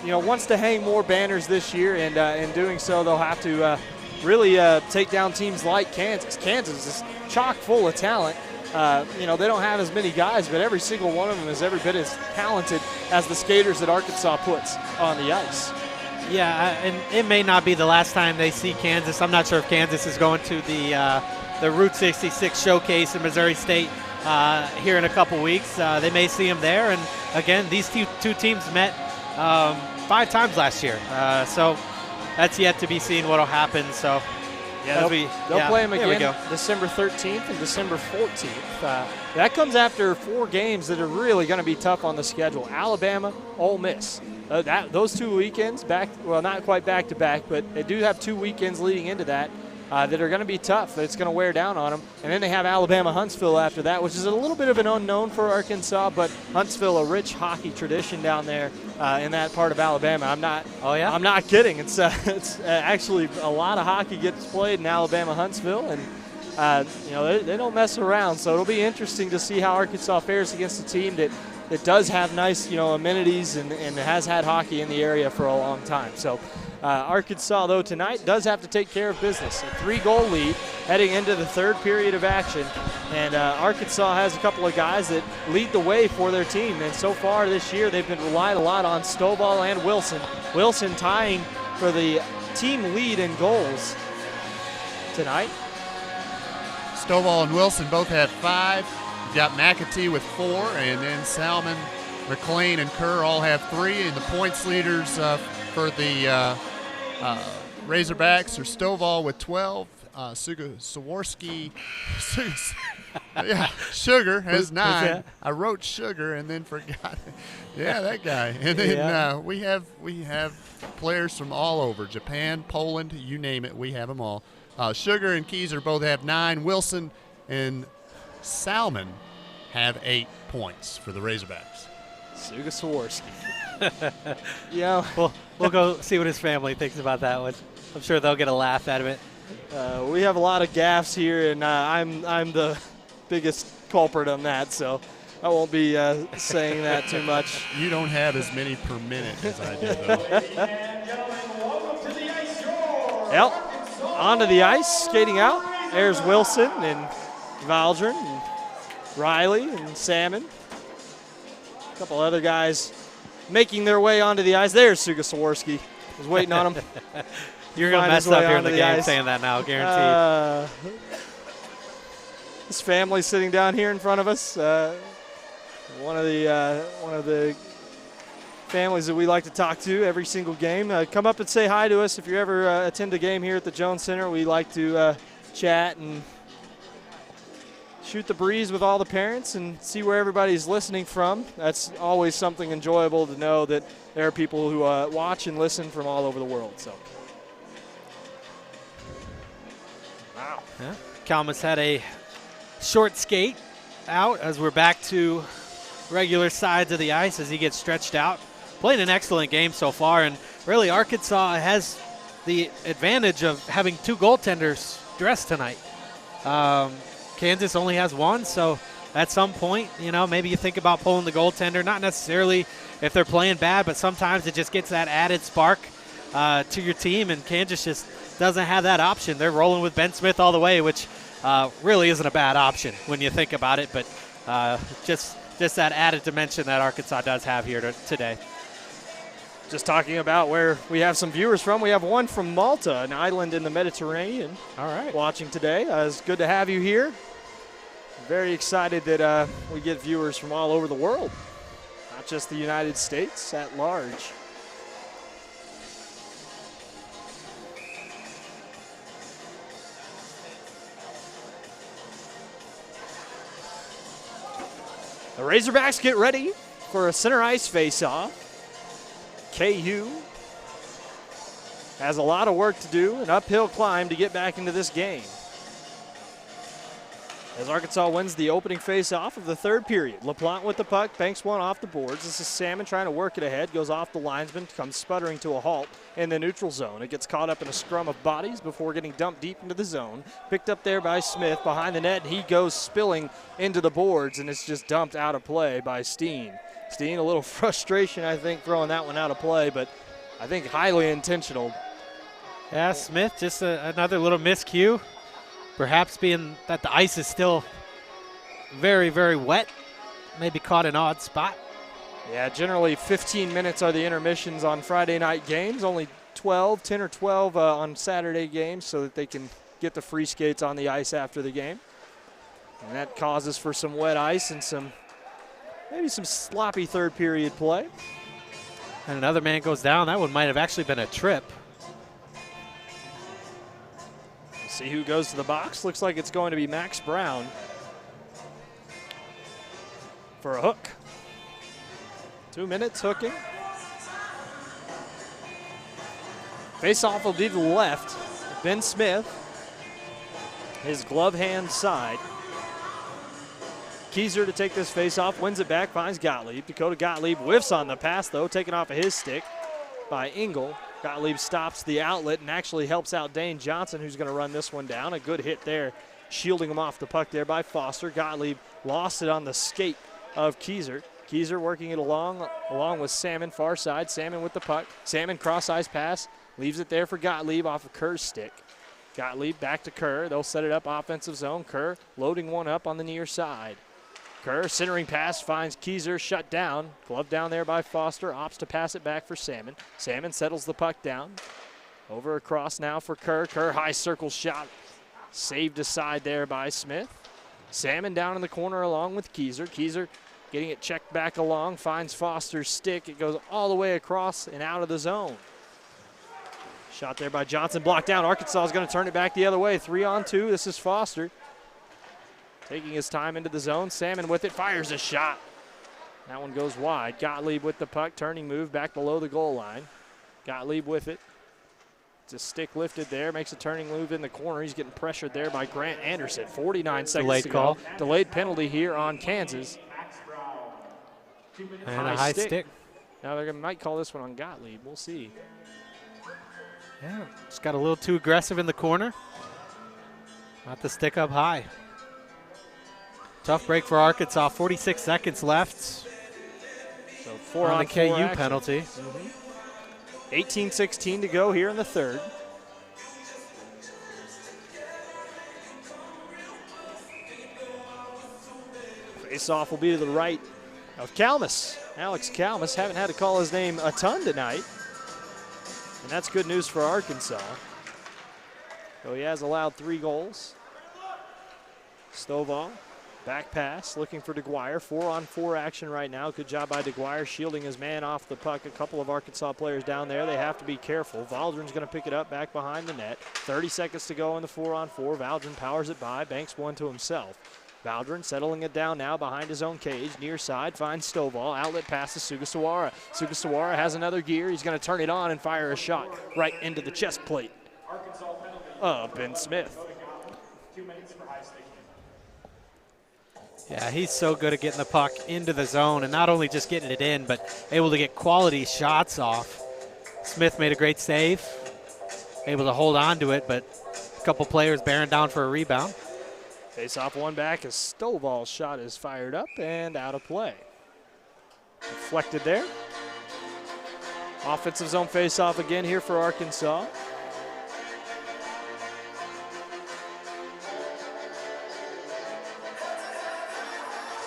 wants to hang more banners this year, and in doing so, they'll have to really take down teams like Kansas. Kansas is chock full of talent. They don't have as many guys, but every single one of them is every bit as talented as the skaters that Arkansas puts on the ice. Yeah, and it may not be the last time they see Kansas. I'm not sure if Kansas is going to the Route 66 showcase in Missouri State here in a couple weeks. They may see them there. And, again, these two teams met 5 times last year. So that's yet to be seen what will happen. So yeah, they'll play them again December 13th and December 14th. That comes after 4 games that are really going to be tough on the schedule. Alabama, Ole Miss. Those 2 weekends, not quite back-to-back, but they do have 2 weekends leading into that are going to be tough. It's going to wear down on them. And then they have Alabama-Huntsville after that, which is a little bit of an unknown for Arkansas, but Huntsville, a rich hockey tradition down there in that part of Alabama. I'm not kidding. It's actually a lot of hockey gets played in Alabama-Huntsville, and they don't mess around. So it'll be interesting to see how Arkansas fares against a team that does have nice amenities and has had hockey in the area for a long time. So Arkansas, though, tonight does have to take care of business. A 3-goal lead heading into the third period of action. And Arkansas has a couple of guys that lead the way for their team. And so far this year, they've been relied a lot on Stovall and Wilson. Wilson tying for the team lead in goals tonight. Stovall and Wilson both have 5. You've got McAtee with 4, and then Salmon, McLean, and Kerr all have 3. And the points leaders for the Razorbacks are Stovall with 12. Sawarski, Sugar has 9. I wrote Sugar and then forgot. Yeah, that guy. And then we have players from all over, Japan, Poland, you name it. We have them all. Sugar and Keyser both have 9. Wilson and Salmon have 8 points for the Razorbacks. Suga Sawarski. Yeah. We'll go see what his family thinks about that one. I'm sure they'll get a laugh out of it. We have a lot of gaffes here, and I'm the biggest culprit on that, so I won't be saying that too much. You don't have as many per minute as I do, though. Yep. Onto the ice, skating out. There's Wilson and Valdrin and Riley and Salmon. A couple other guys making their way onto the ice. There's Suga Sawarski. Was waiting on him. You're going to mess up here in the game ice. saying that now, guaranteed. His family sitting down here in front of us. One of the families that we like to talk to every single game. Come up and say hi to us if you ever attend a game here at the Jones Center. We like to chat and shoot the breeze with all the parents and see where everybody's listening from. That's always something enjoyable to know that there are people who watch and listen from all over the world. So. Wow. Yeah. Kalmus had a short skate out as we're back to regular sides of the ice as he gets stretched out. Playing an excellent game so far, and really Arkansas has the advantage of having two goaltenders dressed tonight. Kansas only has one, so at some point, maybe you think about pulling the goaltender, not necessarily if they're playing bad, but sometimes it just gets that added spark to your team, and Kansas just doesn't have that option. They're rolling with Ben Smith all the way, which really isn't a bad option when you think about it, but just that added dimension that Arkansas does have here today. Just talking about where we have some viewers from. We have one from Malta, an island in the Mediterranean. All right. Watching today. It's good to have you here. Very excited that we get viewers from all over the world, not just the United States at large. The Razorbacks get ready for a center ice face-off. KU has a lot of work to do, an uphill climb to get back into this game. As Arkansas wins the opening face-off of the third period. LaPlante with the puck, banks one off the boards. This is Salmon trying to work it ahead, goes off the linesman, comes sputtering to a halt in the neutral zone. It gets caught up in a scrum of bodies before getting dumped deep into the zone. Picked up there by Smith behind the net, and he goes spilling into the boards, and it's just dumped out of play by Steen. Steen, a little frustration, I think, throwing that one out of play, but I think highly intentional. Yeah, Smith, just another little miscue. Perhaps being that the ice is still very, very wet, maybe caught an odd spot. Yeah, generally 15 minutes are the intermissions on Friday night games, only 10 or 12 on Saturday games so that they can get the free skates on the ice after the game. And that causes for some wet ice and maybe some sloppy third period play. And another man goes down. That one might have actually been a trip. See who goes to the box. Looks like it's going to be Max Brown for a hook. 2 minutes hooking. Face-off will be to the left. Ben Smith, his glove hand side. Keyser to take this face-off, wins it back, finds Gottlieb. Dakota Gottlieb whiffs on the pass, though, taken off of his stick by Engel. Gottlieb stops the outlet and actually helps out Dane Johnson, who's going to run this one down. A good hit there, shielding him off the puck there by Foster. Gottlieb lost it on the skate of Keyser. Keyser working it along with Salmon, far side. Salmon with the puck. Salmon cross-ice pass, leaves it there for Gottlieb off of Kerr's stick. Gottlieb back to Kerr. They'll set it up offensive zone. Kerr loading one up on the near side. Kerr, centering pass, finds Keyser shut down. Glove down there by Foster. Opts to pass it back for Salmon. Salmon settles the puck down. Over across now for Kerr. Kerr, high circle shot. Saved aside there by Smith. Salmon down in the corner along with Keyser. Keyser getting it checked back along. Finds Foster's stick. It goes all the way across and out of the zone. Shot there by Johnson. Blocked down. Arkansas is going to turn it back the other way. 3-on-2. This is Foster. Taking his time into the zone. Salmon with it, fires a shot. That one goes wide. Gottlieb with the puck, turning move back below the goal line. Gottlieb with it. It's a stick lifted there, makes a turning move in the corner. He's getting pressured there by Grant Anderson. 49 seconds to go. Delayed penalty here on Kansas. And a high stick. Now they might call this one on Gottlieb. We'll see. Yeah, just got a little too aggressive in the corner. Not the stick up high. Tough break for Arkansas. 46 seconds left. So 4 on the KU action. penalty. 18-16 to go here in the third. Face-off will be to the right of Kalmus. Alex Kalmus, haven't had to call his name a ton tonight. And that's good news for Arkansas. So he has allowed 3 goals. Stovall, back pass, looking for DeGuire. 4-on-4 action right now. Good job by DeGuire, shielding his man off the puck. A couple of Arkansas players down there. They have to be careful. Valdrin's going to pick it up back behind the net. 30 seconds to go in the 4-on-4. Valdrin powers it by, banks one to himself. Valdrin settling it down now behind his own cage. Near side finds Stovall. Outlet pass to Sugasawara. Sugasawara has another gear. He's going to turn it on and fire a shot right into the chest plate of Ben Smith. Yeah, he's so good at getting the puck into the zone and not only just getting it in, but able to get quality shots off. Smith made a great save, able to hold on to it, but a couple players bearing down for a rebound. Face off one back as Stovall's shot is fired up and out of play. Deflected there. Offensive zone face off again here for Arkansas.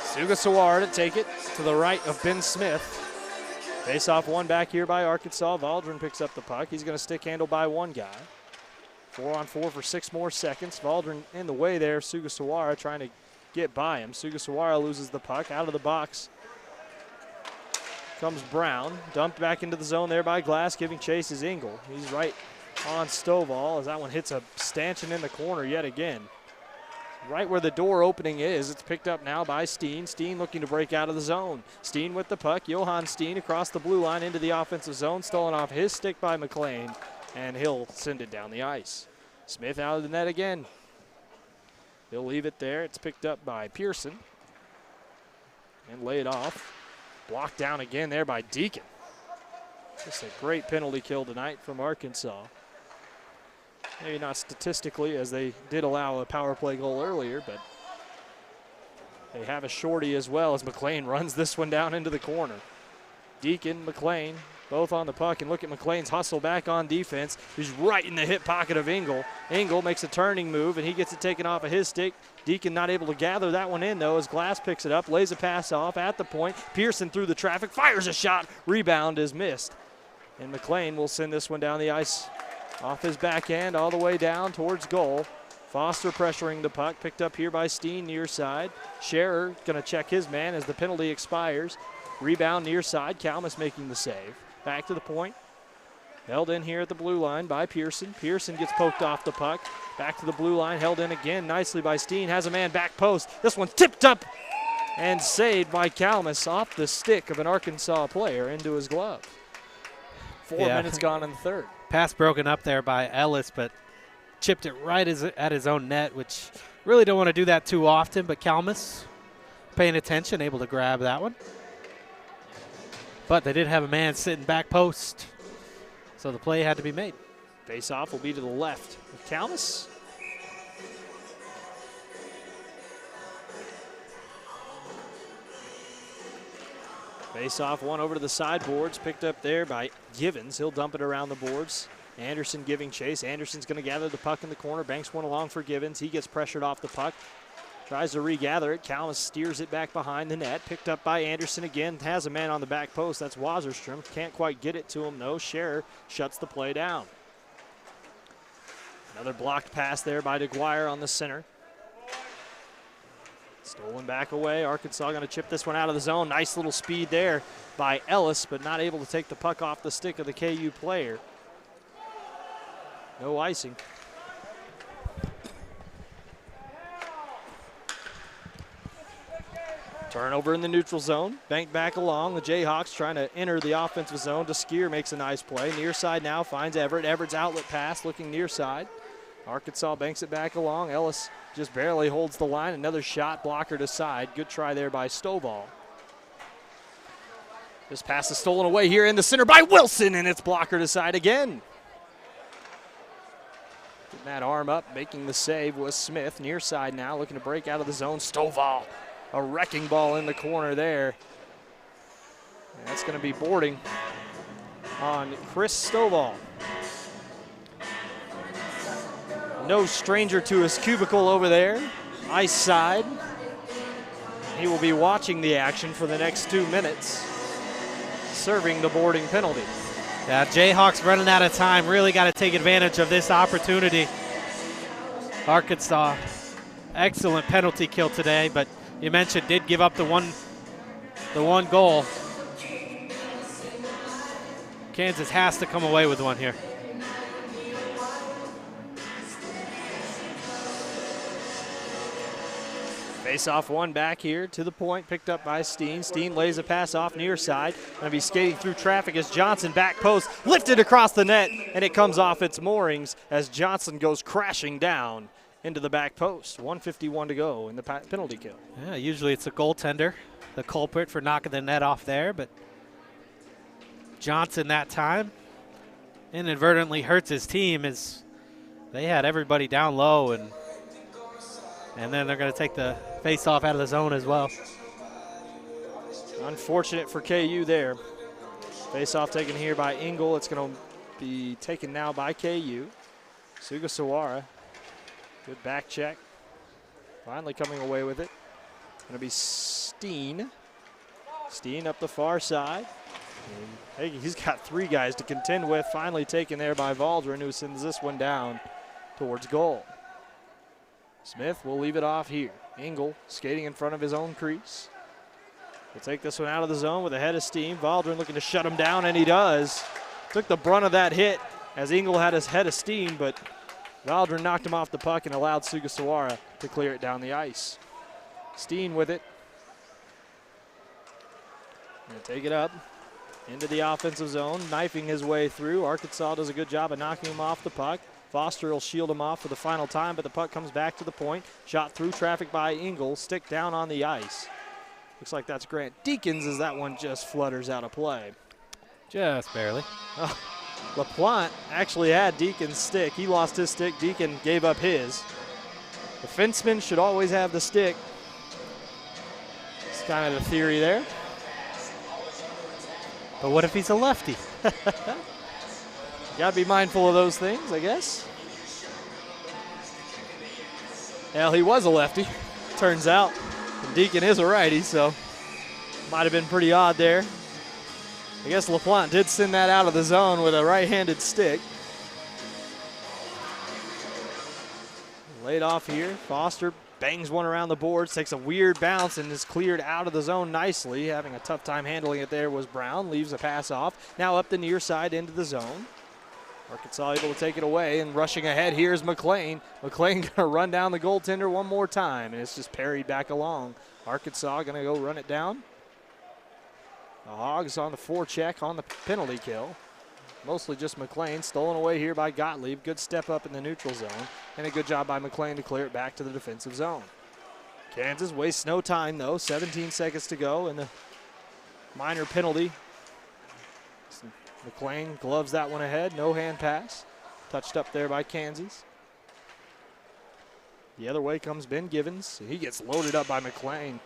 Sugasawara to take it to the right of Ben Smith. Face off one back here by Arkansas. Valdrin picks up the puck. He's going to stick handle by one guy. 4-on-4 for 6 more seconds. Valdrin in the way there. Sugasawara trying to get by him. Sugasawara loses the puck out of the box. Comes Brown. Dumped back into the zone there by Glass. Giving chase is Engel. He's right on Stovall as that one hits a stanchion in the corner yet again. Right where the door opening is. It's picked up now by Steen. Steen looking to break out of the zone. Steen with the puck. Johan Steen across the blue line into the offensive zone. Stolen off his stick by McLean. And he'll send it down the ice. Smith out of the net again. He'll leave it there. It's picked up by Pearson. And laid off. Blocked down again there by Deacon. Just a great penalty kill tonight from Arkansas. Maybe not statistically, as they did allow a power play goal earlier, but they have a shorty as well as McLean runs this one down into the corner. Deacon, McLean, both on the puck, and look at McLean's hustle back on defense. He's right in the hip pocket of Engel. Engel makes a turning move, and he gets it taken off of his stick. Deacon not able to gather that one in, though, as Glass picks it up, lays a pass off at the point. Pearson through the traffic, fires a shot. Rebound is missed. And McLean will send this one down the ice off his backhand all the way down towards goal. Foster pressuring the puck, picked up here by Steen near side. Scherer going to check his man as the penalty expires. Rebound near side, Kalmus making the save. Back to the point. Held in here at the blue line by Pearson. Pearson gets poked off the puck. Back to the blue line, held in again nicely by Steen. Has a man back post. This one's tipped up and saved by Kalmus off the stick of an Arkansas player into his glove. 4 minutes gone in the third. Pass broken up there by Ellis, but chipped it right at his own net, which really don't want to do that too often, but Kalmus paying attention, able to grab that one. But they did have a man sitting back post, so the play had to be made. Face-off will be to the left of Kalmus. Face-off one over to the sideboards, picked up there by Givens. He'll dump it around the boards. Anderson giving chase. Anderson's going to gather the puck in the corner. Banks one along for Givens. He gets pressured off the puck. Tries to regather it. Kalmus steers it back behind the net. Picked up by Anderson again. Has a man on the back post. That's Wasserstrom. Can't quite get it to him, though. Scherer shuts the play down. Another blocked pass there by DeGuire on the center. Stolen back away. Arkansas going to chip this one out of the zone. Nice little speed there by Ellis, but not able to take the puck off the stick of the KU player. No icing. Turnover in the neutral zone. Banked back along. The Jayhawks trying to enter the offensive zone. Deskier makes a nice play. Near side now finds Everett. Everett's outlet pass looking near side. Arkansas banks it back along. Ellis just barely holds the line. Another shot blocker to side. Good try there by Stovall. This pass is stolen away here in the center by Wilson, and it's blockered aside again. Getting that arm up, making the save was Smith. Near side now, looking to break out of the zone. Stovall, a wrecking ball in the corner there. And that's going to be boarding on Chris Stovall. No stranger to his cubicle over there, ice side. He will be watching the action for the next 2 minutes, serving the boarding penalty. Yeah, Jayhawks running out of time. Really got to take advantage of this opportunity. Arkansas, excellent penalty kill today, but you mentioned did give up the one goal. Kansas has to come away with one here. Face-off one back here to the point, picked up by Steen. Steen lays a pass off near side. Going to be skating through traffic as Johnson back post, lifted across the net, and it comes off its moorings as Johnson goes crashing down into the back post. 1:51 to go in the penalty kill. Yeah, usually it's a goaltender, the culprit for knocking the net off there, but Johnson that time inadvertently hurts his team as they had everybody down low, and then they're going to take the face-off out of the zone as well. Unfortunate for KU there. Face-off taken here by Engel. It's going to be taken now by KU. Sugasawara, good back check. Finally coming away with it. Going to be Steen. Steen up the far side. And, hey, he's got 3 guys to contend with. Finally taken there by Valdrin, who sends this one down towards goal. Smith will leave it off here. Engel skating in front of his own crease. Will take this one out of the zone with a head of steam. Valdrin looking to shut him down, and he does. Took the brunt of that hit as Engel had his head of steam, but Valdrin knocked him off the puck and allowed Sugasawara to clear it down the ice. Steen with it. Gonna take it up into the offensive zone, knifing his way through. Arkansas does a good job of knocking him off the puck. Foster will shield him off for the final time, but the puck comes back to the point. Shot through traffic by Engel, stick down on the ice. Looks like that's Grant Deacons as that one just flutters out of play. Just barely. LaPlante actually had Deacon's stick. He lost his stick. Deacon gave up his. The fenceman should always have the stick. It's kind of the theory there. But what if he's a lefty? Got to be mindful of those things, I guess. Well, he was a lefty, turns out. And Deacon is a righty, so might have been pretty odd there. I guess LaPlante did send that out of the zone with a right-handed stick. Laid off here. Foster bangs one around the boards, takes a weird bounce, and is cleared out of the zone nicely. Having a tough time handling it there was Brown. Leaves a pass off. Now up the near side into the zone. Arkansas able to take it away, and rushing ahead here is McLean. McLean going to run down the goaltender one more time, and it's just parried back along. Arkansas going to go run it down. The Hogs on the forecheck on the penalty kill. Mostly just McLean, stolen away here by Gottlieb. Good step up in the neutral zone, and a good job by McLean to clear it back to the defensive zone. Kansas wastes no time, though. 17 seconds to go, and the minor penalty. McLean gloves that one ahead. No hand pass. Touched up there by Kansas. The other way comes Ben Givens. He gets loaded up by McLean,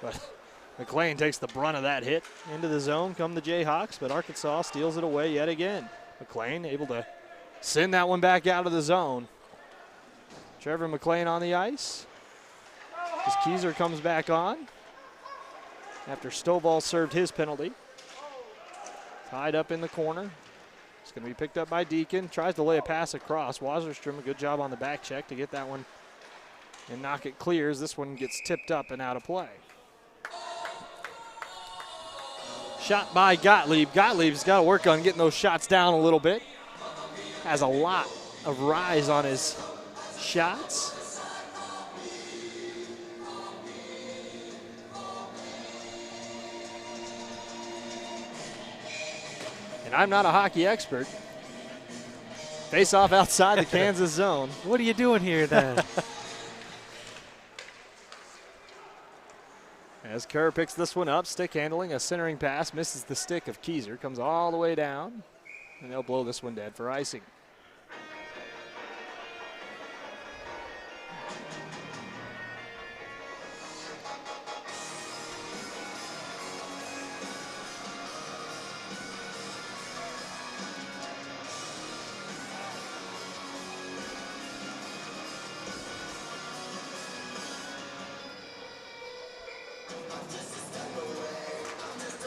but McLean takes the brunt of that hit. Into the zone come the Jayhawks, but Arkansas steals it away yet again. McLean able to send that one back out of the zone. Trevor McLean on the ice. As Keyser comes back on after Stovall served his penalty. Tied up in the corner. It's going to be picked up by Deacon. Tries to lay a pass across. Wasserstrom, a good job on the back check to get that one and knock it clear as this one gets tipped up and out of play. Shot by Gottlieb. Gottlieb's got to work on getting those shots down a little bit. Has a lot of rise on his shots. And I'm not a hockey expert. Face off outside the Kansas zone. What are you doing here then? As Kerr picks this one up, stick handling, a centering pass, misses the stick of Keyser, comes all the way down, and they'll blow this one dead for icing.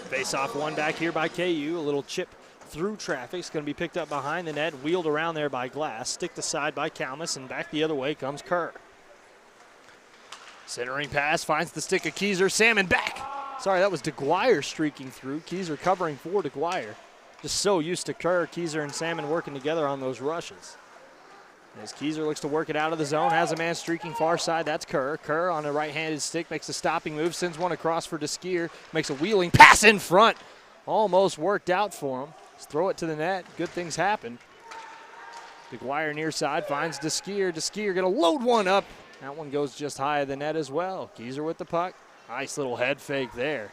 Face off one back here by KU. A little chip through traffic. It's going to be picked up behind the net, wheeled around there by Glass. Stick to side by Kalmus, and back the other way comes Kerr. Centering pass finds the stick of Keyser. Salmon back. Sorry, that was DeGuire streaking through. Keyser covering for DeGuire. Just so used to Kerr, Keyser, and Salmon working together on those rushes. As Keyser looks to work it out of the zone, has a man streaking far side. That's Kerr. Kerr on a right-handed stick makes a stopping move, sends one across for DeSkier, makes a wheeling pass in front. Almost worked out for him. Just throw it to the net. Good things happen. DeGuire near side finds DeSkier. DeSkier going to load one up. That one goes just high of the net as well. Keyser with the puck. Nice little head fake there.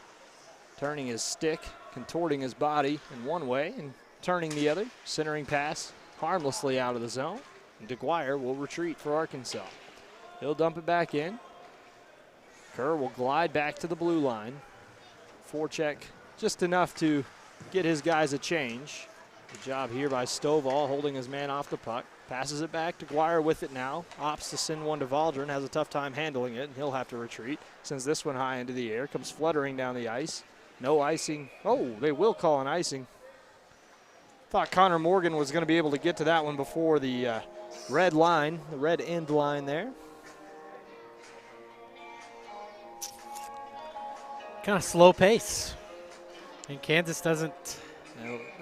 Turning his stick, contorting his body in one way and turning the other. Centering pass harmlessly out of the zone. DeGuire will retreat for Arkansas. He'll dump it back in. Kerr will glide back to the blue line. Forecheck just enough to get his guys a change. Good job here by Stovall holding his man off the puck. Passes it back. DeGuire with it now. Opts to send one to Valdron. Has a tough time handling it, and he'll have to retreat. Sends this one high into the air. Comes fluttering down the ice. No icing. Oh, they will call an icing. Thought Connor Morgan was going to be able to get to that one before the red line, the red end line there. Kind of slow pace. And Kansas doesn't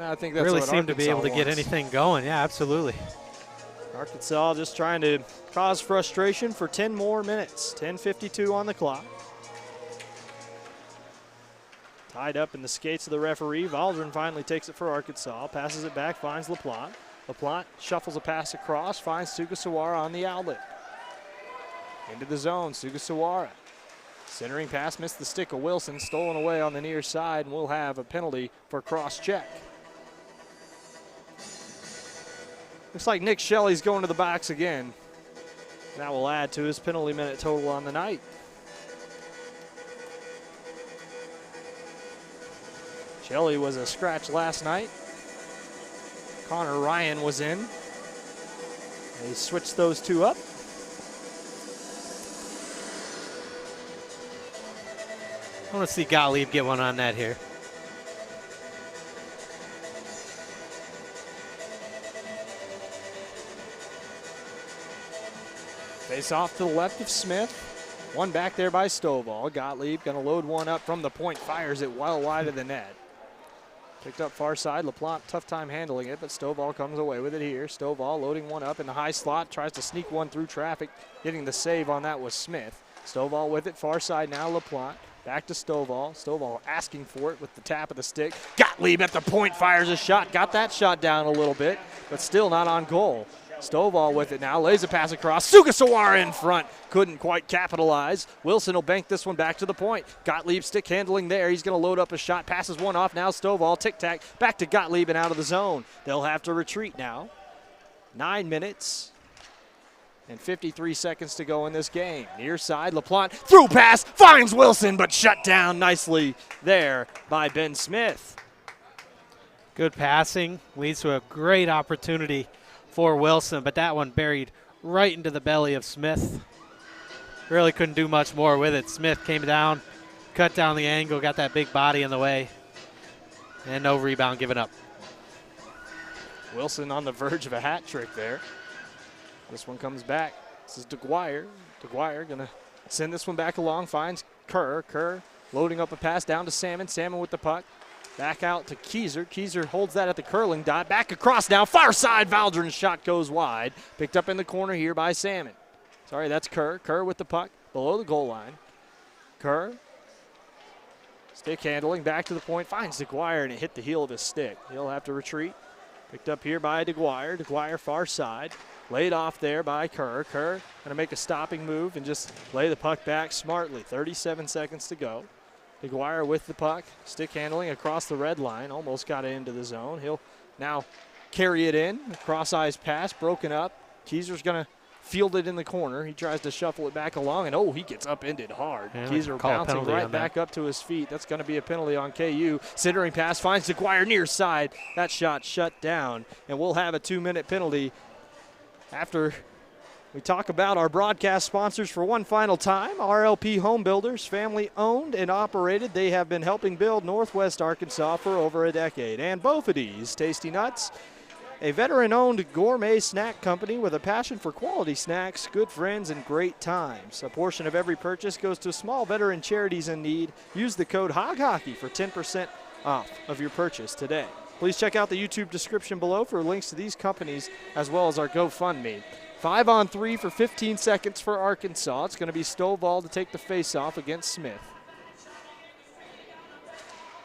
I think that's really what seem to be able to get wants. anything going. Yeah, absolutely. Arkansas just trying to cause frustration for 10 more minutes. 10:52 on the clock. Tied up in the skates of the referee. Valdron finally takes it for Arkansas. Passes it back, finds LaPlante. LaPlante shuffles a pass across, finds Sugasawara on the outlet. Into the zone, Sugasawara. Centering pass, missed the stick of Wilson, stolen away on the near side, and we'll have a penalty for cross-check. Looks like Nick Shelley's going to the box again. That will add to his penalty minute total on the night. Shelley was a scratch last night. Connor Ryan was in. They switched those two up. I want to see Gottlieb get one on net here. Face off to the left of Smith. One back there by Stovall. Gottlieb going to load one up from the point, fires it well wide of the net. Picked up far side. LaPlante, tough time handling it, but Stovall comes away with it here. Stovall loading one up in the high slot, tries to sneak one through traffic. Getting the save on that was Smith. Stovall with it, far side now, LaPlante. Back to Stovall. Stovall asking for it with the tap of the stick. Gottlieb at the point, fires a shot. Got that shot down a little bit, but still not on goal. Stovall with it now, lays a pass across. Sugasawara in front, couldn't quite capitalize. Wilson will bank this one back to the point. Gottlieb stick handling there. He's going to load up a shot, passes one off. Now Stovall, tic-tac, back to Gottlieb and out of the zone. They'll have to retreat now. 9 minutes and 53 seconds to go in this game. Near side, LaPlante, through pass, finds Wilson, but shut down nicely there by Ben Smith. Good passing, leads to a great opportunity for Wilson, but that one buried right into the belly of Smith. Really couldn't do much more with it. Smith came down, cut down the angle, got that big body in the way, and no rebound given up. Wilson on the verge of a hat trick there. This one comes back. This is DeGuire. DeGuire going to send this one back along, finds Kerr. Kerr loading up a pass down to Salmon. Salmon with the puck. Back out to Keyser. Keyser holds that at the curling dot. Back across now. Far side. Valdron's shot goes wide. Picked up in the corner here by Salmon. Sorry, that's Kerr. Kerr with the puck below the goal line. Kerr. Stick handling. Back to the point. Finds DeGuire, and it hit the heel of his stick. He'll have to retreat. Picked up here by DeGuire. DeGuire far side. Laid off there by Kerr. Kerr going to make a stopping move and just lay the puck back smartly. 37 seconds to go. DeGuire with the puck. Stick handling across the red line. Almost got it into the zone. He'll now carry it in. Cross-eyes pass broken up. Keyser's going to field it in the corner. He tries to shuffle it back along, and he gets upended hard. Yeah, Keyser bouncing right back up to his feet. That's going to be a penalty on KU. Centering pass finds DeGuire near side. That shot shut down, and we'll have a 2-minute penalty after we talk about our broadcast sponsors for one final time. RLP Home Builders, family owned and operated. They have been helping build Northwest Arkansas for over a decade. And Bophades Tasty Nuts, a veteran-owned gourmet snack company with a passion for quality snacks, good friends, and great times. A portion of every purchase goes to small veteran charities in need. Use the code HOGHOCKEY for 10% off of your purchase today. Please check out the YouTube description below for links to these companies as well as our GoFundMe. 5-on-3 for 15 seconds for Arkansas. It's going to be Stovall to take the face-off against Smith.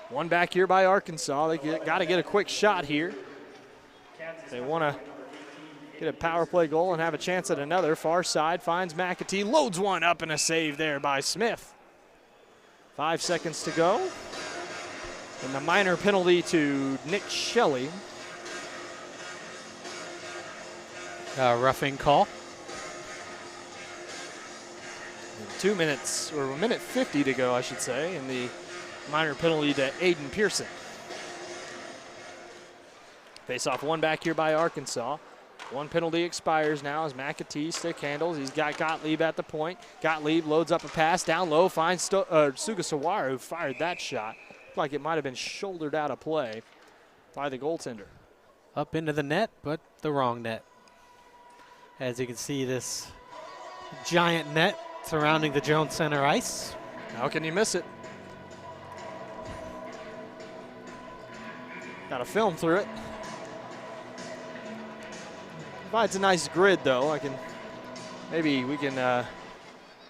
One back here by Arkansas. They got to get a quick shot here. They want to get a power play goal and have a chance at another. Far side finds McAtee, loads one up, and a save there by Smith. 5 seconds to go. And the minor penalty to Nick Shelley. Roughing call. 2 minutes, or a minute 50 to go, I should say, and the minor penalty to Aiden Pearson. Face off one back here by Arkansas. One penalty expires now as McAtee stick handles. He's got Gottlieb at the point. Gottlieb loads up a pass down low, finds Sugasawara, who fired that shot. Looked like it might have been shouldered out of play by the goaltender. Up into the net, but the wrong net. As you can see, this giant net surrounding the Jones Center ice. How can you miss it? Got to film through it. Provides a nice grid, though. Maybe we can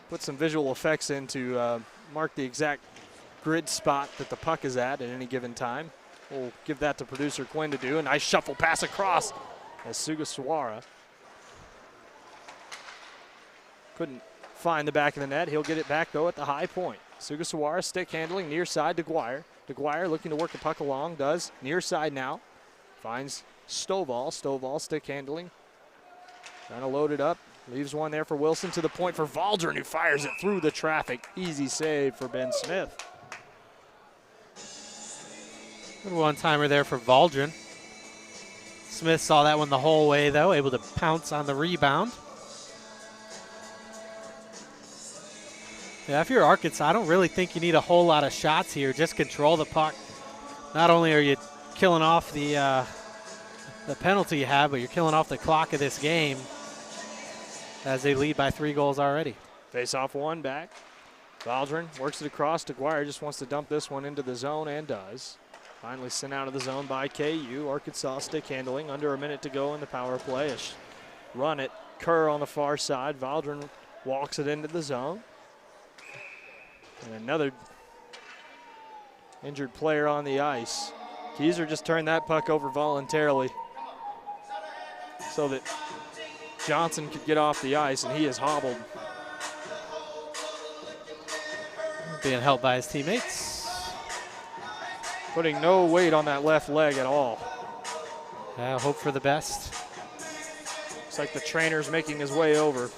put some visual effects in to mark the exact grid spot that the puck is at any given time. We'll give that to producer Quinn to do. A nice shuffle pass across as Sugasawara couldn't find the back of the net. He'll get it back, though, at the high point. Sugasawara stick handling near side DeGuire. DeGuire looking to work the puck along, does. Near side now. Finds Stovall. Stovall stick handling. Trying to load it up. Leaves one there for Wilson to the point for Valdron, who fires it through the traffic. Easy save for Ben Smith. Good one-timer there for Valdron. Smith saw that one the whole way, though, able to pounce on the rebound. Yeah, if you're Arkansas, I don't really think you need a whole lot of shots here. Just control the puck. Not only are you killing off the penalty you have, but you're killing off the clock of this game as they lead by 3 goals already. Face off one back. Valdron works it across. DeGuire just wants to dump this one into the zone and does. Finally sent out of the zone by KU. Arkansas stick handling. Under a minute to go in the power play. Run it. Kerr on the far side. Valdron walks it into the zone. And another injured player on the ice. Keyser just turned that puck over voluntarily so that Johnson could get off the ice, and he is hobbled. Being helped by his teammates. Putting no weight on that left leg at all. Hope for the best. Looks like the trainer's making his way over.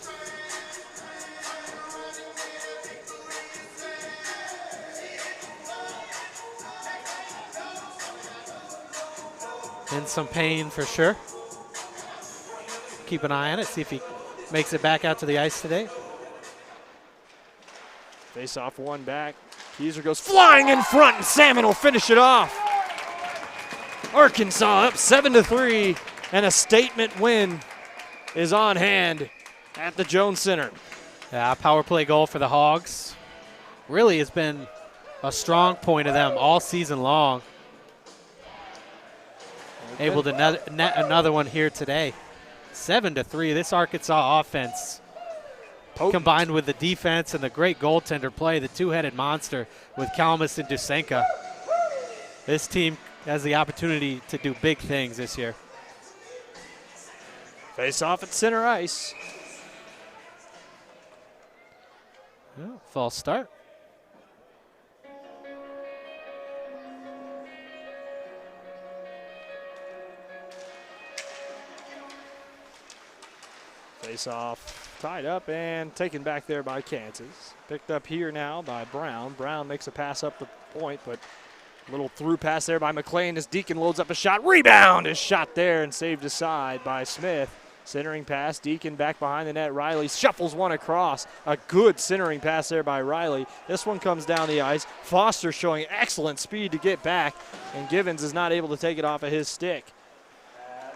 In some pain for sure. Keep an eye on it, see if he makes it back out to the ice today. Face off one back. Keyser goes flying in front, and Salmon will finish it off. Arkansas up 7-3, and a statement win is on hand at the Jones Center. Yeah, power play goal for the Hogs. Really has been a strong point of them all season long. Able to net another one here today. 7-3. This Arkansas offense, combined with the defense and the great goaltender play, the two-headed monster with Kalmus and Dusenka. This team has the opportunity to do big things this year. Face off at center ice. Oh, false start. Face off, tied up and taken back there by Kansas. Picked up here now by Brown. Brown makes a pass up the point, but a little through pass there by McLean as Deacon loads up a shot. Rebound is shot there and saved aside by Smith. Centering pass, Deacon back behind the net. Riley shuffles one across. A good centering pass there by Riley. This one comes down the ice. Foster showing excellent speed to get back, and Givens is not able to take it off of his stick.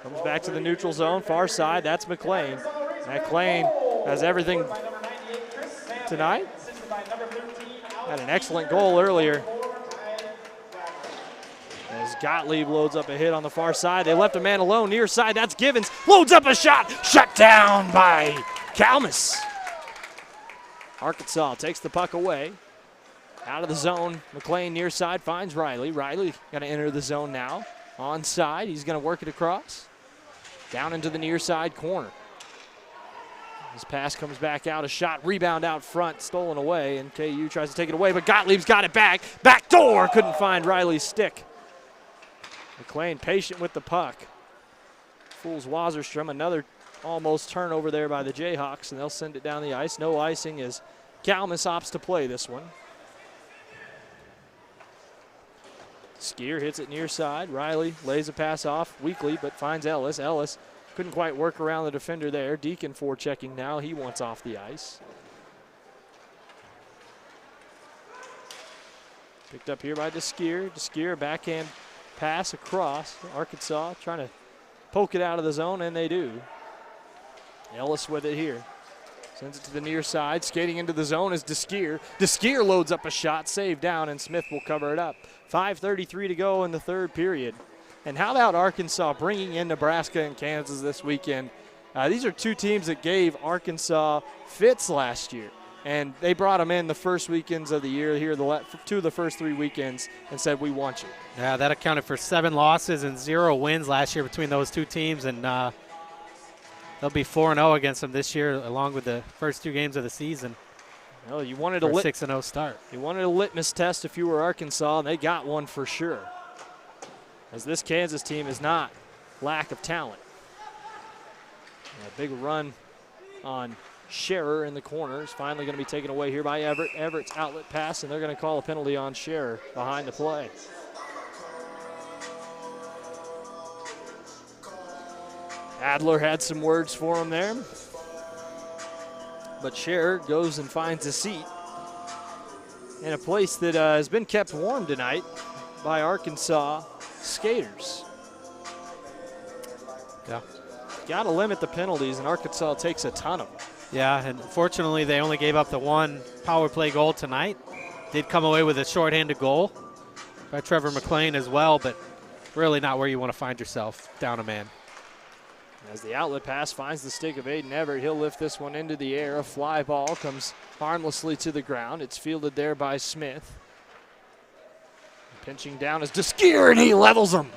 Comes back to the neutral zone, far side. That's McLean. McLean has everything tonight. Had an excellent goal earlier. As Gottlieb loads up a hit on the far side. They left a man alone near side. That's Givens. Loads up a shot. Shut down by Kalmus. Arkansas takes the puck away. Out of the zone. McLean near side finds Riley. Riley going to enter the zone now. Onside. He's going to work it across. Down into the near side corner. His pass comes back out. A shot. Rebound out front. Stolen away. And KU tries to take it away. But Gottlieb's got it back. Back door. Couldn't find Riley's stick. McLean patient with the puck. Fools Wasserstrom. Another almost turnover there by the Jayhawks, and they'll send it down the ice. No icing as Kalmus opts to play this one. Skier hits it near side. Riley lays a pass off weakly, but finds Ellis. Ellis couldn't quite work around the defender there. Deacon forechecking now. He wants off the ice. Picked up here by DeSkier. DeSkier backhand pass across. Arkansas trying to poke it out of the zone, and they do. Ellis with it here. Sends it to the near side. Skating into the zone is DeSkier. DeSkier loads up a shot, saved down, and Smith will cover it up. 5:33 to go in the third period. And how about Arkansas bringing in Nebraska and Kansas this weekend? These are two teams that gave Arkansas fits last year. And they brought them in the first weekends of the year here, two of the first 3 weekends, and said, we want you. Yeah, that accounted for 7 losses and 0 wins last year between those two teams. And they'll be 4-0 against them this year, along with the first 2 games of the season. Well, you wanted a 6-0 start. You wanted a litmus test if you were Arkansas, and they got one for sure. As this Kansas team is not lack of talent. And a big run on Scherer in the corner is finally going to be taken away here by Everett. Everett's outlet pass, and they're going to call a penalty on Scherer behind the play. Adler had some words for him there. But Scherer goes and finds a seat in a place that has been kept warm tonight by Arkansas skaters. Yeah. Got to limit the penalties, and Arkansas takes a ton of them. Yeah, and fortunately they only gave up the 1 power play goal tonight. Did come away with a shorthanded goal by Trevor McLean as well, but really not where you want to find yourself, down a man. As the outlet pass finds the stick of Aiden Everett, he'll lift this one into the air. A fly ball comes harmlessly to the ground. It's fielded there by Smith. Pinching down is DeSkier, and he levels him.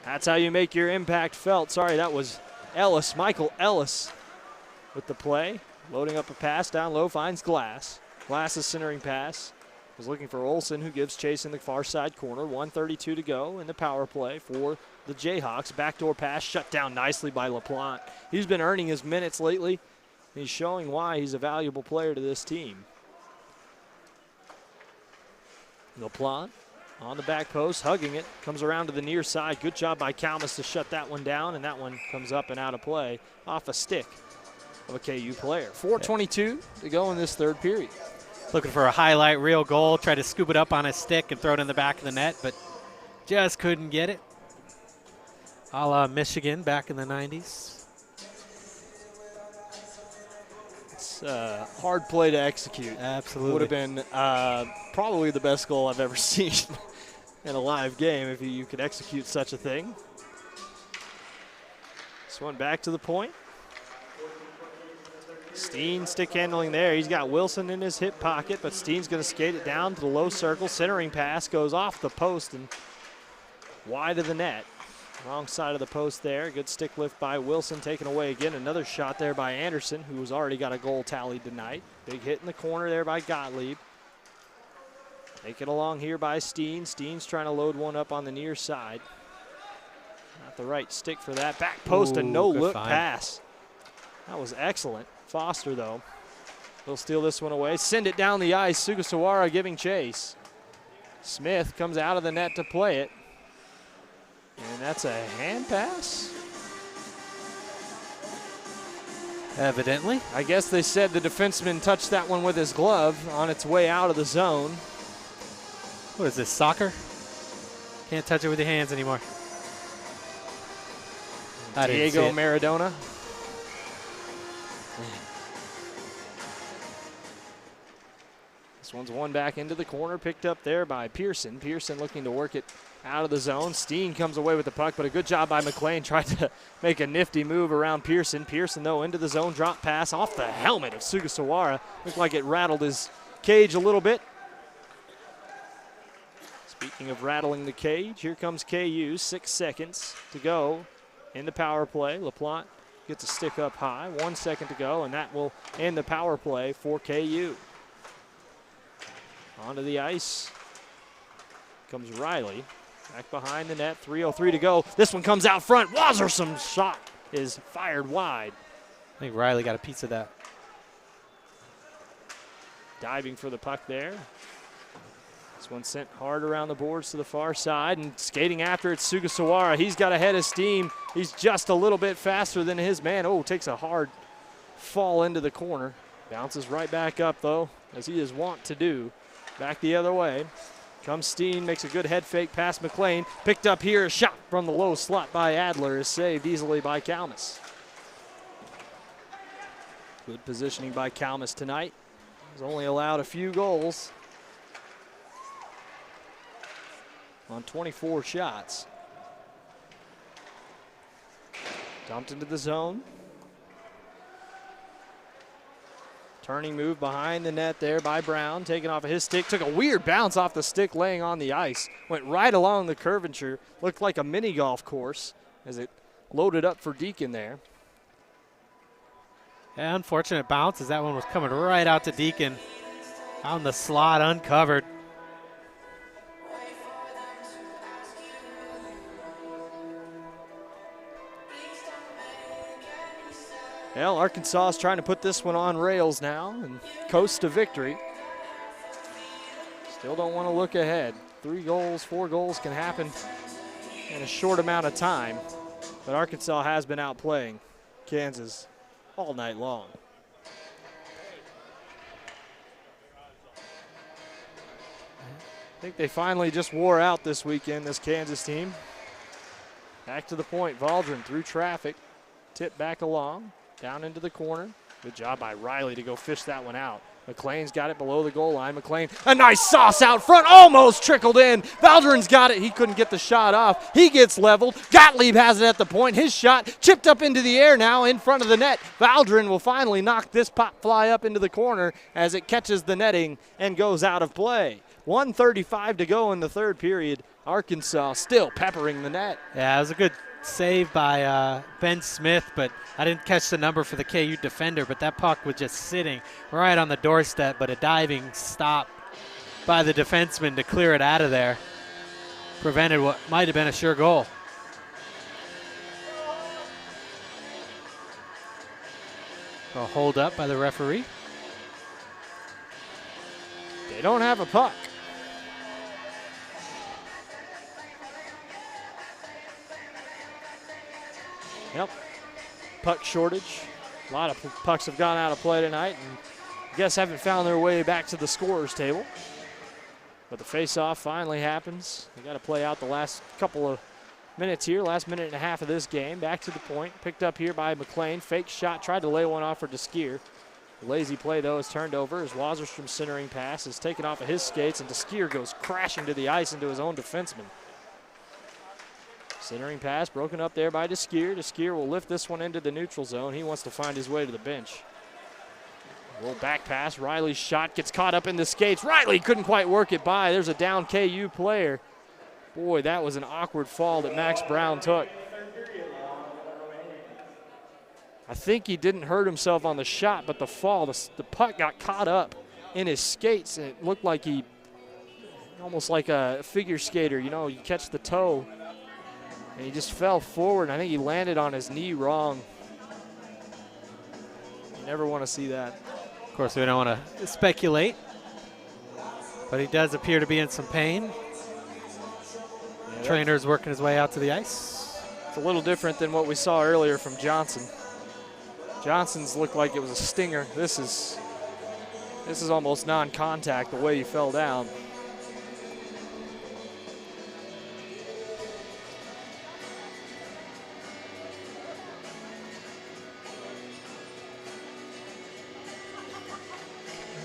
That's how you make your impact felt. Sorry, that was Ellis, Michael Ellis with the play. Loading up a pass down low, finds Glass. Glass's centering pass was looking for Olsen, who gives chase in the far side corner. 1:32 to go in the power play for the Jayhawks. Backdoor pass shut down nicely by LaPlante. He's been earning his minutes lately. He's showing why he's a valuable player to this team. LaPlante on the back post, hugging it, comes around to the near side. Good job by Kalmus to shut that one down, and that one comes up and out of play off a stick of a KU player. 4:22 to go in this third period. Looking for a highlight reel goal, tried to scoop it up on his stick and throw it in the back of the net, but just couldn't get it. A la Michigan back in the 90s. It's a hard play to execute. Absolutely. Would have been probably the best goal I've ever seen in a live game if you could execute such a thing. This one back to the point. Steen stick handling there. He's got Wilson in his hip pocket, but Steen's going to skate it down to the low circle. Centering pass goes off the post and wide of the net. Wrong side of the post there. Good stick lift by Wilson, taken away again. Another shot there by Anderson, who's already got a goal tallied tonight. Big hit in the corner there by Gottlieb. Take it along here by Steen. Steen's trying to load one up on the near side. Not the right stick for that. Back post, a no-look pass. That was excellent. Foster, though, will steal this one away. Send it down the ice. Sugasawara giving chase. Smith comes out of the net to play it. And that's a hand pass? Evidently. I guess they said the defenseman touched that one with his glove on its way out of the zone. What is this, soccer? Can't touch it with your hands anymore. Diego Maradona. This one's one back into the corner, picked up there by Pearson. Pearson looking to work it out of the zone. Steen comes away with the puck, but a good job by McLean. Tried to make a nifty move around Pearson. Pearson, though, into the zone. Drop pass off the helmet of Sugasawara. Looked like it rattled his cage a little bit. Speaking of rattling the cage, here comes KU. 6 seconds to go in the power play. LaPlante gets a stick up high. 1 second to go, and that will end the power play for KU. Onto the ice comes Riley. Back behind the net, 3:03 to go. This one comes out front. Wazersom's shot is fired wide. I think Riley got a piece of that. Diving for the puck there. This one sent hard around the boards to the far side, and skating after it, Sugasawara. He's got a head of steam. He's just a little bit faster than his man. Oh, takes a hard fall into the corner. Bounces right back up, though, as he is wont to do. Back the other way. Comes Steen, makes a good head fake past McLean. Picked up here, a shot from the low slot by Adler is saved easily by Kalmus. Good positioning by Kalmus tonight. He's only allowed a few goals on 24 shots. Dumped into the zone. Turning move behind the net there by Brown, taken off of his stick. Took a weird bounce off the stick laying on the ice. Went right along the curvature. Looked like a mini golf course as it loaded up for Deacon there. Yeah, unfortunate bounce as that one was coming right out to Deacon. On the slot, uncovered. Well, Arkansas is trying to put this one on rails now and coast to victory. Still don't want to look ahead. 3 goals, 4 goals can happen in a short amount of time. But Arkansas has been outplaying Kansas all night long. I think they finally just wore out this weekend, this Kansas team. Back to the point, Valdrin through traffic. Tip back along. Down into the corner. Good job by Riley to go fish that one out. McLean's got it below the goal line. McLean, a nice sauce out front, almost trickled in. Valdrin's got it. He couldn't get the shot off. He gets leveled. Gottlieb has it at the point. His shot chipped up into the air now in front of the net. Valdrin will finally knock this pop fly up into the corner as it catches the netting and goes out of play. 1:35 to go in the third period. Arkansas still peppering the net. Yeah, it was a good save by Ben Smith, but I didn't catch the number for the KU defender, but that puck was just sitting right on the doorstep, but a diving stop by the defenseman to clear it out of there prevented what might have been a sure goal. A hold up by the referee. They don't have a puck. Yep, puck shortage. A lot of pucks have gone out of play tonight and I guess haven't found their way back to the scorer's table. But the face-off finally happens. They got to play out the last couple of minutes here, last minute and a half of this game. Back to the point, picked up here by McLean. Fake shot, tried to lay one off for DeSkier. Lazy play, though, is turned over as Waserstrom's centering pass is taken off of his skates and DeSkier goes crashing to the ice into his own defenseman. Centering pass broken up there by DeSkier. DeSkier will lift this one into the neutral zone. He wants to find his way to the bench. Roll back pass. Riley's shot gets caught up in the skates. Riley couldn't quite work it by. There's a down KU player. Boy, that was an awkward fall that Max Brown took. I think he didn't hurt himself on the shot, but the fall, the puck got caught up in his skates, and it looked like he, almost like a figure skater, you know, you catch the toe, and he just fell forward, and I think he landed on his knee wrong. You never want to see that. Of course, we don't want to speculate, but he does appear to be in some pain. Yeah, Trainer's working his way out to the ice. it's a little different than what we saw earlier from Johnson. Johnson's looked like it was a stinger. This is almost non-contact the way he fell down.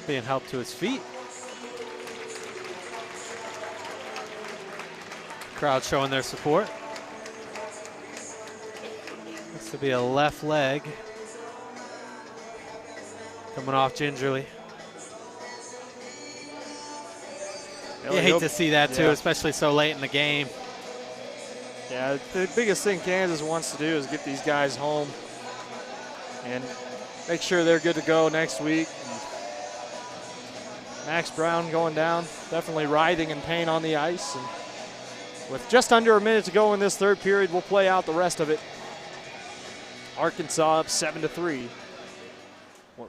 Being helped to his feet. Crowd showing their support. This will be a left leg. Coming off gingerly. You hate to see that too, especially so late in the game. Yeah, the biggest thing Kansas wants to do is get these guys home and make sure they're good to go next week. Max Brown going down, definitely writhing in pain on the ice. And with just under a minute to go in this third period, we'll play out the rest of it. Arkansas up 7-3.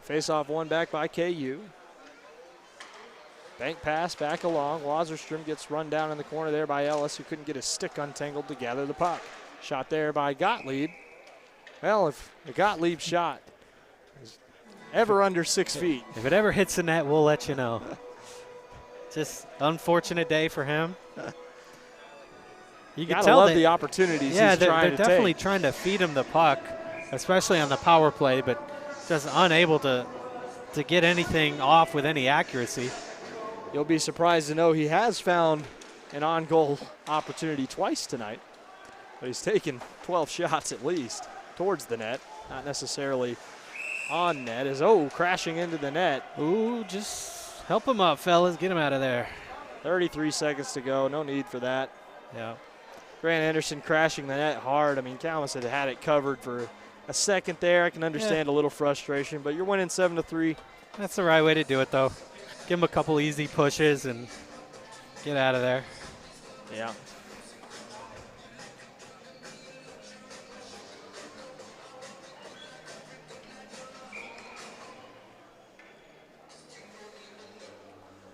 Face-off won back by KU. Bank pass back along. Wasserstrom gets run down in the corner there by Ellis, who couldn't get his stick untangled to gather the puck. Shot there by Gottlieb. Well, if the Gottlieb shot is ever under 6 feet. If it ever hits the net, we'll let you know. Just unfortunate day for him. You can tell love the opportunities he's trying to take. Yeah, they're definitely trying to feed him the puck, especially on the power play, but just unable to get anything off with any accuracy. You'll be surprised to know he has found an on-goal opportunity twice tonight, but he's taken 12 shots at least towards the net, not necessarily on net. Crashing into the net. Ooh, just help him up, fellas. Get him out of there. 33 seconds to go. No need for that. Yeah. Grant Anderson crashing the net hard. I mean, Calmus had it covered for a second there. I can understand a little frustration, but you're winning 7-3. That's the right way to do it, though. Give him a couple easy pushes and get out of there. Yeah.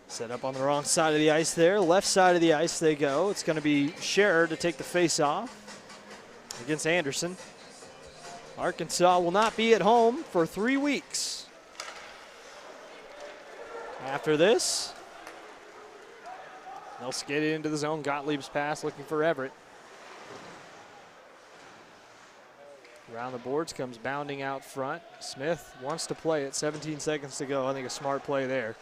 Set up on the wrong side of the ice there. Left side of the ice they go. It's going to be Scherer to take the face-off against Anderson. Arkansas will not be at home for 3 weeks. After this, they'll skate it into the zone. Gottlieb's pass looking for Everett. Around the boards, comes bounding out front. Smith wants to play it. 17 seconds to go. I think a smart play there.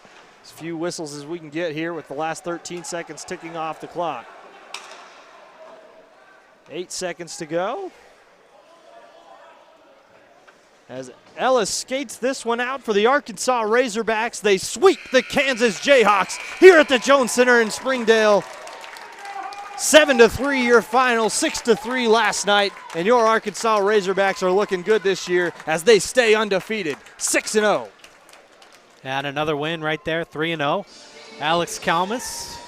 As few whistles as we can get here with the last 13 seconds ticking off the clock. 8 seconds to go. As Ellis skates this one out for the Arkansas Razorbacks, they sweep the Kansas Jayhawks here at the Jones Center in Springdale. 7-3 your final, 6-3 last night, and your Arkansas Razorbacks are looking good this year as they stay undefeated, 6-0. And another win right there, 3-0. Alex Calmus.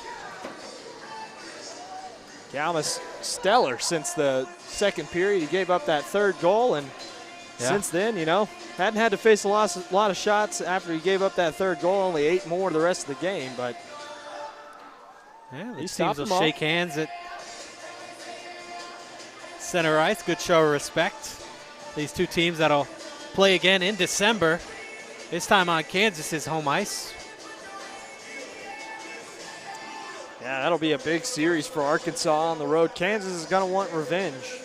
Calmus stellar since the second period. He gave up that third goal, and since then, hadn't had to face a lot of shots after he gave up that third goal, only 8 more the rest of the game, but these teams will shake hands at center ice. Good show of respect. These two teams that'll play again in December, this time on Kansas's home ice. Yeah, that'll be a big series for Arkansas on the road. Kansas is going to want revenge.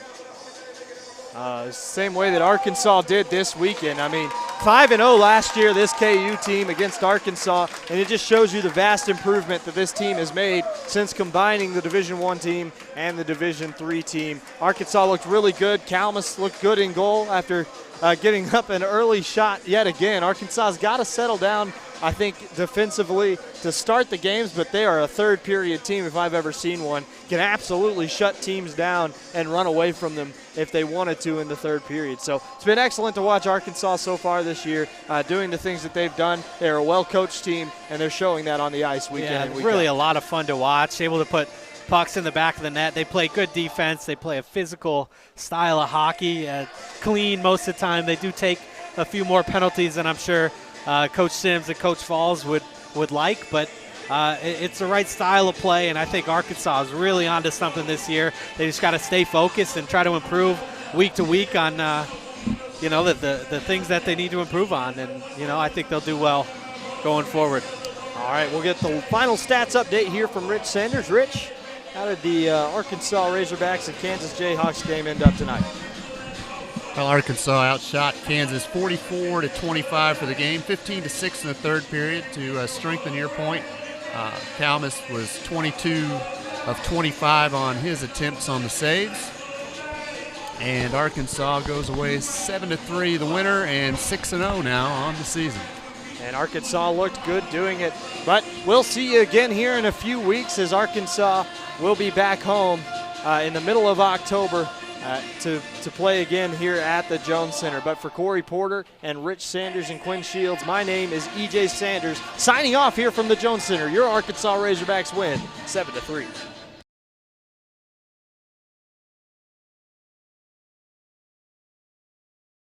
Same way that Arkansas did this weekend. I mean, 5-0 last year, this KU team against Arkansas, and it just shows you the vast improvement that this team has made since combining the Division I team and the Division III team. Arkansas looked really good. Calmus looked good in goal after getting up an early shot yet again. Arkansas's got to settle down I think, defensively to start the games, but they are a third period team if I've ever seen one. Can absolutely shut teams down and run away from them if they wanted to in the third period. So it's been excellent to watch Arkansas so far this year, doing the things that they've done. They're a well-coached team, and they're showing that on the ice week in and week really out. a lot of fun to watch. Able to put pucks in the back of the net. They play good defense. They play a physical style of hockey, clean most of the time. They do take a few more penalties than I'm sure Coach Sims and Coach Falls would like, but it's the right style of play, and I think Arkansas is really onto something this year. They just got to stay focused and try to improve week to week on the things that they need to improve on, and I think they'll do well going forward. All right, we'll get the final stats update here from Rich Sanders. Rich, how did the Arkansas Razorbacks and Kansas Jayhawks game end up tonight? Well, Arkansas outshot Kansas 44-25 for the game, 15-6 in the third period to strengthen your point. Calmus was 22 of 25 on his attempts on the saves. And Arkansas goes away 7-3 the winner and 6-0 now on the season. And Arkansas looked good doing it. But we'll see you again here in a few weeks as Arkansas will be back home in the middle of October to play again here at the Jones Center. But for Corey Porter and Rich Sanders and Quinn Shields, my name is EJ Sanders, signing off here from the Jones Center. Your Arkansas Razorbacks win 7-3.